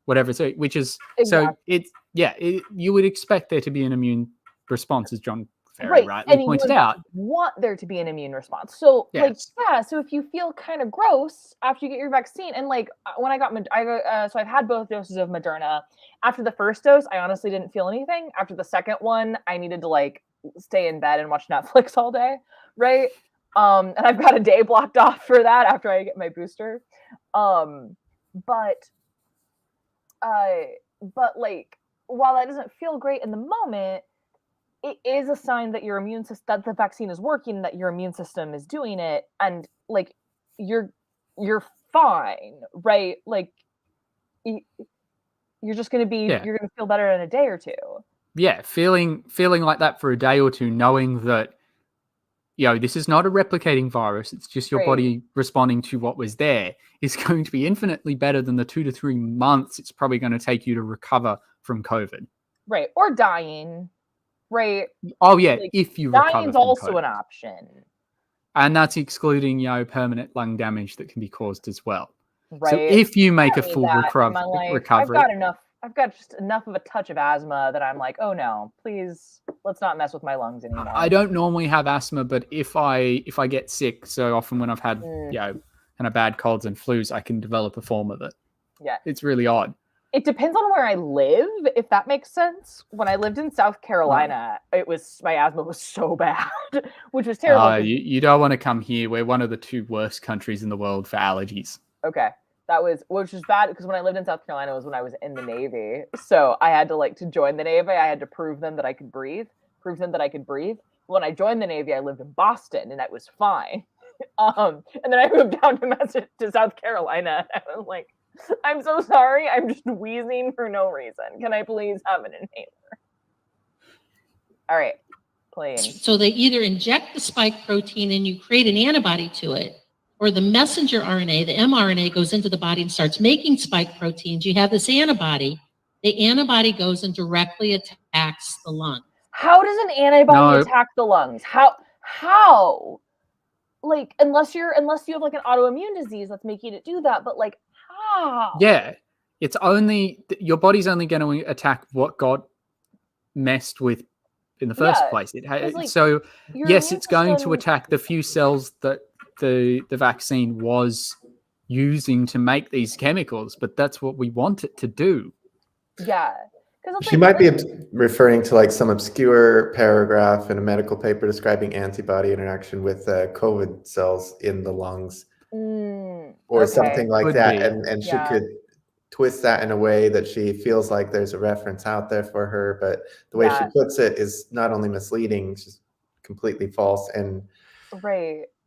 Speaker 2: whatever. So, which is so it's you would expect there to be an immune response, as John very rightly
Speaker 1: and you
Speaker 2: pointed
Speaker 1: would
Speaker 2: out.
Speaker 1: want there to be an immune response. So
Speaker 2: Yes.
Speaker 1: so if you feel kind of gross after you get your vaccine, and like when I got so I've had both doses of Moderna. After the first dose, I honestly didn't feel anything. After the second one, I needed to like stay in bed and watch Netflix all day, right? And I've got a day blocked off for that after I get my booster. But like while that doesn't feel great in the moment, it is a sign that your immune system, that the vaccine is working, that your immune system is doing it, and like you're fine, right? Like you're just going to be you're going to feel better in a day or two.
Speaker 2: Yeah, feeling like that for a day or two, knowing that this is not a replicating virus, it's just your body responding to what was there, is going to be infinitely better than the 2 to 3 months it's probably going to take you to recover from COVID.
Speaker 1: Right, or dying. Right.
Speaker 2: Oh yeah, like, if you recover
Speaker 1: dying's
Speaker 2: from
Speaker 1: also
Speaker 2: COVID.
Speaker 1: An option.
Speaker 2: And that's excluding, permanent lung damage that can be caused as well.
Speaker 1: Right.
Speaker 2: So if you make a full recovery,
Speaker 1: I've got just enough of a touch of asthma that I'm like, oh no, please, let's not mess with my lungs anymore.
Speaker 2: I don't normally have asthma, but if I get sick, so often when I've had kind of bad colds and flus, I can develop a form of it.
Speaker 1: Yeah.
Speaker 2: It's really odd.
Speaker 1: It depends on where I live, if that makes sense. When I lived in South Carolina, my asthma was so bad, which was terrible.
Speaker 2: You don't want to come here. We're one of the 2 worst countries in the world for allergies.
Speaker 1: Okay. Which was bad because when I lived in South Carolina was when I was in the Navy. So I had to join the Navy, I had to prove them that I could breathe. When I joined the Navy, I lived in Boston and that was fine. And then I moved down to South Carolina and I was like, I'm so sorry. I'm just wheezing for no reason. Can I please have an inhaler? All right, playing.
Speaker 4: So they either inject the spike protein and you create an antibody to it, or the messenger RNA, the mRNA, goes into the body and starts making spike proteins. You have this antibody. The antibody goes and directly attacks the lung.
Speaker 1: How does an antibody attack the lungs? How? Like, unless you have like an autoimmune disease that's making it do that, but like, how?
Speaker 2: Yeah, it's only your body's only going to attack what got messed with in the first place. So yes, it's going to attack the few cells that the vaccine was using to make these chemicals, but that's what we want it to do.
Speaker 1: Yeah.
Speaker 5: She might be referring to like some obscure paragraph in a medical paper describing antibody interaction with COVID cells in the lungs, or something like that. And she could twist that in a way that she feels like there's a reference out there for her, but the way she puts it is not only misleading, it's just completely false and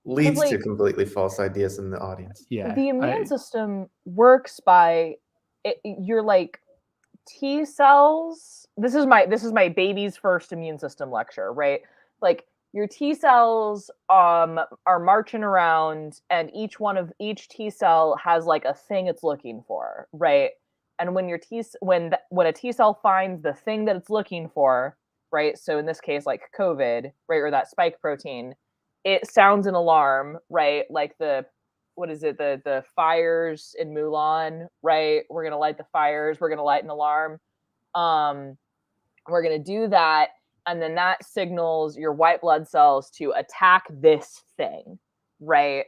Speaker 5: leads to completely false ideas in the audience.
Speaker 2: Yeah,
Speaker 1: the immune system works by you're like T cells. This is my baby's first immune system lecture, right? Like your T cells are marching around, and each T cell has like a thing it's looking for, right? And when when a T cell finds the thing that it's looking for, right? So in this case, like COVID, right, or that spike protein, it sounds an alarm, right? Like the fires in Mulan, right? We're gonna light the fires. We're gonna light an alarm. We're gonna do that, and then that signals your white blood cells to attack this thing, right?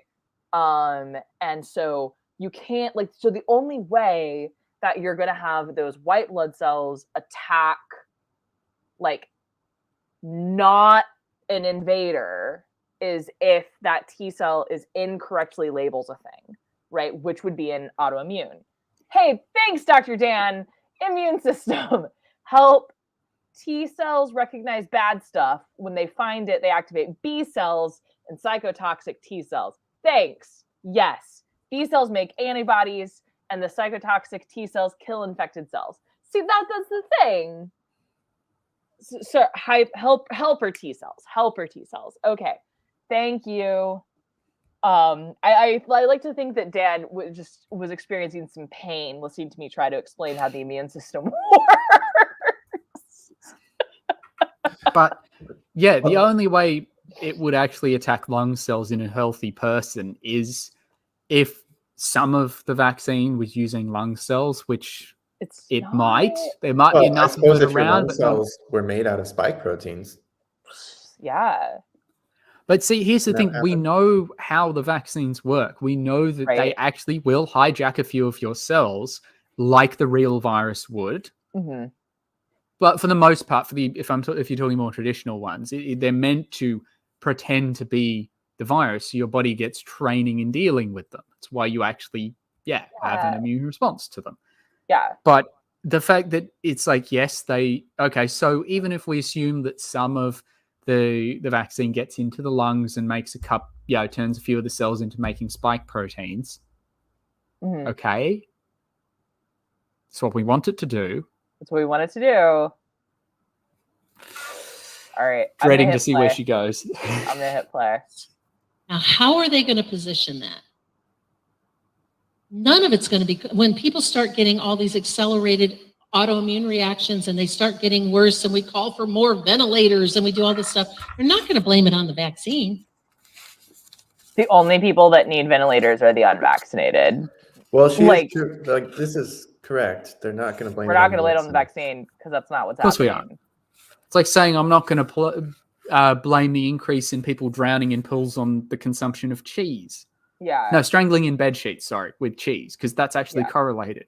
Speaker 1: And so you can't so the only way that you're gonna have those white blood cells attack, like, not an invader, is if that T cell is incorrectly labels a thing, right? Which would be an autoimmune. Hey, thanks, Dr. Dan. Immune system. Help T cells recognize bad stuff. When they find it, they activate B cells and cytotoxic T cells. Thanks. Yes. B cells make antibodies, and the cytotoxic T cells kill infected cells. See, that's the thing. So helper T cells. Okay. Thank you. I like to think that Dan was experiencing some pain listening to me try to explain how the immune system works.
Speaker 2: But yeah, the only way it would actually attack lung cells in a healthy person is if some of the vaccine was using lung cells, which it might. There might be
Speaker 5: Well, I
Speaker 2: enough of
Speaker 5: suppose
Speaker 2: it
Speaker 5: if your
Speaker 2: around,
Speaker 5: lung
Speaker 2: but not.
Speaker 5: cells were made out of spike proteins,
Speaker 1: Yeah.
Speaker 2: But see, here's the
Speaker 5: Can that
Speaker 2: thing. We
Speaker 5: happen?
Speaker 2: know how the vaccines work. We know that they
Speaker 1: Right.
Speaker 2: actually will hijack a few of your cells like the real virus would.
Speaker 1: Hmm.
Speaker 2: But for the most part, if you're talking more traditional ones, they're meant to pretend to be the virus, so your body gets training in dealing with them. That's why you actually, have an immune response to them.
Speaker 1: Yeah.
Speaker 2: But the fact that it's like, yes, so even if we assume that some of the vaccine gets into the lungs and makes turns a few of the cells into making spike proteins,
Speaker 1: Hmm.
Speaker 2: okay, that's what we want it to do.
Speaker 1: That's what we wanted to do. All right.
Speaker 2: Dreading to see where she goes.
Speaker 1: I'm going to hit play.
Speaker 4: Now, how are they going to position that? None of it's going to be, when people start getting all these accelerated autoimmune reactions and they start getting worse and we call for more ventilators and we do all this stuff, they're not going to blame it on the vaccine.
Speaker 1: The only people that need ventilators are the unvaccinated.
Speaker 5: Well, this is correct. They're not going to blame.
Speaker 1: We're not going to blame it on the vaccine because that's not what's happening.
Speaker 2: Of course we are. It's like saying I'm not going to blame the increase in people drowning in pools on the consumption of cheese.
Speaker 1: Yeah.
Speaker 2: No, strangling in bed sheets, with cheese, because that's actually correlated.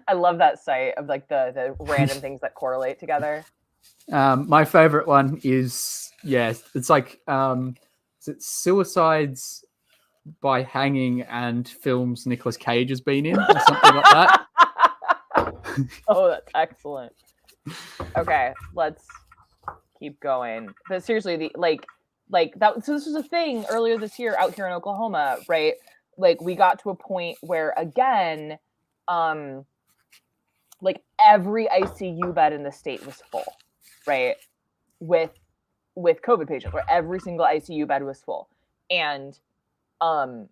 Speaker 1: I love that site of like the random things that correlate together.
Speaker 2: My favorite one is, it's like, is it suicides by hanging and films Nicolas Cage has been in or something like that?
Speaker 1: Oh, that's excellent. Okay, let's keep going. But seriously, so this was a thing earlier this year out here in Oklahoma, right? Like we got to a point where again, like every ICU bed in the state was full, right? With COVID patients, where every single ICU bed was full. And 99,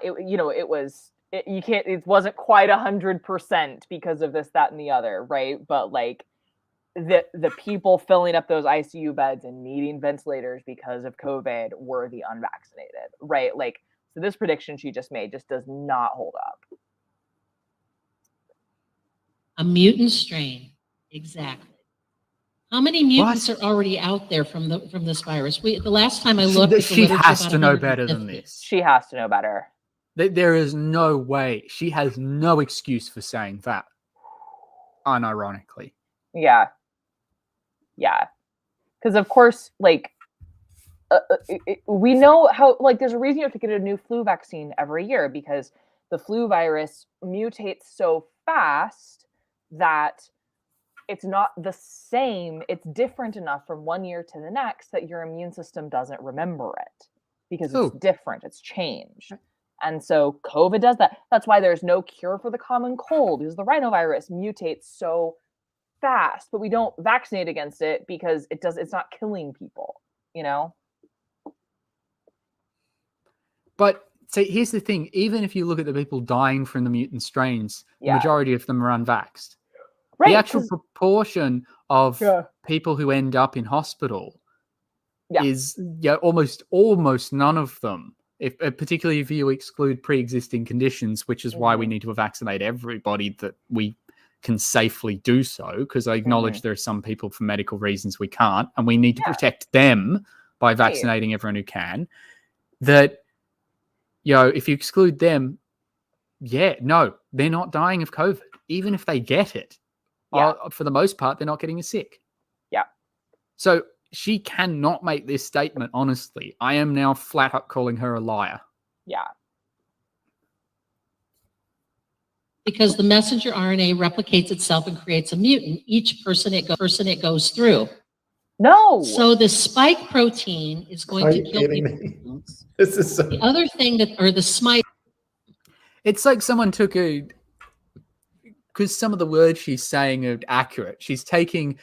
Speaker 1: it wasn't quite 100% because of this, that, and the other, right? But like the people filling up those ICU beds and needing ventilators because of COVID were the unvaccinated, right? Like, so this prediction she just made just does not hold up.
Speaker 4: A mutant strain, exactly. How many mutants are already out there from this virus? The last time I looked,
Speaker 2: she has to know better than this.
Speaker 1: She has to know better.
Speaker 2: There is no way. She has no excuse for saying that. Unironically.
Speaker 1: Yeah. Because of course, like we know how, like, there's a reason you have to get a new flu vaccine every year because the flu virus mutates so fast that it's not the same. It's different enough from one year to the next that your immune system doesn't remember it because it's different. It's changed. And so COVID does that. That's why there's no cure for the common cold because the rhinovirus mutates so fast, but we don't vaccinate against it because it's not killing people, you know?
Speaker 2: But see, here's the thing. Even if you look at the people dying from the mutant strains, the majority of them are unvaxxed. Right, the actual proportion of people who end up in hospital is almost none of them. Particularly if you exclude pre-existing conditions, which is why we need to vaccinate everybody that we can safely do so, because I acknowledge there are some people for medical reasons we can't, and we need to protect them by vaccinating everyone who can. That, if you exclude them, they're not dying of COVID, even if they get it. For the most part, they're not getting sick.
Speaker 1: Yeah.
Speaker 2: So she cannot make this statement, honestly. I am now flat up calling her a liar.
Speaker 1: Yeah.
Speaker 4: Because the messenger RNA replicates itself and creates a mutant each person it goes through.
Speaker 1: No.
Speaker 4: So the spike protein is going to kill people.
Speaker 5: This is
Speaker 4: the other thing the spike.
Speaker 2: It's like someone took because some of the words she's saying are accurate. She's taking,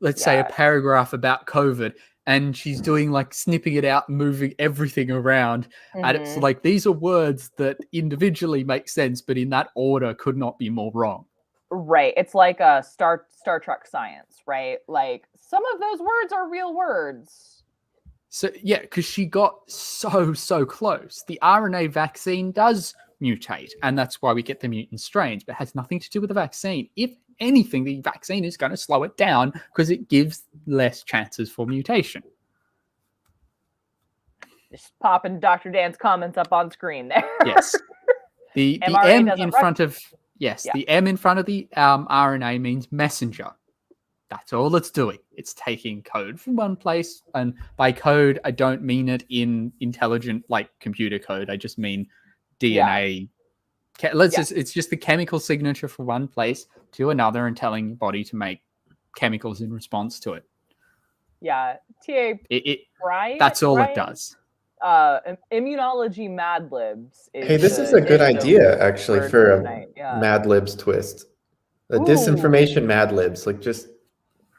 Speaker 2: let's say, a paragraph about COVID, and she's doing like snipping it out and moving everything around. And it's like, these are words that individually make sense, but in that order could not be more wrong.
Speaker 1: Right. It's like a Star Trek science, right? Like some of those words are real words.
Speaker 2: So yeah, because she got so close. The RNA vaccine does mutate, and that's why we get the mutant strains, but it has nothing to do with the vaccine. If anything, the vaccine is going to slow it down because it gives less chances for mutation.
Speaker 1: Just popping Dr. Dan's comments up on screen there.
Speaker 2: Yes. The
Speaker 1: mRNA
Speaker 2: M
Speaker 1: doesn't
Speaker 2: in
Speaker 1: rec-
Speaker 2: front of the M in front of the RNA means messenger. That's all it's doing. It's taking code from one place, and by code, I don't mean it in intelligent like computer code. I just mean DNA. It's just the chemical signature from one place to another, and telling your body to make chemicals in response to it.
Speaker 1: Yeah. TA Brian.
Speaker 2: That's all it does.
Speaker 1: Immunology Mad Libs.
Speaker 5: Hey, this is a good idea actually for a Mad Libs twist. A disinformation Mad Libs, like just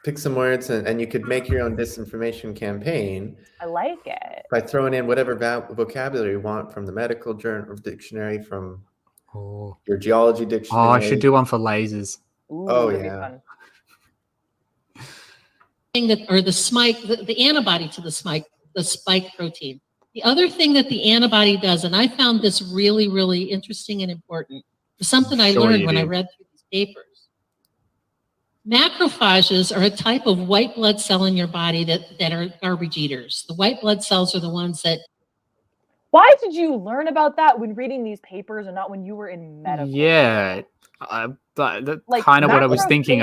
Speaker 5: pick some words and you could make your own disinformation campaign.
Speaker 1: I like it.
Speaker 5: By throwing in whatever vocabulary you want from the medical journal dictionary, from your geology dictionary.
Speaker 2: Oh, I should do one for lasers.
Speaker 5: Ooh, yeah.
Speaker 4: Or the spike, the antibody to the spike protein. The other thing that the antibody does, and I found this really, really interesting and important, was something I learned when I read through these papers. Macrophages are a type of white blood cell in your body that are garbage eaters. The white blood cells are the ones that...
Speaker 1: Why did you learn about that when reading these papers and not when you were in medical?
Speaker 2: Yeah. That's like, kind of what I was thinking.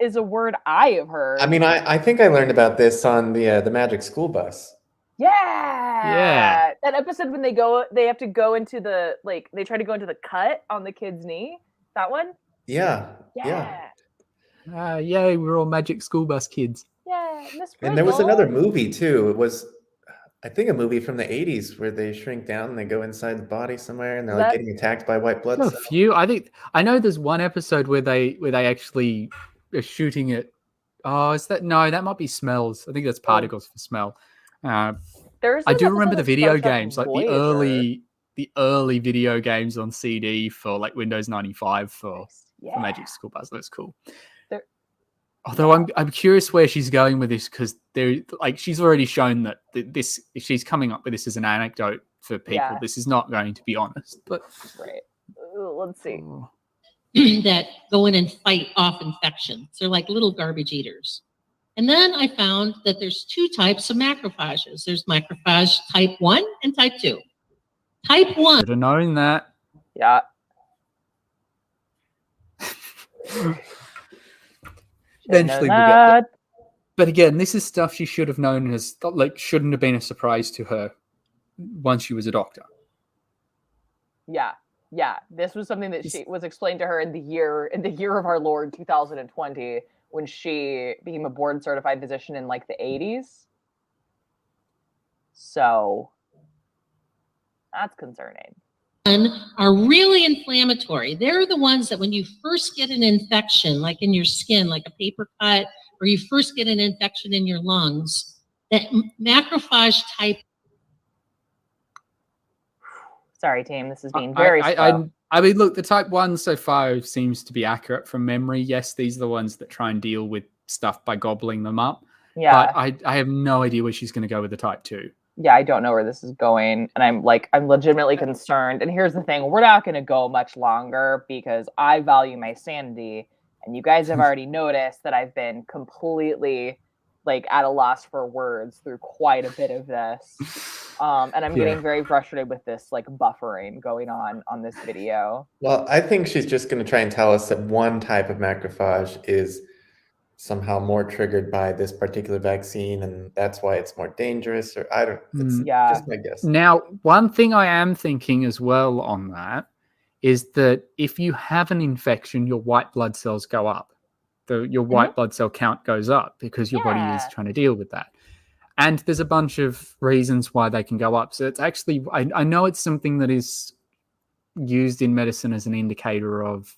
Speaker 1: Is a word I have heard.
Speaker 5: I mean, I think I learned about this on the Magic School Bus.
Speaker 1: Yeah. That episode when they have to go into the, like, they try to go into the cut on the kid's knee. That one?
Speaker 5: Yeah.
Speaker 2: Yay, we're all Magic School Bus kids.
Speaker 1: Yeah, Miss Frizzle.
Speaker 5: And there was another movie too. It was, I think, a movie from the 80s where they shrink down and they go inside the body somewhere and they're like getting attacked by white blood cells.
Speaker 2: A few. I know there's one episode where they actually are shooting at. Oh, is that no? That might be smells. I think that's particles for smell. I do remember the video games, like the early video games on CD for like Windows 95 for Magic School Bus. That's cool. Although I'm curious where she's going with this, because she's already shown that she's coming up with this as an anecdote for people. Yeah. This is not going to be honest, but
Speaker 1: right. Let's see.
Speaker 4: That go in and fight off infections. They're like little garbage eaters. And then I found that there's two types of macrophages. There's macrophage type 1 and type 2. Type 1.
Speaker 2: Should have known that.
Speaker 1: Yeah.
Speaker 2: Eventually we'll get that. But again, this is stuff she should have known, as like shouldn't have been a surprise to her once she was a doctor.
Speaker 1: Yeah. This was something that she was explained to her in the year of our Lord 2020 when she became a board certified physician in like the 80s. So that's concerning.
Speaker 4: Are really inflammatory. They're the ones that when you first get an infection, like in your skin, like a paper cut, or you first get an infection in your lungs, that macrophage type.
Speaker 1: Sorry, team. This is being very slow.
Speaker 2: I mean, look, the type 1 so far seems to be accurate from memory. Yes, these are the ones that try and deal with stuff by gobbling them up.
Speaker 1: Yeah.
Speaker 2: But I have no idea where she's going to go with the type 2.
Speaker 1: Yeah, I don't know where this is going. And I'm legitimately concerned. And here's the thing. We're not going to go much longer because I value my sanity. And you guys have already noticed that I've been completely at a loss for words through quite a bit of this. And I'm getting very frustrated with this buffering going on this video.
Speaker 5: Well, I think she's just going to try and tell us that one type of macrophage is somehow more triggered by this particular vaccine, and that's why it's more dangerous, or I don't it's just my guess.
Speaker 2: Now, one thing I am thinking as well on that is that if you have an infection, your white blood cells go up. Your white blood cell count goes up because your body is trying to deal with that. And there's a bunch of reasons why they can go up. So it's actually, I know it's something that is used in medicine as an indicator of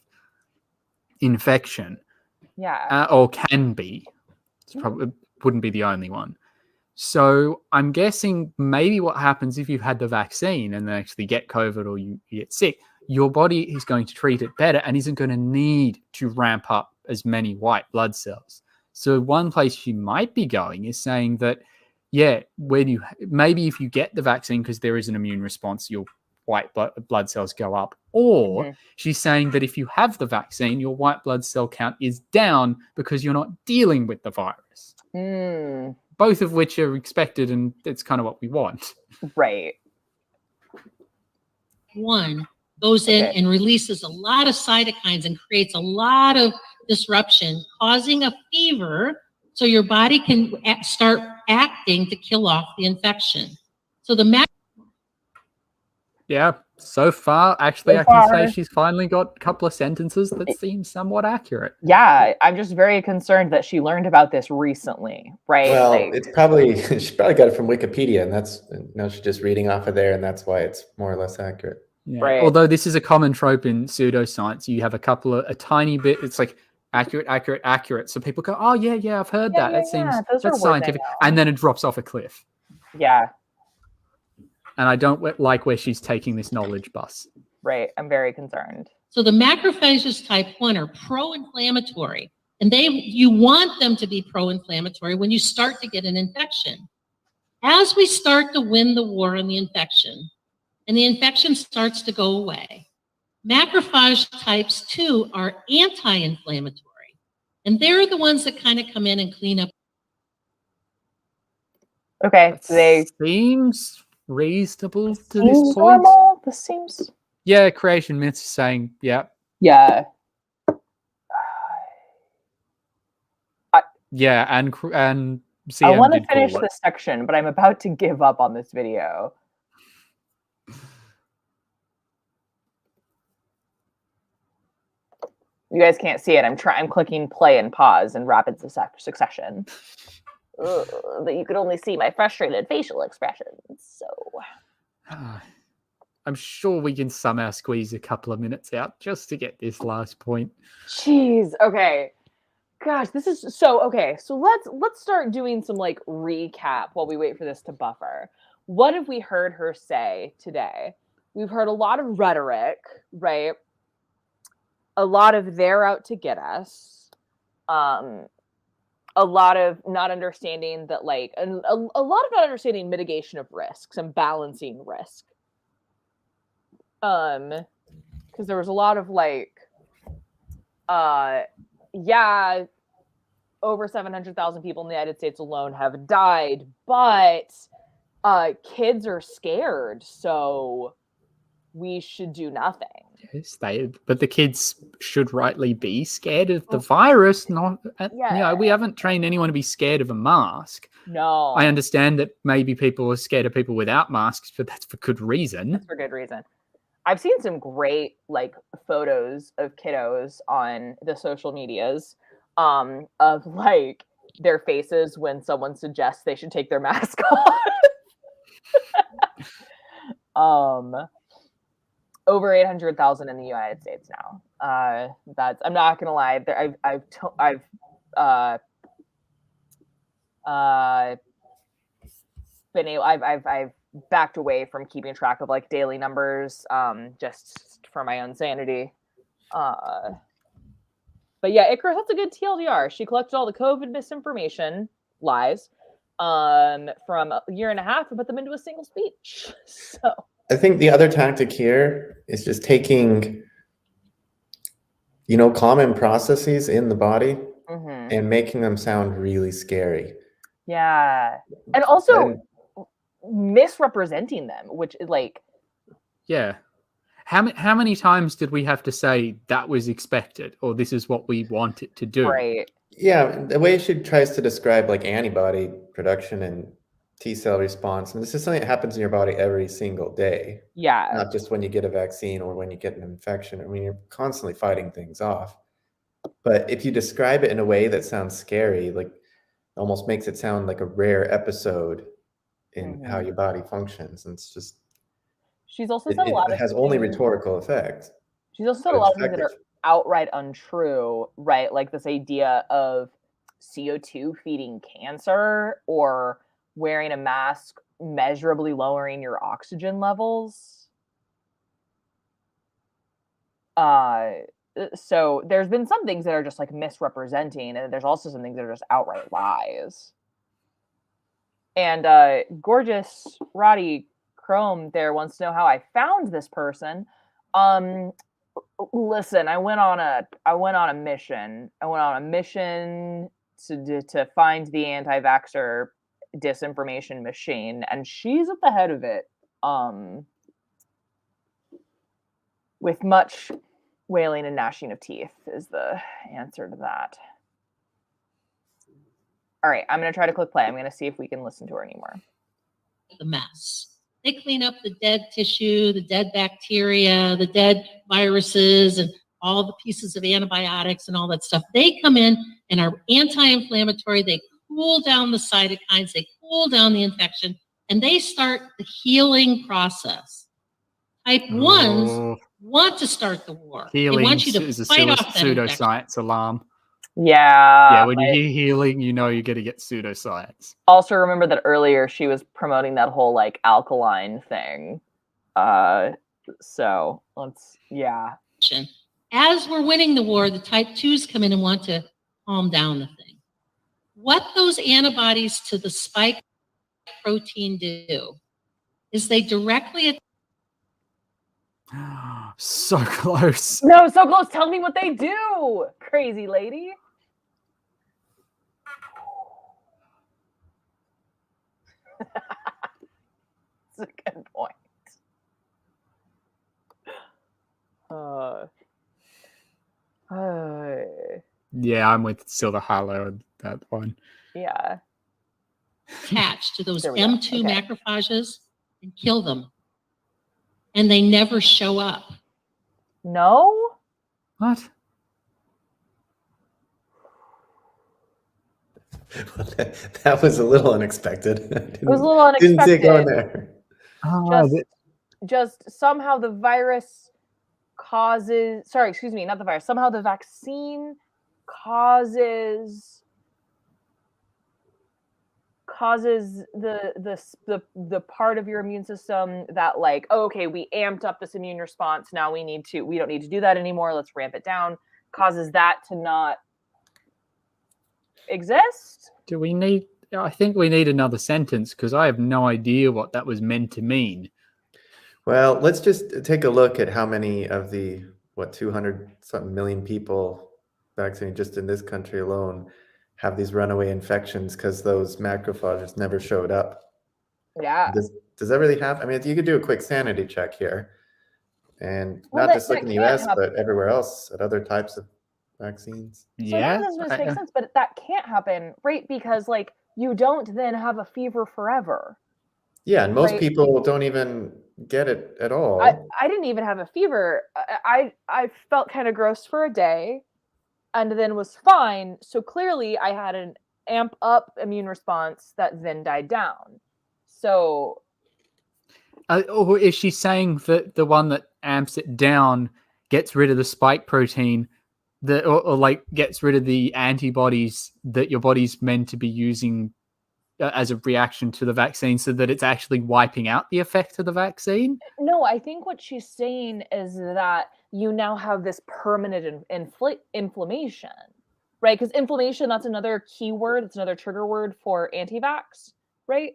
Speaker 2: infection.
Speaker 1: Yeah.
Speaker 2: Or can be. It's probably wouldn't be the only one. So I'm guessing maybe what happens if you've had the vaccine and then actually get COVID or you get sick, your body is going to treat it better and isn't going to need to ramp up as many white blood cells. So one place she might be going is saying that, yeah, maybe if you get the vaccine because there is an immune response, your white blood cells go up. Or she's saying that if you have the vaccine, your white blood cell count is down because you're not dealing with the virus. Both of which are expected, and it's kind of what we want.
Speaker 1: Right.
Speaker 4: One goes in and releases a lot of cytokines and creates a lot of disruption, causing a fever, so your body can start acting to kill off the infection. So the
Speaker 2: yeah, so far, actually, I can say she's finally got a couple of sentences that seem somewhat accurate.
Speaker 1: Yeah, I'm just very concerned that she learned about this recently, right?
Speaker 5: Well,
Speaker 1: Like,
Speaker 5: it's probably she probably got it from Wikipedia, and that's she's just reading off of there, and that's why it's more or less accurate.
Speaker 2: Yeah.
Speaker 1: Right.
Speaker 2: Although this is a common trope in pseudoscience, you have a tiny bit. It's like accurate. So people go, "Oh yeah, I've heard that. That seems that's scientific," and then it drops off a cliff.
Speaker 1: Yeah.
Speaker 2: And I don't like where she's taking this knowledge bus.
Speaker 1: Right. I'm very concerned.
Speaker 4: So the macrophages type 1 are pro-inflammatory, and you want them to be pro-inflammatory when you start to get an infection. As we start to win the war on the infection, and the infection starts to go away, macrophage types 2 are anti-inflammatory, and they're the ones that kind of come in and clean up.
Speaker 1: Okay, so
Speaker 2: seems reasonable to this point.
Speaker 1: Normal? This seems.
Speaker 2: Yeah, creation myths saying, yeah.
Speaker 1: Yeah.
Speaker 2: Yeah, and CM
Speaker 1: I want to
Speaker 2: did
Speaker 1: finish
Speaker 2: call it.
Speaker 1: this section, but I'm about to give up on this video. You guys can't see it. I'm clicking play and pause in rapid succession. But you could only see my frustrated facial expressions. So
Speaker 2: I'm sure we can somehow squeeze a couple of minutes out just to get this last point.
Speaker 1: Jeez. Okay. Gosh, this is so okay. So let's start doing some like recap while we wait for this to buffer. What have we heard her say today? We've heard a lot of rhetoric, right? A lot of they're out to get us. A lot of not understanding that, like, a lot of not understanding mitigation of risks and balancing risk. Because there was a lot of like, yeah, over 700,000 people in the United States alone have died, but kids are scared, so we should do nothing.
Speaker 2: Yes, but the kids should rightly be scared of the virus. Not, we haven't trained anyone to be scared of a mask.
Speaker 1: No,
Speaker 2: I understand that maybe people are scared of people without masks, but that's for good reason.
Speaker 1: That's for good reason. I've seen some great like photos of kiddos on the social medias, of like their faces when someone suggests they should take their mask off. Over 800,000 in the United States now. I'm not gonna lie. I've backed away from keeping track of like daily numbers, just for my own sanity. But yeah, Icarus, that's a good TLDR. She collected all the COVID misinformation lies from a year and a half and put them into a single speech. So
Speaker 5: I think the other tactic here is just taking, common processes in the body and making them sound really scary.
Speaker 1: Yeah. And also misrepresenting them, which is like.
Speaker 2: Yeah. How many times did we have to say that was expected or this is what we want it to do?
Speaker 1: Right.
Speaker 5: Yeah. The way she tries to describe like antibody production and T-cell response, and this is something that happens in your body every single day.
Speaker 1: Yeah.
Speaker 5: Not just when you get a vaccine or when you get an infection. I mean, you're constantly fighting things off. But if you describe it in a way that sounds scary, like almost makes it sound like a rare episode in how your body functions, and it's just.
Speaker 1: She's also said a lot.
Speaker 5: It has only rhetorical effect.
Speaker 1: She's also said a lot of things that are outright untrue, right? Like this idea of CO2 feeding cancer or wearing a mask measurably lowering your oxygen levels. So there's been some things that are just like misrepresenting, and there's also some things that are just outright lies. And gorgeous Roddy Chrome there wants to know how I found this person. Listen, I went on a mission. I went on a mission to find the anti-vaxxer disinformation machine, and she's at the head of it. With much wailing and gnashing of teeth is the answer to that. All right, I'm going to try to click play. I'm going to see if we can listen to her anymore.
Speaker 4: The mess. They clean up the dead tissue, the dead bacteria, the dead viruses, and all the pieces of antibiotics and all that stuff. They come in and are anti-inflammatory. They cool down the cytokines. They cool down the infection, and they start the healing process. Type 1s want to start the war.
Speaker 2: Healing
Speaker 4: they want you to
Speaker 2: is a
Speaker 4: fight off that infection.
Speaker 2: pseudoscience alarm.
Speaker 1: Yeah.
Speaker 2: When you hear healing, you know you're going to get pseudoscience.
Speaker 1: Also remember that earlier she was promoting that whole like alkaline thing. So let's, yeah.
Speaker 4: As we're winning the war, the type 2s come in and want to calm down the thing. What those antibodies to the spike protein do is they directly
Speaker 2: so close.
Speaker 1: No, so close. Tell me what they do, crazy lady. That's a good point.
Speaker 2: Yeah, I'm with Silver Harlow on that one.
Speaker 1: Yeah.
Speaker 4: attach to those
Speaker 1: There we
Speaker 4: M2
Speaker 1: go. Okay.
Speaker 4: macrophages and kill them. And they never show up.
Speaker 1: No?
Speaker 2: What?
Speaker 5: That was a little unexpected.
Speaker 1: It was a little unexpected.
Speaker 5: Didn't see it going there.
Speaker 1: Just somehow the virus causes, sorry, excuse me, not the virus. Somehow the vaccine causes the part of your immune system that like, oh, okay, we amped up this immune response. Now we don't need to do that anymore. Let's ramp it down. Causes that to not exist.
Speaker 2: I think we need another sentence because I have no idea what that was meant to mean.
Speaker 5: Well, let's just take a look at how many of the 200-something million people vaccinated just in this country alone have these runaway infections because those macrophages never showed up.
Speaker 1: Yeah.
Speaker 5: Does that really happen? I mean, you could do a quick sanity check here, and
Speaker 1: Well,
Speaker 5: not just look
Speaker 1: that
Speaker 5: in the
Speaker 1: can't
Speaker 5: US,
Speaker 1: happen.
Speaker 5: but everywhere else at other types of vaccines.
Speaker 1: So
Speaker 2: Yeah,
Speaker 1: that doesn't just make sense, but that can't happen, right? Because like you don't then have a fever forever.
Speaker 5: Yeah, and most
Speaker 1: Right.
Speaker 5: people don't even get it at all.
Speaker 1: I didn't even have a fever. I felt kind of gross for a day and then was fine. So clearly I had an amp up immune response that then died down. So
Speaker 2: or is she saying that the one that amps it down gets rid of the spike protein or like gets rid of the antibodies that your body's meant to be using as a reaction to the vaccine so that it's actually wiping out the effect of the vaccine?
Speaker 1: No, I think what she's saying is that you now have this permanent inflammation, right? Because inflammation, that's another keyword. It's another trigger word for anti-vax, right?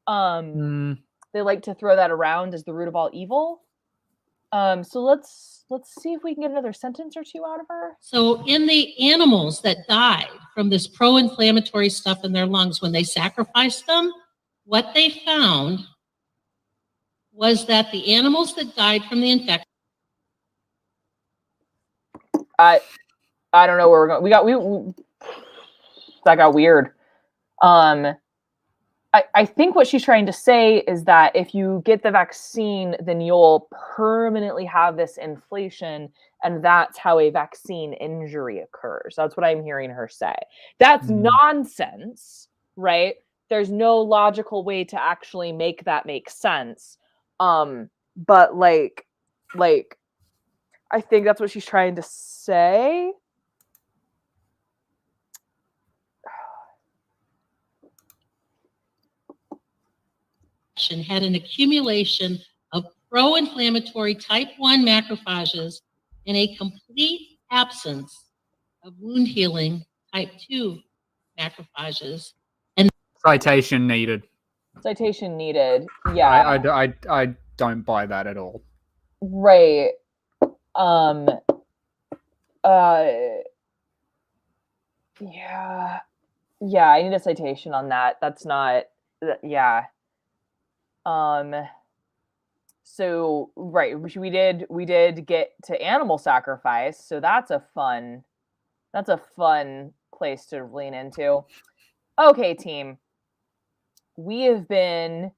Speaker 1: They like to throw that around as the root of all evil. So let's see if we can get another sentence or two out of her.
Speaker 4: So in the animals that died from this pro-inflammatory stuff in their lungs, when they sacrificed them, what they found was that the animals that died from the infection.
Speaker 1: I don't know where we're going. That got weird. I think what she's trying to say is that if you get the vaccine, then you'll permanently have this inflation, and that's how a vaccine injury occurs. That's what I'm hearing her say. That's nonsense, right? There's no logical way to actually make that make sense. But like I think that's what she's trying to say.
Speaker 4: Had an accumulation of pro-inflammatory type 1 macrophages and a complete absence of wound healing type 2 macrophages.
Speaker 2: Citation needed.
Speaker 1: Citation needed. Yeah.
Speaker 2: I don't buy that at all.
Speaker 1: Right. Yeah. Yeah, I need a citation on that. That's not yeah. So right, we did get to animal sacrifice, so that's a fun place to lean into. Okay, team. We have been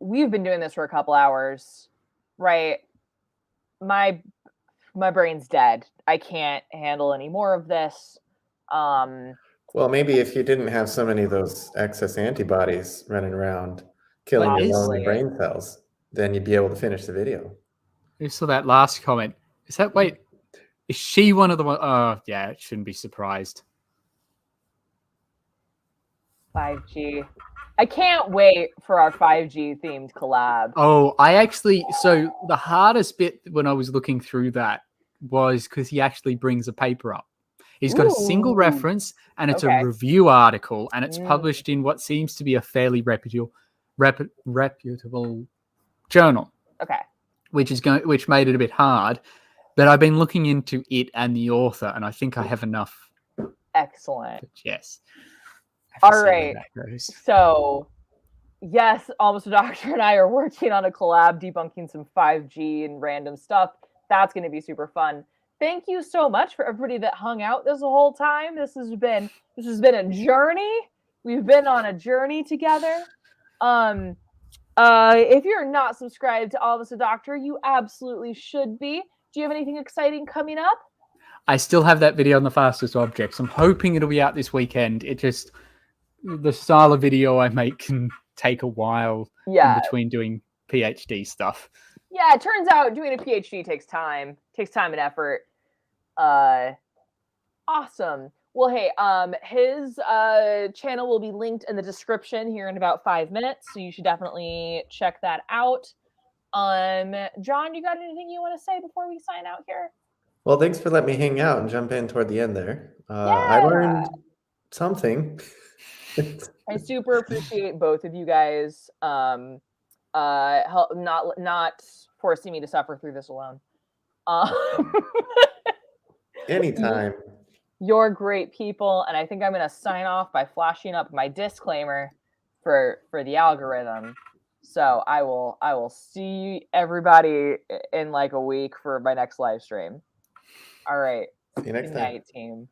Speaker 1: we've been doing this for a couple hours, right? My brain's dead. I can't handle any more of this.
Speaker 5: Well, maybe if you didn't have so many of those excess antibodies running around killing your lonely
Speaker 1: Honestly.
Speaker 5: brain cells, then you'd be able to finish the video.
Speaker 2: I saw that last comment. Is that wait? Is she one of the one? Oh, yeah. It shouldn't be surprised.
Speaker 1: 5G. I can't wait for our 5G themed collab.
Speaker 2: Oh, I actually. So the hardest bit when I was looking through that was because he actually brings a paper up. He's got a single
Speaker 1: Ooh.
Speaker 2: reference, and it's
Speaker 1: Okay.
Speaker 2: a review article, and it's
Speaker 1: Mm.
Speaker 2: published in what seems to be a fairly reputable journal.
Speaker 1: Okay.
Speaker 2: Which made it a bit hard. But I've been looking into it and the author, and I think I have enough.
Speaker 1: Excellent.
Speaker 2: But yes.
Speaker 1: All right.
Speaker 2: Goes.
Speaker 1: So, yes, Almost a Doctor and I are working on a collab debunking some 5G and random stuff. That's going to be super fun. Thank you so much for everybody that hung out this whole time. This has been a journey. We've been on a journey together. If you're not subscribed to Almost a Doctor, you absolutely should be. Do you have anything exciting coming up?
Speaker 2: I still have that video on the fastest objects. I'm hoping it'll be out this weekend. It just, the style of video I make can take a while in between doing PhD stuff.
Speaker 1: Yeah, it turns out doing a PhD takes time and effort. Awesome. Well, hey, his channel will be linked in the description here in about 5 minutes, so you should definitely check that out. John, you got anything you want to say before we sign out here?
Speaker 5: Well, thanks for letting me hang out and jump in toward the end there.
Speaker 1: Yeah.
Speaker 5: I learned something.
Speaker 1: I super appreciate both of you guys help not forcing me to suffer through this alone.
Speaker 5: Anytime.
Speaker 1: You're great people, and I think I'm going to sign off by flashing up my disclaimer for the algorithm. So I will see everybody in like a week for my next live stream. All right.
Speaker 5: See you next
Speaker 1: Good
Speaker 5: time.
Speaker 1: night, team.